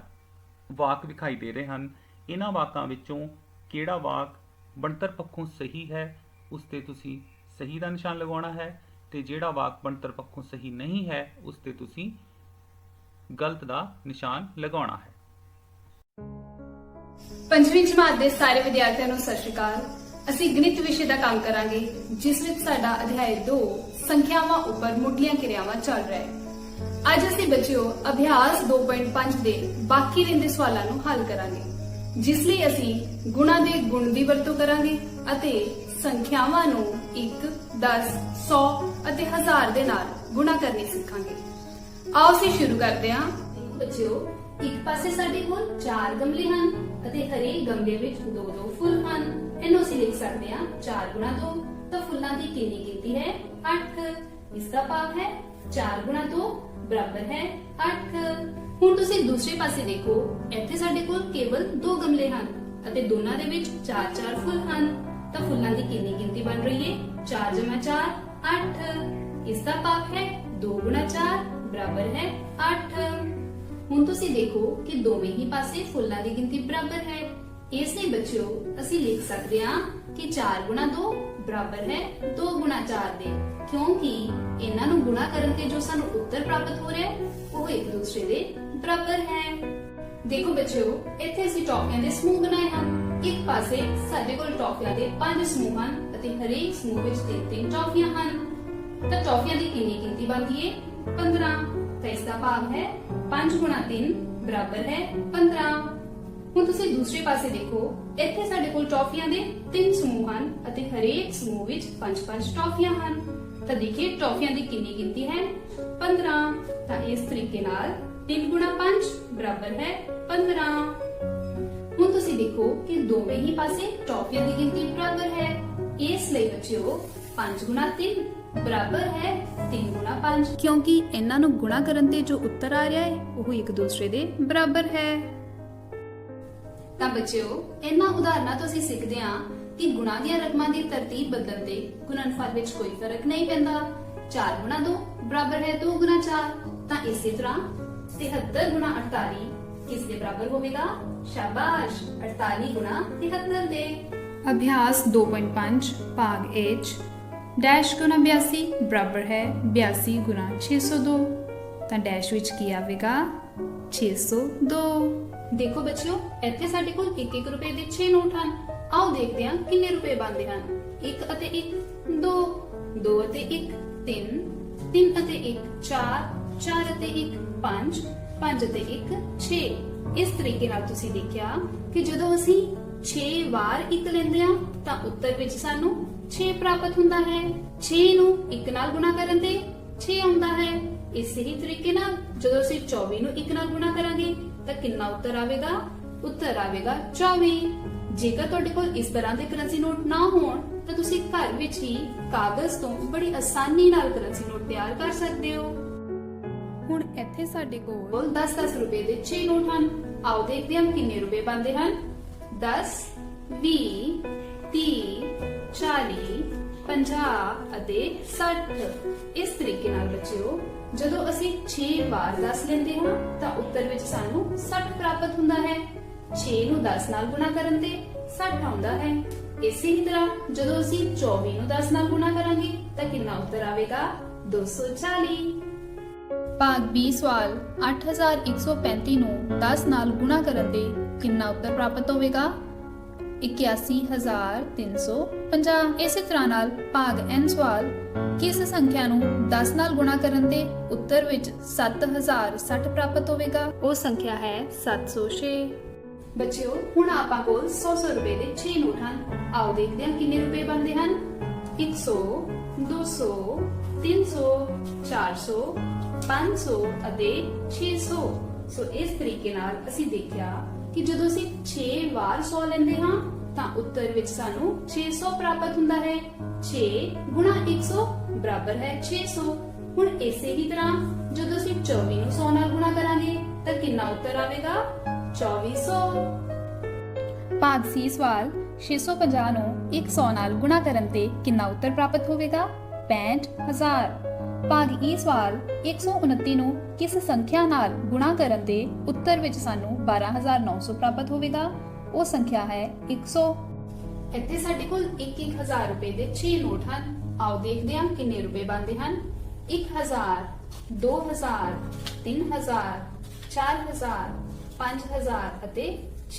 ਵਾਕ ਵਿਖਾਈ ਦੇ ਰਹੇ ਹਨ। ਇਹਨਾਂ ਵਾਕਾਂ ਵਿੱਚੋਂ ਕਿਹੜਾ ਵਾਕ ਬਣਤਰ ਪੱਖੋਂ ਸਹੀ ਹੈ ਉਸ ਤੇ ਤੁਸੀਂ ਸਹੀ ਦਾ ਨਿਸ਼ਾਨ ਲਗਾਉਣਾ ਹੈ, ਤੇ ਜਿਹੜਾ ਵਾਕ ਬਣਤਰ ਪੱਖੋਂ ਸਹੀ ਨਹੀਂ ਹੈ ਉਸ ਤੇ ਤੁਸੀਂ ਗਲਤ ਦਾ ਨਿਸ਼ਾਨ ਲਗਾਉਣਾ ਹੈ। ਪੰਜਵੀਂ ਜਮਾਤ ਦੇ ਸਾਰੇ ਵਿਦਿਆਰਥੀਆਂ ਨੂੰ ਸਤਿ ਸ਼੍ਰੀ ਅਕਾਲ। ਅਸੀਂ ਗਣਿਤ ਵਿਸ਼ੇ ਦਾ ਕੰਮ ਕਰਾਂਗੇ, ਜਿਸ ਵਿੱਚ ਸਾਡਾ ਅਧਿਆਇ 2 ਸੰਖਿਆਵਾਂ ਉੱਪਰ ਮੁੱਢਲੀਆਂ ਕਿਰਿਆਵਾਂ ਚੱਲ ਰਿਹਾ ਹੈ। ਅੱਜ ਅਸੀਂ ਬੱਚਿਓ ਅਭਿਆਸ 2.5 ਦੇ ਬਾਕੀ ਰਹਿੰਦੇ ਸਵਾਲਾਂ ਨੂੰ ਹੱਲ ਕਰਾਂਗੇ, ਜਿਸ ਲਈ ਅਸੀਂ ਗੁਣਾ ਦੇ ਗੁਣ ਦੀ ਵਰਤੋਂ ਕਰਾਂਗੇ ਅਤੇ ਸੰਖਿਆਵਾਂ ਨੂੰ 1, 10, 100 ਅਤੇ 1000 ਦੇ ਨਾਲ ਗੁਣਾ ਕਰਨੀ ਸਿੱਖਾਂਗੇ। ਆਓ ਅਸੀਂ ਸ਼ੁਰੂ ਕਰਦੇ ਹਾਂ। ਬੱਚਿਓ, ਇੱਕ ਪਾਸੇ ਸਾਡੇ ਕੋਲ 4 ਗਮਲੇ ਹਨ ਅਤੇ ਹਰੇਕ ਗਮਲੇ ਵਿੱਚ 2-2 ਫੁੱਲ ਹਨ। ਇਹਨੂੰ ਅਸੀਂ ਲਿਖ ਸਕਦੇ ਹਾਂ 4 ਗੁਣਾ 2, ਤਾਂ ਫੁੱਲਾਂ ਦੀ ਕਿੰਨੀ ਗਿਣਤੀ ਹੈ 8। ਇਸ ਦਾ ਭਾਵ ਹੈ 4 ਗੁਣਾ 2 ਬਰਾਬਰ ਹੈ 8। ਹੁਣ ਤੁਸੀਂ ਦੂਸਰੇ ਪਾਸੇ ਦੇਖੋ, ਇੱਥੇ ਸਾਡੇ ਕੋਲ ਕੇਵਲ 2 ਗਮਲੇ ਹਨ ਅਤੇ ਦੋਨਾਂ ਦੇ ਵਿੱਚ 4-4 ਫੁੱਲ ਹਨ, ਤਾਂ ਫੁੱਲਾਂ ਦੀ ਕਿੰਨੀ ਗਿਣਤੀ ਬਣ ਰਹੀ ਹੈ 4 × 4 8। ਇਸ ਦਾ ਭਾਵ ਹੈ 2 × 4 ਬਰਾਬਰ ਹੈ 8। ਹੁਣ ਤੁਸੀਂ ਦੇਖੋ ਕਿ ਦੋਵੇਂ ਹੀ ਪਾਸੇ ਫੁੱਲਾਂ ਦੀ ਗਿਣਤੀ ਬਰਾਬਰ ਹੈ। ਇਸ ਲਈ ਬੱਚਿਓ ਅਸੀਂ ਲਿਖ ਸਕਦੇ ਹਾਂ ਕਿ 4 ਗੁਣਾ 2 ਬਰਾਬਰ ਹੈ 2 ਗੁਣਾ 4 ਦੇ, ਕਿਉਂਕਿ ਇਹਨਾਂ ਨੂੰ ਗੁਣਾ ਕਰਨ ਤੇ ਜੋ ਸਾਨੂੰ ਉੱਤਰ ਪ੍ਰਾਪਤ ਹੋ ਰਿਹਾ ਹੈ ਉਹ ਇੱਕ ਦੂਸਰੇ ਦੇ ਬਰਾਬਰ ਹੈ। ਦੇਖੋ ਬੱਚਿਓ, ਇੱਥੇ ਅਸੀਂ ਟੌਫੀਆਂ ਦੇ ਸਮੂਹ ਬਣਾਏ ਹਨ। ਇੱਕ ਪਾਸੇ ਸਾਡੇ ਕੋਲ ਟੌਫੀਆਂ ਦੇ 5 ਸਮੂਹ ਹਨ ਅਤੇ ਹਰੇਕ ਸਮੂਹ ਵਿੱਚ 3-3 ਟੌਫੀਆਂ ਹਨ, ਤਾਂ ਟੌਫੀਆਂ ਦੀ ਕਿੰਨੀ ਗਿਣਤੀ ਬਣਦੀ ਹੈ 15। ਤਾਂ ਇਸ ਦਾ ਭਾਵ ਹੈ 5 × 3 ਬਰਾਬਰ ਹੈ 15। ਹੁਣ ਤੁਸੀਂ ਦੂਸਰੇ ਪਾਸੇ ਦੇਖੋ, ਇੱਥੇ ਸਾਡੇ ਕੋਲ ਟੌਫੀਆਂ ਦੇ 3 ਸਮੂਹ ਹਨ ਅਤੇ ਹਰੇਕ ਸਮੂਹ ਵਿੱਚ 5-5 ਟੌਫੀਆਂ ਹਨ, ਤਾਂ ਦੇਖੀਏ ਟੌਫੀਆਂ ਦੀ ਕਿੰਨੀ ਗਿਣਤੀ ਹੈ 15। ਤਾਂ ਇਸ ਤਰੀਕੇ ਨਾਲ 3 × 5 ਬਰਾਬਰ ਹੈ 15। ਹੁਣ ਤੁਸੀਂ ਦੇਖੋ ਕਿ ਦੋਵੇਂ ਹੀ ਪਾਸੇ ਟੌਫੀਆਂ ਦੀ ਗਿਣਤੀ ਬਰਾਬਰ ਹੈ। ਇਸ ਲਈ ਬੱਚਿਓ 5 × 3 ਬਰਾਬਰ ਹੈ 3 × 5, ਕਿਉਂਕਿ ਇਹਨਾਂ ਨੂੰ ਗੁਣਾ ਕਰਨ ਤੇ ਜੋ ਉੱਤਰ ਆ ਰਿਹਾ ਹੈ ਉਹ ਇੱਕ ਦੂਸਰੇ ਦੇ ਬਰਾਬਰ ਹੈ। ਤਾਂ ਬੱਚਿਓ, ਇਹਨਾਂ ਉਦਾਹਰਨਾਂ ਤੋਂ ਅਸੀਂ ਸਿੱਖਦੇ ਹਾਂ ਕਿ ਗੁਣਾ ਦੀਆਂ ਰਕਮਾਂ ਦੀ ਤਰਤੀਬ ਬਦਲਣ ਤੇ ਗੁਣਨਫਲ ਵਿੱਚ ਕੋਈ ਫਰਕ ਨਹੀਂ ਪੈਂਦਾ। 4 × 2 ਬਰਾਬਰ ਹੈ 2 × 4, ਤਾਂ ਇਸੇ ਤਰ੍ਹਾਂ 73 × 48 ਕਿਸ ਦੇ ਬਰਾਬਰ ਹੋਵੇਗਾ? ਸ਼ਾਬਾਸ਼, 48 × 73 ਦੇ। ਅਭਿਆਸ 2.5 ਭਾਗ H ਡੈਸ਼ ਗੁਣਾ 82 ਬਰਾਬਰ ਹੈ 82 × 602, ਤਾਂ ਡੈਸ਼ ਵਿੱਚ ਕੀ ਆਵੇਗਾ 602। ਦੇਖੋ ਬੱਚਿਓ, ਇੱਥੇ ਸਾਡੇ ਕੋਲ 1-1 ਰੁਪਏ ਦੇ 6 ਨੋਟ ਹਨ। ਆਓ ਦੇਖਦੇ ਹਾਂ ਕਿੰਨੇ ਰੁਪਏ ਬਣਦੇ ਹਨ। 1 ਅਤੇ 1 2, 2 ਅਤੇ 1 3, 3 ਅਤੇ 1 4, 4 ਅਤੇ 1 5, 5 ਅਤੇ 1 6। ਇਸ ਤਰੀਕੇ ਨਾਲ ਤੁਸੀਂ ਦੇਖਿਆ ਕਿ ਜਦੋਂ ਅਸੀਂ 6 ਵਾਰ 1 ਲੈਂਦੇ ਹਾਂ ਤਾਂ ਉੱਤਰ ਵਿੱਚ ਸਾਨੂੰ 6 ਪ੍ਰਾਪਤ ਹੁੰਦਾ ਹੈ। 6 ਨੂੰ 1 ਨਾਲ ਗੁਣਾ ਕਰਨ ਤੇ 6 ਆਉਂਦਾ ਹੈ। ਇਸੇ ਹੀ ਤਰੀਕੇ ਨਾਲ ਜਦੋਂ ਅਸੀਂ 24 ਨੂੰ 1 ਨਾਲ ਗੁਣਾ ਕਰਾਂਗੇ ਤਾਂ ਕਿੰਨਾ ਉੱਤਰ ਆਵੇਗਾ? ਉੱਤਰ ਆਵੇਗਾ 24। ਜੇਕਰ ਤੁਹਾਡੇ ਕੋਲ ਇਸ ਤਰ੍ਹਾਂ ਦੇ ਕਰੰਸੀ ਨੋਟ ਨਾ ਹੋਣ ਤਾਂ ਤੁਸੀਂ ਘਰ ਵਿੱਚ ਹੀ ਕਾਗਜ਼ ਤੋਂ ਬੜੀ ਆਸਾਨੀ ਨਾਲ ਕਰੰਸੀ ਨੋਟ ਤਿਆਰ ਕਰ ਸਕਦੇ ਹੋ। ਹੁਣ ਇੱਥੇ ਸਾਡੇ ਕੋਲ 10-10 ਰੁਪਏ ਦੇ 6 ਨੋਟ ਹਨ। ਆਓ ਦੇਖਦੇ ਹਾਂ ਕਿੰਨੇ ਰੁਪਏ ਬਣਦੇ ਹਨ। 10, 20, 30, 40, 50 ਅਤੇ 60। ਇਸ ਤਰੀਕੇ ਨਾਲ ਬੱਚਿਓ, ਜਦੋਂ ਅਸੀਂ 6 ਵਾਰ 10 ਲੈਂਦੇ ਹਾਂ ਤਾਂ ਉੱਤਰ ਵਿੱਚ ਸਾਨੂੰ 60 ਪ੍ਰਾਪਤ ਹੁੰਦਾ ਹੈ। 6 ਨੂੰ 10 ਨਾਲ ਗੁਣਾ ਕਰਨ ਤੇ 60 ਆਉਂਦਾ ਹੈ। ਇਸੇ ਹੀ ਤਰ੍ਹਾਂ ਜਦੋਂ ਅਸੀਂ 24 ਨੂੰ 10 ਨਾਲ ਗੁਣਾ ਕਰਾਂਗੇ ਤਾਂ ਕਿੰਨਾ ਉੱਤਰ ਆਵੇਗਾ? 240। ਭਾਗ B ਸਵਾਲ 8135 ਨੂੰ 10 ਨਾਲ ਗੁਣਾ ਕਰਨ ਤੇ ਕਿੰਨਾ ਉੱਤਰ ਪ੍ਰਾਪਤ ਹੋਵੇਗਾ? 81350। ਇਸੇ ਤਰ੍ਹਾਂ ਨਾਲ ਭਾਗ n ਸਵਾਲ ਕਿਸ ਸੰਖਿਆ ਨੂੰ 10 ਨਾਲ ਗੁਣਾ ਕਰਨ ਤੇ ਉੱਤਰ ਵਿੱਚ 7060 ਪ੍ਰਾਪਤ ਹੋਵੇਗਾ। ਉਹ ਸੰਖਿਆ ਹੈ 706। ਬੱਚਿਓ ਹੁਣ ਆਪਾਂ ਕੋਲ 100 ਰੁਪਏ ਦੇ 6 ਨੋਟ ਹਨ। ਆਓ ਦੇਖਦੇ ਹਾਂ ਕਿੰਨੇ ਰੁਪਏ ਬਣਦੇ ਹਨ। 100 200 300 400 500 ਅਤੇ 600। ਸੋ ਇਸ ਤਰੀਕੇ ਨਾਲ ਅਸੀਂ ਦੇਖਿਆ ਕਿ ਜਦੋਂ ਅਸੀਂ 6 ਵਾਰ 100 ਲੈਂਦੇ ਹਾਂ ਤਾਂ ਉੱਤਰ ਵਿੱਚ ਸਾਨੂੰ 600 ਪ੍ਰਾਪਤ ਹੁੰਦਾ ਹੈ। 6 ਗੁਣਾ 100 ਬਰਾਬਰ ਹੈ 600। ਹੁਣ ਇਸੇ ਹੀ ਤਰ੍ਹਾਂ ਜਦੋਂ ਅਸੀਂ 24 ਨੂੰ 100 ਨਾਲ ਗੁਣਾ ਕਰਾਂਗੇ ਤਾਂ ਕਿੰਨਾ ਉੱਤਰ ਆਵੇਗਾ? 2400। ਭਾਗ C ਸਵਾਲ 650 ਨੂੰ 100 ਨਾਲ ਗੁਣਾ ਕਰਨ ਤੇ ਕਿੰਨਾ ਉੱਤਰ ਪ੍ਰਾਪਤ ਹੋਵੇਗਾ? 65000। ਭਾਗ E ਸਵਾਲ 129 ਨੂੰ ਕਿਸ ਸੰਖਿਆ ਨਾਲ ਗੁਣਾ ਕਰਨ ਤੇ ਉੱਤਰ ਵਿੱਚ ਸਾਨੂੰ 12900 ਪ੍ਰਾਪਤ ਹੋਵੇਗਾ? ਉਹ ਸੰਖਿਆ ਹੈ 100। ਇੱਥੇ ਸਾਡੇ ਕੋਲ 1000 ਰੁਪਏ ਦੇ 6 ਨੋਟ ਹਨ। ਆਓ ਦੇਖਦੇ ਹਾਂ ਕਿੰਨੇ ਰੁਪਏ ਬਣਦੇ ਹਨ। 1000 2000 3000 4000 5000 ਅਤੇ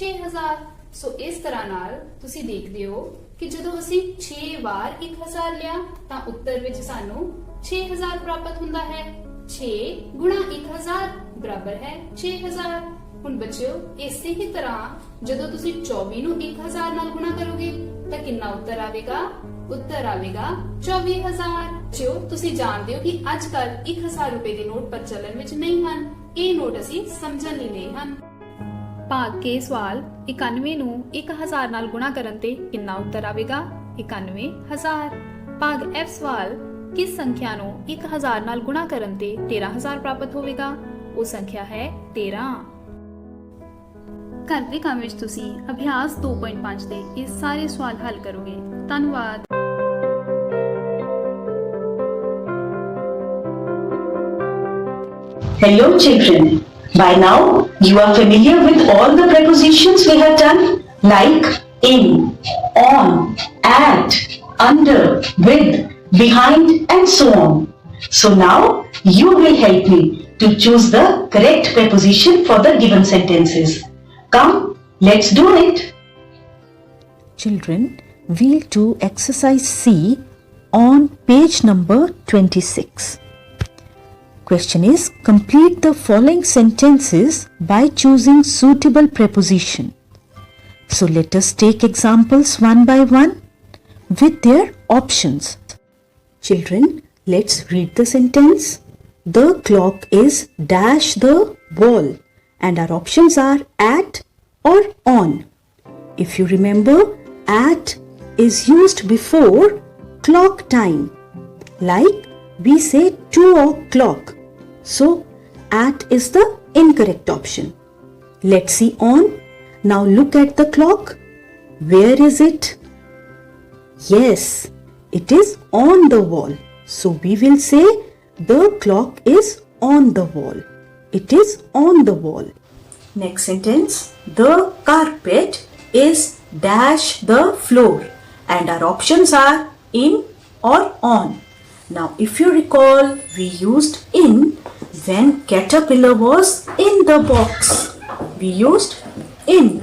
6000। ਸੋ ਇਸ ਤਰ੍ਹਾਂ ਨਾਲ ਤੁਸੀਂ ਦੇਖਦੇ ਹੋ ਕਿ ਜਦੋਂ ਅਸੀਂ 6 ਵਾਰ 1000 ਲਿਆ ਤਾਂ ਉੱਤਰ ਵਿੱਚ ਸਾਨੂੰ 6000 ਪ੍ਰਾਪਤ ਹੁੰਦਾ ਹੈ। 6 ਗੁਣਾ 1000 ਬਰਾਬਰ ਹੈ 6000। ਹੁਣ ਬੱਚਿਓ ਇਸੇ ਹੀ ਤਰ੍ਹਾਂ ਜਦੋਂ ਤੁਸੀਂ 24 ਨੂੰ 1000 ਨਾਲ ਗੁਣਾ ਕਰੋਗੇ ਤਾਂ ਕਿੰਨਾ ਉੱਤਰ ਆਵੇਗਾ? ਉੱਤਰ ਆਵੇਗਾ 24000। ਬੱਚਿਓ ਤੁਸੀਂ ਜਾਣਦੇ ਹੋ ਕਿ ਅੱਜ ਕੱਲ 1000 ਰੁਪਏ ਦੇ ਨੋਟ ਪ੍ਰਚਲਨ ਵਿੱਚ ਨਹੀਂ ਹਨ। ਇਹ ਨੋਟ ਅਸੀਂ ਸਮਝਣ ਲਈ ਲਏ ਹਨ। ਭਾਗ K ਸਵਾਲ 91 ਨੂੰ 1000 ਨਾਲ ਗੁਣਾ ਕਰਨ ਤੇ ਕਿੰਨਾ ਉੱਤਰ ਆਵੇਗਾ? 91000। ਭਾਗ F ਸਵਾਲ ਕਿਸ ਸੰਖਿਆ ਨੂੰ 1000 ਨਾਲ ਗੁਣਾ ਕਰਨ ਤੇ 13000 ਪ੍ਰਾਪਤ ਹੋਵੇਗਾ? ਉਹ ਸੰਖਿਆ ਹੈ 13। ਘਰ ਦੇ ਕੰਮ ਵਿੱਚ ਤੁਸੀਂ ਅਭਿਆਸ 2.5 ਦੇ ਇਹ ਸਾਰੇ ਸਵਾਲ ਹੱਲ ਕਰੋਗੇ। ਧੰਨਵਾਦ। Hello children. By now you are familiar with all the prepositions we have done, like in, on, at, under, with, behind and so on. So now you will help me to choose the correct preposition for the given sentences. Come, let's do it. Children, we'll do exercise C on page number 26. Question is, complete the following sentences by choosing suitable preposition. So let us take examples one by one with their options. Children, let's read the sentence. The clock is dash the wall, and our options are at or on. If you remember, at is used before clock time. Like we say 2 o'clock. So at is the incorrect option. Let's see on. Now look at the clock. Where is it? Yes, it is on the wall. So we will say the clock is on the wall. It is on the wall. Next sentence. The carpet is dash the floor, and our options are in or on. Now if you recall, we used in when caterpillar was in the box. We used in.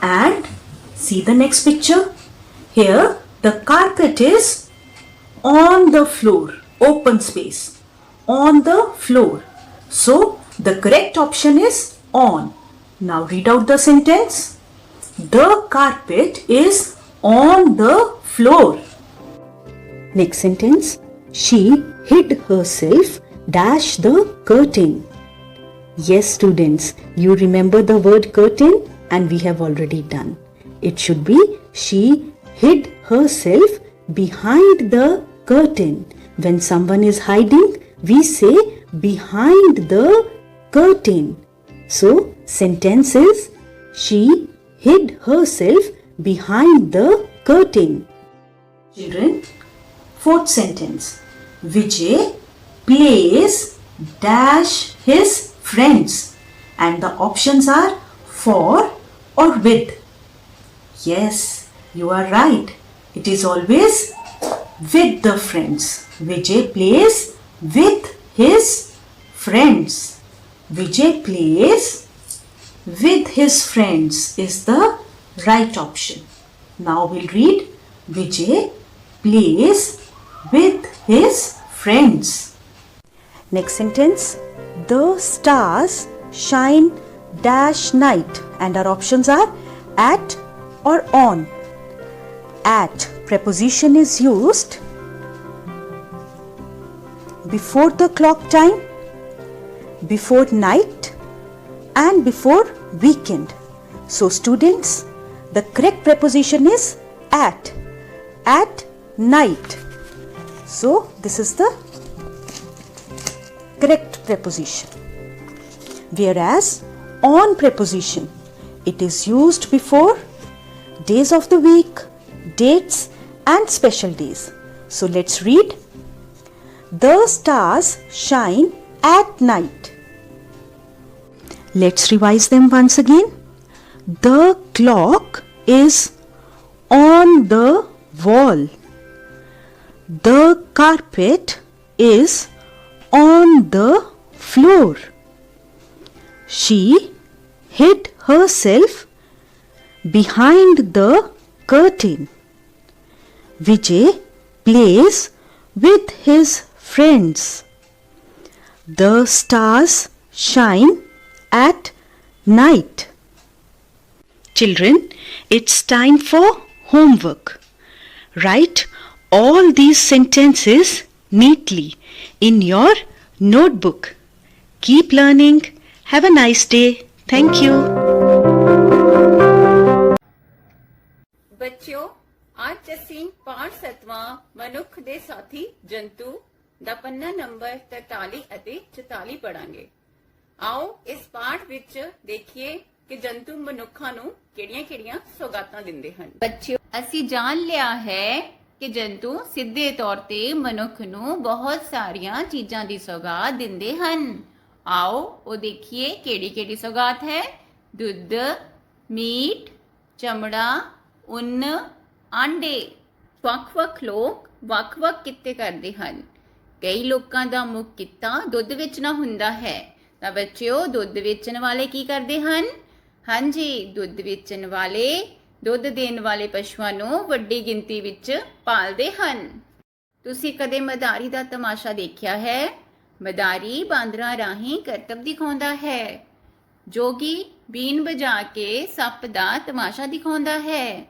And see the next picture. Here the carpet is on the floor, open space, on the floor. So the correct option is on. Now read out the sentence. The carpet is on the floor. Next sentence. She hid herself dash the curtain. Yes students, you remember the word curtain and we have already done. It should be she hid herself behind the curtain. When someone is hiding, we say behind the curtain. So sentence is she hid herself behind the curtain. Children, fourth sentence. Vijay plays dash his friends, and the options are for or with. Yes, you are right. It is always with the friends. Vijay plays with his friends. Vijay plays with his friends is the right option. Now we'll read Vijay plays with his friends. Next sentence, the stars shine dash night, and our options are at or on. At preposition is used before the clock time, before night and before weekend. So students, the correct preposition is at night. So this is the correct preposition. Whereas on preposition, it is used before days of the week, dates and special days. So let's read, the stars shine at night. Let's revise them once again. The clock is on the wall. The carpet is on the floor. She hid herself behind the curtain. Vijay plays with his friends. The stars shine at night. Children, it's time for homework. Write all these sentences neatly in your notebook. Keep learning. Have a nice day. Thank you. ਬੱਚਿਓ, ਅੱਜ ਅਸੀਂ ਪਾਠ 7ਵਾਂ ਮਨੁੱਖ ਦੇ ਸਾਥੀ ਜੰਤੂ ਦਾ ਪੰਨਾ number 43 ਅਤੇ 44 ਪੜਾਂਗੇ। ਆਓ ਇਸ ਪਾਠ ਵਿੱਚ ਦੇਖੀਏ ਕਿ ਜੰਤੂ ਮਨੁੱਖਾਂ ਨੂੰ ਕਿਹੜੀਆਂ-ਕਿਹੜੀਆਂ ਸੌਗਾਤਾਂ ਦਿੰਦੇ ਹਨ। ਬੱਚਿਓ, ਅਸੀਂ ਜਾਣ ਲਿਆ ਹੈ ਕਿ ਜੰਤੂ ਸਿੱਧੇ ਤੌਰ ਤੇ ਮਨੁੱਖ ਨੂੰ ਬਹੁਤ ਸਾਰੀਆਂ ਚੀਜ਼ਾਂ ਦੀ ਸੌਗਾਤ ਦਿੰਦੇ ਹਨ। ਆਓ ਉਹ ਦੇਖੀਏ ਕਿਹੜੀ-ਕਿਹੜੀ ਸੌਗਾਤ ਹੈ। ਦੁੱਧ, ਮੀਟ, ਚਮੜਾ, ਉੱਨ, ਆਂਡੇ। ਵੱਖ-ਵੱਖ ਲੋਕ ਵੱਖ-ਵੱਖ ਕਿੱਤੇ ਕਰਦੇ ਹਨ। ਕਈ ਲੋਕਾਂ ਦਾ ਮੁੱਖ ਕਿੱਤਾ ਦੁੱਧ ਵੇਚਣਾ ਹੁੰਦਾ ਹੈ। ਤਾਂ ਬੱਚਿਓ, ਦੁੱਧ ਵੇਚਣ ਵਾਲੇ ਕੀ ਕਰਦੇ ਹਨ? ਹਾਂਜੀ, ਦੁੱਧ ਵੇਚਣ ਵਾਲੇ ਦੁੱਧ ਦੇਣ ਵਾਲੇ ਪਸ਼ੂਆਂ ਨੂੰ ਵੱਡੀ ਗਿਣਤੀ ਵਿੱਚ ਪਾਲਦੇ ਹਨ। ਤੁਸੀਂ ਕਦੇ ਮਦਾਰੀ ਦਾ ਤਮਾਸ਼ਾ ਦੇਖਿਆ ਹੈ? ਮਦਾਰੀ ਬਾਂਦਰਾਂ ਰਾਹੀਂ ਕਰਤੱਵ ਦਿਖਾਉਂਦਾ ਹੈ। ਜੋਗੀ ਬੀਨ ਵਜਾ ਕੇ ਸੱਪ ਦਾ ਤਮਾਸ਼ਾ ਦਿਖਾਉਂਦਾ ਹੈ।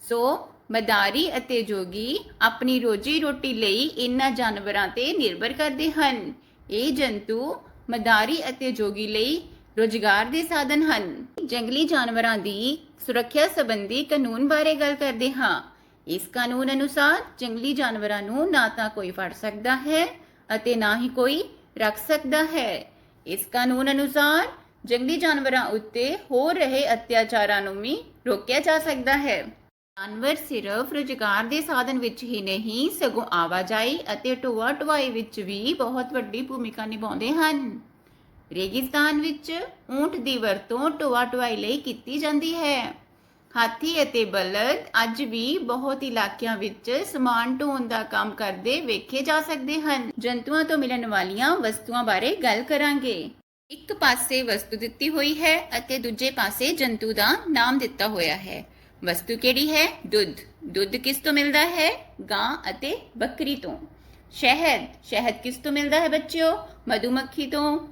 ਸੋ ਮਦਾਰੀ ਅਤੇ ਜੋਗੀ ਆਪਣੀ ਰੋਜੀ ਰੋਟੀ ਲਈ ਇਨ੍ਹਾਂ ਜਾਨਵਰਾਂ ਤੇ ਨਿਰਭਰ ਕਰਦੇ ਹਨ। ਇਹ ਜੰਤੂ ਮਦਾਰੀ ਅਤੇ ਜੋਗੀ ਲਈ ਰੁਜ਼ਗਾਰ ਦੇ ਸਾਧਨ ਹਨ। ਜੰਗਲੀ ਜਾਨਵਰਾਂ ਦੀ ਸੁਰੱਖਿਆ ਸੰਬੰਧੀ ਕਾਨੂੰਨ ਬਾਰੇ ਗੱਲ ਕਰਦੇ ਹਾਂ। ਇਸ ਕਾਨੂੰਨ ਅਨੁਸਾਰ ਜੰਗਲੀ ਜਾਨਵਰਾਂ ਨੂੰ ਨਾ ਤਾਂ ਕੋਈ ਫੜ ਸਕਦਾ ਹੈ ਅਤੇ ਨਾ ਹੀ ਕੋਈ ਰੱਖ ਸਕਦਾ ਹੈ। ਇਸ ਕਾਨੂੰਨ ਅਨੁਸਾਰ ਜੰਗਲੀ ਜਾਨਵਰਾਂ ਉੱਤੇ ਹੋ ਰਹੇ ਅਤਿਆਚਾਰਾਂ ਨੂੰ ਵੀ ਰੋਕਿਆ ਜਾ ਸਕਦਾ ਹੈ। ਜਾਨਵਰ ਸਿਰਫ ਰੁਜ਼ਗਾਰ ਦੇ ਸਾਧਨ ਵਿੱਚ ਹੀ ਨਹੀਂ, ਸਗੋਂ ਆਵਾਜਾਈ ਅਤੇ ਢੋਆ ਢੁਆਈ ਵਿੱਚ ਵੀ ਬਹੁਤ ਵੱਡੀ ਭੂਮਿਕਾ ਨਿਭਾਉਂਦੇ ਹਨ। ਰੇਗਿਸਤਾਨ ਵਿੱਚ ਊਂਟ ਦੀ ਵਰਤੋਂ ਢੋਆ ਢੁਆਈ ਲਈ ਕੀਤੀ ਜਾਂਦੀ ਹੈ। ਹਾਥੀ ਅਤੇ ਬਲਦ ਅੱਜ ਵੀ ਬਹੁਤ ਇਲਾਕਿਆਂ ਵਿੱਚ ਸਮਾਨ ਢੋਣ ਦਾ ਕੰਮ ਕਰਦੇ ਵੇਖੇ ਜਾ ਸਕਦੇ ਹਨ। ਜੰਤੂਆਂ ਤੋਂ ਮਿਲਣ ਵਾਲੀਆਂ ਵਸਤੂਆਂ ਬਾਰੇ ਗੱਲ ਕਰਾਂਗੇ। ਇੱਕ ਪਾਸੇ ਵਸਤੂ ਦਿੱਤੀ ਹੋਈ ਹੈ ਅਤੇ ਦੂਜੇ ਪਾਸੇ ਜੰਤੂ ਦਾ ਨਾਮ ਦਿੱਤਾ ਹੋਇਆ ਹੈ। ਵਸਤੂ ਕਿਹੜੀ ਹੈ? ਦੁੱਧ। ਦੁੱਧ ਕਿਸ ਤੋਂ ਮਿਲਦਾ ਹੈ? ਗਾਂ ਅਤੇ ਬੱਕਰੀ ਤੋਂ। ਸ਼ਹਿਦ। ਸ਼ਹਿਦ ਕਿਸ ਤੋਂ ਮਿਲਦਾ ਹੈ ਬੱਚਿਓ? ਮਧੂਮੱਖੀ ਤੋਂ।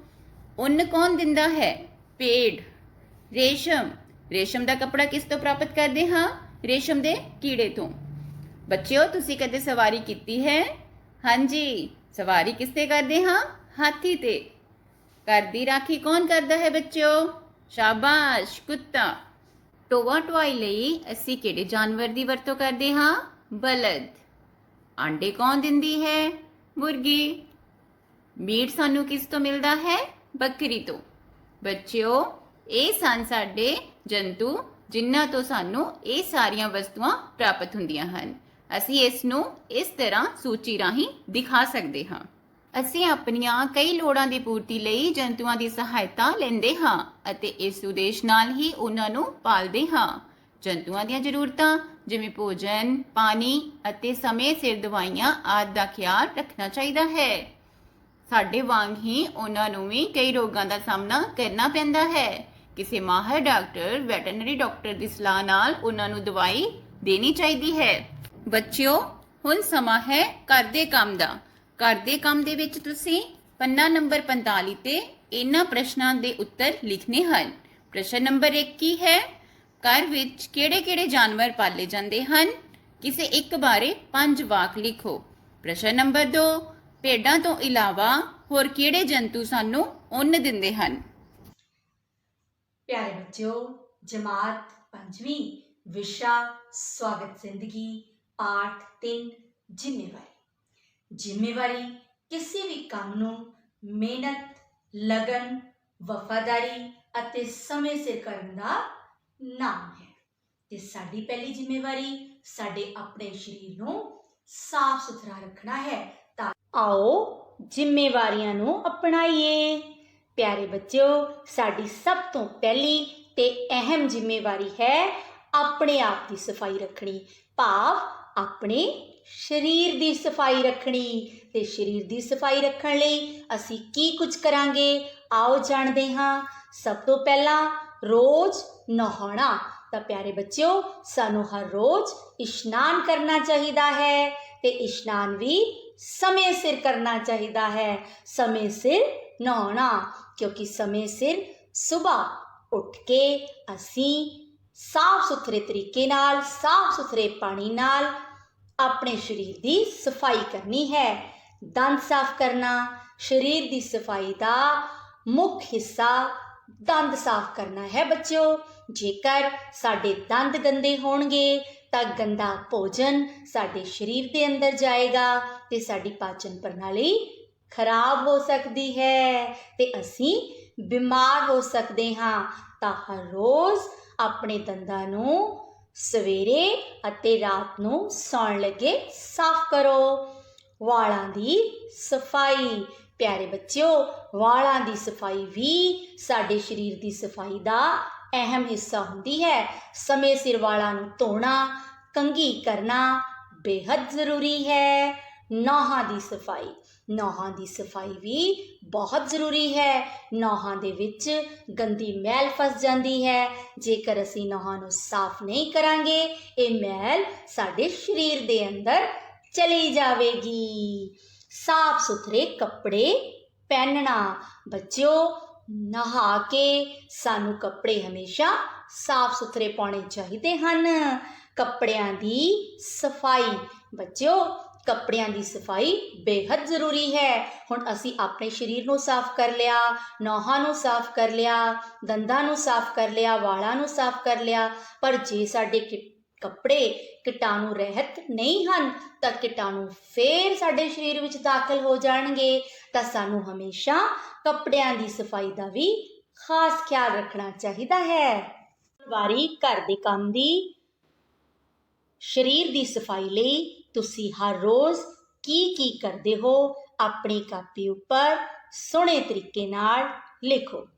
ਉੱਨ ਕੌਣ ਦਿੰਦਾ ਹੈ? ਪੇੜ। ਰੇਸ਼ਮ। ਰੇਸ਼ਮ ਦਾ ਕੱਪੜਾ ਕਿਸ ਤੋਂ ਪ੍ਰਾਪਤ ਕਰਦੇ ਹਾਂ? ਰੇਸ਼ਮ ਦੇ ਕੀੜੇ ਤੋਂ। ਬੱਚਿਓ, ਤੁਸੀਂ ਕਦੇ ਸਵਾਰੀ ਕੀਤੀ ਹੈ? ਹਾਂਜੀ, ਸਵਾਰੀ ਕਿਸ ਤੇ ਕਰਦੇ ਹਾਂ? ਹਾਥੀ ਤੇ। ਘਰ ਦੀ ਰਾਖੀ ਕੌਣ ਕਰਦਾ ਹੈ ਬੱਚਿਓ? ਸ਼ਾਬਾਸ਼, ਕੁੱਤਾ। ਢੋਆ ਢੁਆਈ ਲਈ ਅਸੀਂ ਕਿਹੜੇ ਜਾਨਵਰ ਦੀ ਵਰਤੋਂ ਕਰਦੇ ਹਾਂ? ਬਲਦ। ਆਂਡੇ ਕੌਣ ਦਿੰਦੀ ਹੈ? ਮੁਰਗੀ। ਮੀਟ ਸਾਨੂੰ ਕਿਸ ਤੋਂ ਮਿਲਦਾ ਹੈ? ਬੱਕਰੀ ਤੋਂ। ਬੱਚਿਓ, ਇਹ ਸਨ ਸਾਡੇ ਜੰਤੂ ਜਿਨ੍ਹਾਂ ਤੋਂ ਸਾਨੂੰ ਇਹ ਸਾਰੀਆਂ ਵਸਤੂਆਂ ਪ੍ਰਾਪਤ ਹੁੰਦੀਆਂ ਹਨ। ਅਸੀਂ ਇਸ ਨੂੰ ਇਸ ਤਰ੍ਹਾਂ ਸੂਚੀ ਰਾਹੀਂ ਦਿਖਾ ਸਕਦੇ ਹਾਂ। ਅਸੀਂ ਆਪਣੀਆਂ ਕਈ ਲੋੜਾਂ ਦੀ ਪੂਰਤੀ ਲਈ ਜੰਤੂਆਂ ਦੀ ਸਹਾਇਤਾ ਲੈਂਦੇ ਹਾਂ ਅਤੇ ਇਸ ਉਦੇਸ਼ ਨਾਲ ਹੀ ਉਹਨਾਂ ਨੂੰ ਪਾਲਦੇ ਹਾਂ। ਜੰਤੂਆਂ ਦੀਆਂ ਜ਼ਰੂਰਤਾਂ ਜਿਵੇਂ ਭੋਜਨ, ਪਾਣੀ ਅਤੇ ਸਮੇਂ ਸਿਰ ਦਵਾਈਆਂ ਆਦਿ ਦਾ ਖਿਆਲ ਰੱਖਣਾ ਚਾਹੀਦਾ ਹੈ। ਸਾਡੇ ਵਾਂਗ ਹੀ ਉਹਨਾਂ ਨੂੰ ਵੀ ਕਈ ਰੋਗਾਂ ਦਾ ਸਾਹਮਣਾ ਕਰਨਾ ਪੈਂਦਾ ਹੈ। ਕਿਸੇ ਮਾਹਰ ਡਾਕਟਰ ਵੈਟਰਨਰੀ ਡਾਕਟਰ ਦੀ ਸਲਾਹ ਨਾਲ ਉਹਨਾਂ ਨੂੰ ਦਵਾਈ ਦੇਣੀ ਚਾਹੀਦੀ ਹੈ। ਬੱਚਿਓ, ਹੁਣ ਸਮਾਂ ਹੈ ਘਰ ਦੇ ਕੰਮ ਦਾ। ਘਰ ਦੇ ਕੰਮ ਦੇ ਵਿੱਚ ਤੁਸੀਂ ਪੰਨਾ ਨੰਬਰ 45 ਤੇ ਇਹਨਾਂ ਪ੍ਰਸ਼ਨਾਂ ਦੇ ਉੱਤਰ ਲਿਖਣੇ ਹਨ। ਪ੍ਰਸ਼ਨ ਨੰਬਰ 1 ਕੀ ਹੈ? ਘਰ ਵਿੱਚ ਕਿਹੜੇ-ਕਿਹੜੇ ਜਾਨਵਰ ਪਾਲੇ ਜਾਂਦੇ ਹਨ? ਕਿਸੇ ਇੱਕ ਬਾਰੇ 5 ਵਾਕ ਲਿਖੋ। ਪ੍ਰਸ਼ਨ ਨੰਬਰ 2 ਭੇਡਾਂ ਤੋਂ ਇਲਾਵਾ ਹੋਰ ਕਿਹੜੇ ਜੰਤੂ ਸਾਨੂੰ ਉੱਨ ਦਿੰਦੇ ਹਨ? प्यारे बच्चों, जमात 5वीं, विषा स्वागत जिंदगी, पाठ 3 जिम्मेवारी। जिम्मेवारी किसी भी काम ਨੂੰ ਮਿਹਨਤ, ਲਗਨ, ਵਫਾਦਾਰੀ ਅਤੇ ਸਮੇਂ ਸਿਰ ਕਰਨ ਦਾ ਨਾਮ ਹੈ। ਤੇ ਸਾਡੀ ਪਹਿਲੀ ਜ਼ਿੰਮੇਵਾਰੀ ਸਾਡੇ ਆਪਣੇ ਸਰੀਰ ਨੂੰ ਸਾਫ਼ ਸੁਥਰਾ ਰੱਖਣਾ ਹੈ। ਤਾਂ ਆਓ ਜ਼ਿੰਮੇਵਾਰੀਆਂ ਨੂੰ ਅਪਣਾਈਏ। ਪਿਆਰੇ ਬੱਚਿਓ, ਸਾਡੀ ਸਭ ਤੋਂ ਪਹਿਲੀ ਤੇ ਅਹਿਮ ਜ਼ਿੰਮੇਵਾਰੀ ਹੈ ਆਪਣੇ ਆਪ ਦੀ ਸਫਾਈ ਰੱਖਣੀ, ਭਾਵ ਆਪਣੇ ਸਰੀਰ ਦੀ ਸਫਾਈ ਰੱਖਣੀ। ਤੇ ਸਰੀਰ ਦੀ ਸਫਾਈ ਰੱਖਣ ਲਈ ਅਸੀਂ ਕੀ ਕੁਝ ਕਰਾਂਗੇ, ਆਓ ਜਾਣਦੇ ਹਾਂ। ਸਭ ਤੋਂ ਪਹਿਲਾਂ ਰੋਜ਼ ਨਹਾਉਣਾ। ਤਾਂ ਪਿਆਰੇ ਬੱਚਿਓ, ਸਾਨੂੰ ਹਰ ਰੋਜ਼ ਇਸ਼ਨਾਨ ਕਰਨਾ ਚਾਹੀਦਾ ਹੈ ਤੇ ਇਸ਼ਨਾਨ ਵੀ ਸਮੇਂ ਸਿਰ ਕਰਨਾ ਚਾਹੀਦਾ ਹੈ। ਸਮੇਂ ਸਿਰ ਨਹਾਉਣਾ, ਕਿਉਂਕਿ ਸਮੇਂ ਸਿਰ ਸਵੇਰ ਉੱਠ ਕੇ ਅਸੀਂ ਸਾਫ਼ ਸੁਥਰੇ ਤਰੀਕੇ ਨਾਲ, ਸਾਫ਼ ਸੁਥਰੇ ਪਾਣੀ ਨਾਲ ਆਪਣੇ ਸਰੀਰ ਦੀ ਸਫਾਈ ਕਰਨੀ ਹੈ। ਦੰਦ ਸਾਫ਼ ਕਰਨਾ, ਸਰੀਰ ਦੀ ਸਫਾਈ ਦਾ ਮੁੱਖ ਹਿੱਸਾ ਦੰਦ ਸਾਫ਼ ਕਰਨਾ ਹੈ ਬੱਚਿਓ। ਜੇਕਰ ਸਾਡੇ ਦੰਦ ਗੰਦੇ ਹੋਣਗੇ ਤਾਂ ਗੰਦਾ ਭੋਜਨ ਸਾਡੇ ਸਰੀਰ ਦੇ ਅੰਦਰ ਜਾਏਗਾ ਤੇ ਸਾਡੀ ਪਾਚਨ ਪ੍ਰਣਾਲੀ ਖਰਾਬ ਹੋ ਸਕਦੀ ਹੈ ਤੇ ਅਸੀਂ ਬਿਮਾਰ ਹੋ ਸਕਦੇ ਹਾਂ। ਤਾਂ ਹਰ ਰੋਜ਼ ਆਪਣੇ ਦੰਦਾਂ ਨੂੰ ਸਵੇਰੇ ਅਤੇ ਰਾਤ ਨੂੰ ਸੌਣ ਲੱਗੇ ਸਾਫ਼ ਕਰੋ। ਵਾਲਾਂ ਦੀ ਸਫਾਈ। ਪਿਆਰੇ ਬੱਚਿਓ, ਵਾਲਾਂ ਦੀ ਸਫਾਈ ਵੀ ਸਾਡੇ ਸਰੀਰ ਦੀ ਸਫਾਈ ਦਾ ਅਹਿਮ ਹਿੱਸਾ ਹੁੰਦੀ ਹੈ। ਸਮੇਂ ਸਿਰ ਵਾਲਾਂ ਨੂੰ ਧੋਣਾ, ਕੰਘੀ ਕਰਨਾ ਬੇहद ਜ਼ਰੂਰੀ ਹੈ। ਨਹੁੰ ਦੀ ਸਫਾਈ। ਨਹੁੰ ਦੀ ਸਫਾਈ ਵੀ ਬਹੁਤ ਜ਼ਰੂਰੀ ਹੈ। ਨਹੁੰ ਦੇ ਵਿੱਚ ਗੰਦੀ ਮੈਲ ਫਸ ਜਾਂਦੀ ਹੈ। ਜੇਕਰ ਅਸੀਂ ਨਹੁੰ ਨੂੰ ਸਾਫ਼ ਨਹੀਂ ਕਰਾਂਗੇ, ਇਹ ਮੈਲ ਸਾਡੇ ਸਰੀਰ ਦੇ ਅੰਦਰ ਚਲੀ ਜਾਵੇਗੀ। ਸਾਫ਼ ਸੁਥਰੇ ਕੱਪੜੇ ਪਹਿਨਣਾ। ਬੱਚਿਓ, ਨਹਾ ਕੇ ਸਾਨੂੰ ਕੱਪੜੇ ਹਮੇਸ਼ਾ ਸਾਫ਼ ਸੁਥਰੇ ਪਾਉਣੇ ਚਾਹੀਦੇ ਹਨ। ਕੱਪੜਿਆਂ ਦੀ ਸਫਾਈ। ਬੱਚਿਓ, ਕੱਪੜਿਆਂ ਦੀ ਸਫਾਈ ਬੇहद ਜ਼ਰੂਰੀ ਹੈ। ਹੁਣ ਅਸੀਂ ਆਪਣੇ ਸਰੀਰ ਨੂੰ ਸਾਫ਼ ਕਰ ਲਿਆ, ਨਹੁੰ ਨੂੰ ਸਾਫ਼ ਕਰ ਲਿਆ, ਦੰਦਾਂ ਨੂੰ ਸਾਫ਼ ਕਰ ਲਿਆ, ਵਾਲਾਂ ਨੂੰ ਸਾਫ਼ ਕਰ ਲਿਆ, ਪਰ ਜੇ ਸਾਡੇ ਕੱਪੜੇ ਕੀਟਾਣੂ ਰਹਿਤ ਨਹੀਂ ਹਨ ਤਾਂ ਕੀਟਾਣੂ ਫੇਰ ਸਾਡੇ ਸਰੀਰ ਵਿੱਚ ਦਾਖਲ ਹੋ ਜਾਣਗੇ। ਤਾਂ ਸਾਨੂੰ ਹਮੇਸ਼ਾ ਕੱਪੜਿਆਂ ਦੀ ਸਫਾਈ ਦਾ ਵੀ ਖਾਸ ਖਿਆਲ ਰੱਖਣਾ ਚਾਹੀਦਾ ਹੈ। ਵਾਰੀ ਘਰ ਦੇ ਕੰਮ ਦੀ। ਸਰੀਰ ਦੀ ਸਫਾਈ ਲਈ ਤੁਸੀਂ ਹਰ ਰੋਜ਼ ਕੀ ਕਰਦੇ ਹੋ, ਆਪਣੀ ਕਾਪੀ ਉੱਪਰ ਸੋਹਣੇ ਤਰੀਕੇ ਨਾਲ ਲਿਖੋ।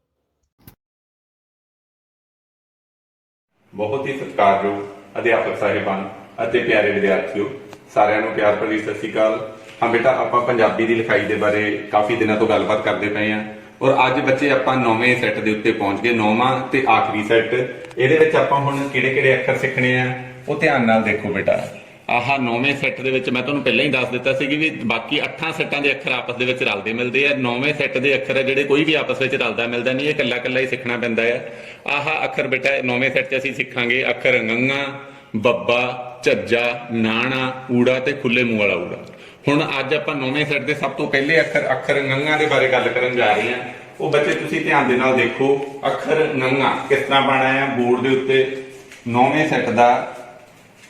ਬਹੁਤ ਹੀ ਸਤਿਕਾਰਯੋਗ ਅਧਿਆਪਕ ਸਾਹਿਬਾਨ ਅਤੇ ਪਿਆਰੇ ਵਿਦਿਆਰਥੀਓ, ਸਾਰਿਆਂ ਨੂੰ ਪਿਆਰ ਭਰੀ ਸਤਿ ਸ਼੍ਰੀ ਅਕਾਲ। ਹਾਂ ਬੇਟਾ, ਆਪਾਂ ਪੰਜਾਬੀ ਦੀ ਲਿਖਾਈ ਦੇ ਬਾਰੇ ਕਾਫੀ ਦਿਨਾਂ ਤੋਂ ਗੱਲਬਾਤ ਕਰਦੇ ਪਏ ਹਾਂ ਔਰ ਅੱਜ ਬੱਚੇ ਆਪਾਂ 9ਵੇਂ ਸੈੱਟ ਦੇ ਉੱਤੇ ਪਹੁੰਚ ਗਏ। 9ਵਾਂ ਤੇ ਆਖਰੀ ਸੈੱਟ। ਇਹਦੇ ਵਿੱਚ ਆਪਾਂ ਹੁਣ ਕਿਹੜੇ-ਕਿਹੜੇ ਅੱਖਰ ਸਿੱਖਣੇ ਆ ਉਹ ਧਿਆਨ ਨਾਲ ਦੇਖੋ ਬੇਟਾ। ਆਹ 9ਵੇਂ ਸੈੱਟ ਦੇ ਵਿੱਚ ਮੈਂ ਤੁਹਾਨੂੰ ਪਹਿਲਾਂ ਹੀ ਦੱਸ ਦਿੱਤਾ ਸੀ ਕਿ ਵੀ ਬਾਕੀ 8 ਸੈੱਟਾਂ ਦੇ ਅੱਖਰ ਆਪਸ ਦੇ ਵਿੱਚ ਰਲਦੇ ਮਿਲਦੇ ਆ। 9ਵੇਂ ਸੈੱਟ ਦੇ ਅੱਖਰ ਆ ਜਿਹੜੇ ਕੋਈ ਵੀ ਆਪਸ ਵਿੱਚ ਰਲਦਾ ਮਿਲਦਾ ਨਹੀਂ, ਇਹ ਇਕੱਲਾ ਹੀ ਸਿੱਖਣਾ ਪੈਂਦਾ ਆ। ਆਹ ਅੱਖਰ ਬੇਟਾ 9ਵੇਂ ਸੈੱਟ 'ਚ ਅਸੀਂ ਸਿੱਖਾਂਗੇ ਅੱਖਰ ੰਗਾ, ਬੱਬਾ, ਝੱਜਾ, ਨਾਣਾ, ਊੜਾ ਤੇ ਖੁੱਲੇ ਮੂੰਹ ਵਾਲਾ ਊੜਾ। ਹੁਣ ਅੱਜ ਆਪਾਂ 9ਵੇਂ ਸੈੱਟ ਦੇ ਸਭ ਤੋਂ ਪਹਿਲੇ ਅੱਖਰ ੰਗਾ ਦੇ ਬਾਰੇ ਗੱਲ ਕਰਨ ਜਾ ਰਹੇ ਹਾਂ। ਉਹ ਬੱਚੇ ਤੁਸੀਂ ਧਿਆਨ ਦੇ ਨਾਲ ਦੇਖੋ, ਅੱਖਰ ੰਗਾ ਕਿਸ ਤਰ੍ਹਾਂ ਪਾਣਾ ਹੈ ਬੋਰਡ ਦੇ ਉੱਤੇ। 9ਵੇਂ ਸੈੱਟ ਦਾ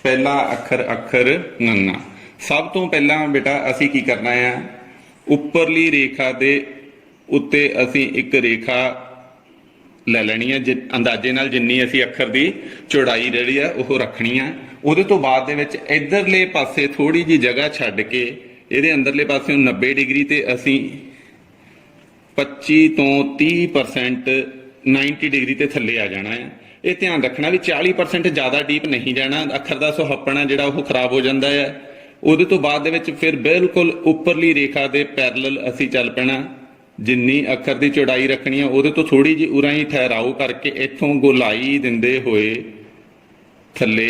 ਪਹਿਲਾ ਅੱਖਰ ੰਗਾ। ਸਭ ਤੋਂ ਪਹਿਲਾਂ ਬੇਟਾ ਅਸੀਂ ਕੀ ਕਰਨਾ ਹੈ, ਉੱਪਰਲੀ ਰੇਖਾ ਦੇ ਉੱਤੇ ਅਸੀਂ ਇੱਕ ਰੇਖਾ ਲੈ ਲੈਣੀ ਹੈ ਅੰਦਾਜ਼ੇ ਨਾਲ, ਜਿੰਨੀ ਅਸੀਂ ਅੱਖਰ ਦੀ ਚੌੜਾਈ ਜਿਹੜੀ ਆ ਉਹ ਰੱਖਣੀ ਆ। ਉਹਦੇ ਤੋਂ ਬਾਅਦ ਦੇ ਵਿੱਚ ਇਧਰਲੇ ਪਾਸੇ ਥੋੜੀ ਜਿਹੀ ਜਗ੍ਹਾ ਛੱਡ ਕੇ ਇਹਦੇ ਅੰਦਰਲੇ ਪਾਸੇ 90 ਡਿਗਰੀ ਤੇ ਅਸੀਂ 25 ਤੋਂ 30% 90 ਡਿਗਰੀ ਤੇ ਥੱਲੇ ਆ ਜਾਣਾ ਹੈ। ਇਹ ਧਿਆਨ ਰੱਖਣਾ ਵੀ 40% ਜ਼ਿਆਦਾ ਡੀਪ ਨਹੀਂ ਜਾਣਾ, ਅੱਖਰ ਦਾ ਸੁਹੱਪਣਾ ਜਿਹੜਾ ਉਹ ਖਰਾਬ ਹੋ ਜਾਂਦਾ ਹੈ। ਉਹਦੇ ਤੋਂ ਬਾਅਦ ਦੇ ਵਿੱਚ ਫਿਰ ਬਿਲਕੁਲ ਉੱਪਰਲੀ ਰੇਖਾ ਦੇ ਪੈਰਲਲ ਅਸੀਂ ਚੱਲ ਪੈਣਾ ਜਿੰਨੀ ਅੱਖਰ ਦੀ ਚੌੜਾਈ ਰੱਖਣੀ ਆ ਉਹਦੇ ਤੋਂ ਥੋੜੀ ਜਿਹੀ ਉਰਾਂ ਹੀ ਠਹਿਰਾਓ ਕਰਕੇ ਇੱਥੋਂ ਗੋਲਾਈ ਦਿੰਦੇ ਹੋਏ ਥੱਲੇ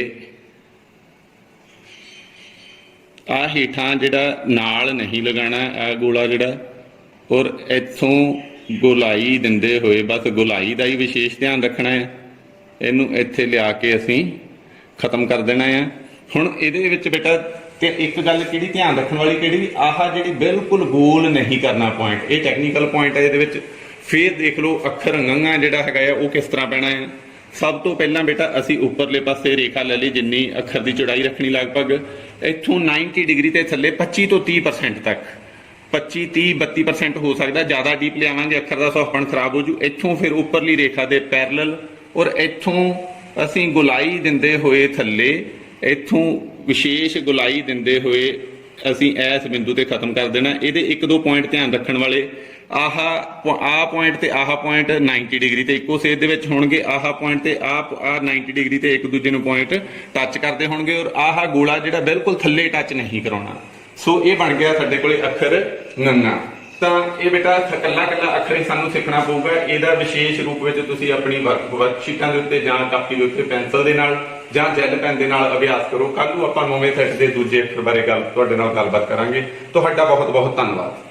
ਆ ਹੇਠਾਂ ਜਿਹੜਾ ਨਾਲ ਨਹੀਂ ਲਗਾਣਾ, ਆ ਗੋਲਾ ਜਿਹੜਾ, ਔਰ ਇੱਥੋਂ ਗੋਲਾਈ ਦਿੰਦੇ ਹੋਏ, ਬਸ ਗੋਲਾਈ ਦਾ ਹੀ ਵਿਸ਼ੇਸ਼ ਧਿਆਨ ਰੱਖਣਾ ਹੈ। ਇਹਨੂੰ ਇੱਥੇ ਲਿਆ ਕੇ ਅਸੀਂ ਖਤਮ ਕਰ ਦੇਣਾ ਆ। ਹੁਣ ਇਹਦੇ ਵਿੱਚ ਬੇਟਾ ਤੇ ਇੱਕ ਗੱਲ ਕਿਹੜੀ ਧਿਆਨ ਰੱਖਣ ਵਾਲੀ ਕਿਹੜੀ ਵੀ, ਆਹ ਜਿਹੜੀ ਬਿਲਕੁਲ ਗੋਲ ਨਹੀਂ ਕਰਨਾ ਪੁਆਇੰਟ, ਇਹ ਟੈਕਨੀਕਲ ਪੁਆਇੰਟ ਹੈ ਇਹਦੇ ਵਿੱਚ। ਫੇਰ ਦੇਖ ਲਓ ਅੱਖਰ ੰਗਾ ਜਿਹੜਾ ਹੈਗਾ ਆ ਉਹ ਕਿਸ ਤਰ੍ਹਾਂ ਪੈਣਾ ਹੈ। ਸਭ ਤੋਂ ਪਹਿਲਾਂ ਬੇਟਾ ਅਸੀਂ ਉੱਪਰਲੇ ਪਾਸੇ ਰੇਖਾ ਲੈ ਲਈ, ਜਿੰਨੀ ਅੱਖਰ ਦੀ ਚੌੜਾਈ ਰੱਖਣੀ ਲਗਭਗ ਇੱਥੋਂ 90 ਡਿਗਰੀ ਤੇ ਥੱਲੇ 25 ਤੋਂ 30% ਤੱਕ, 25 30 32% ਹੋ ਸਕਦਾ, ਜ਼ਿਆਦਾ ਡੀਪ ਲਿਆਵਾਂਗੇ ਅੱਖਰ ਦਾ ਸੌਖਪਣ ਖਰਾਬ ਹੋ ਜੂ। ਇੱਥੋਂ ਫਿਰ ਉੱਪਰਲੀ ਰੇਖਾ ਦੇ ਪੈਰਲਲ, ਔਰ ਇੱਥੋਂ ਅਸੀਂ ਗੁਲਾਈ ਦਿੰਦੇ ਹੋਏ ਥੱਲੇ, ਇੱਥੋਂ ਵਿਸ਼ੇਸ਼ ਗੁਲਾਈ ਦਿੰਦੇ ਹੋਏ ਅਸੀਂ ਇਸ ਬਿੰਦੂ ਤੇ ਖਤਮ ਕਰ ਦੇਣਾ। ਇਹਦੇ 1-2 ਪੁਆਇੰਟ ਧਿਆਨ ਰੱਖਣ ਵਾਲੇ, ਆਹ ਪੁਆਇੰਟ ਤੇ ਆਹ ਪੁਆਇੰਟ 90 ਡਿਗਰੀ ਤੇ ਇੱਕੋ ਸੇਧ ਦੇ ਵਿੱਚ ਹੋਣਗੇ, ਆਹ ਪੁਆਇੰਟ ਤੇ ਆਹ 90 ਡਿਗਰੀ ਤੇ ਇੱਕ ਦੂਜੇ ਨੂੰ ਪੁਆਇੰਟ ਟੱਚ ਕਰਦੇ ਹੋਣਗੇ, ਔਰ ਆਹ ਗੋਲਾ ਜਿਹੜਾ ਬਿਲਕੁਲ ਥੱਲੇ ਟੱਚ ਨਹੀਂ ਕਰਾਉਣਾ। ਸੋ ਇਹ ਬਣ ਗਿਆ ਸਾਡੇ ਕੋਲੇ ਅੱਖਰ ੰਗਾ। ਤਾਂ ਇਹ ਬੇਟਾ ਕੱਲਾ ਅੱਖਰ ਹੀ ਸਾਨੂੰ ਸਿੱਖਣਾ ਪਊਗਾ। ਇਹਦਾ ਵਿਸ਼ੇਸ਼ ਰੂਪ ਵਿੱਚ ਤੁਸੀਂ ਆਪਣੀ ਵਰਕਸ਼ੀਟਾਂ ਦੇ ਉੱਤੇ ਜਾਂ ਕਾਪੀ ਦੇ ਉੱਤੇ ਪੈਨਸਲ ਦੇ ਨਾਲ ਜਾਂ ਜੈਲ ਪੈਨ ਦੇ ਨਾਲ ਅਭਿਆਸ ਕਰੋ। ਕੱਲ ਨੂੰ ਆਪਾਂ ਨੌਵੇਂ ਸੈੱਟ ਦੇ ਦੂਜੇ ਅੱਖਰ ਬਾਰੇ ਤੁਹਾਡੇ ਨਾਲ ਗੱਲਬਾਤ ਕਰਾਂਗੇ। ਤੁਹਾਡਾ ਬਹੁਤ ਬਹੁਤ ਧੰਨਵਾਦ।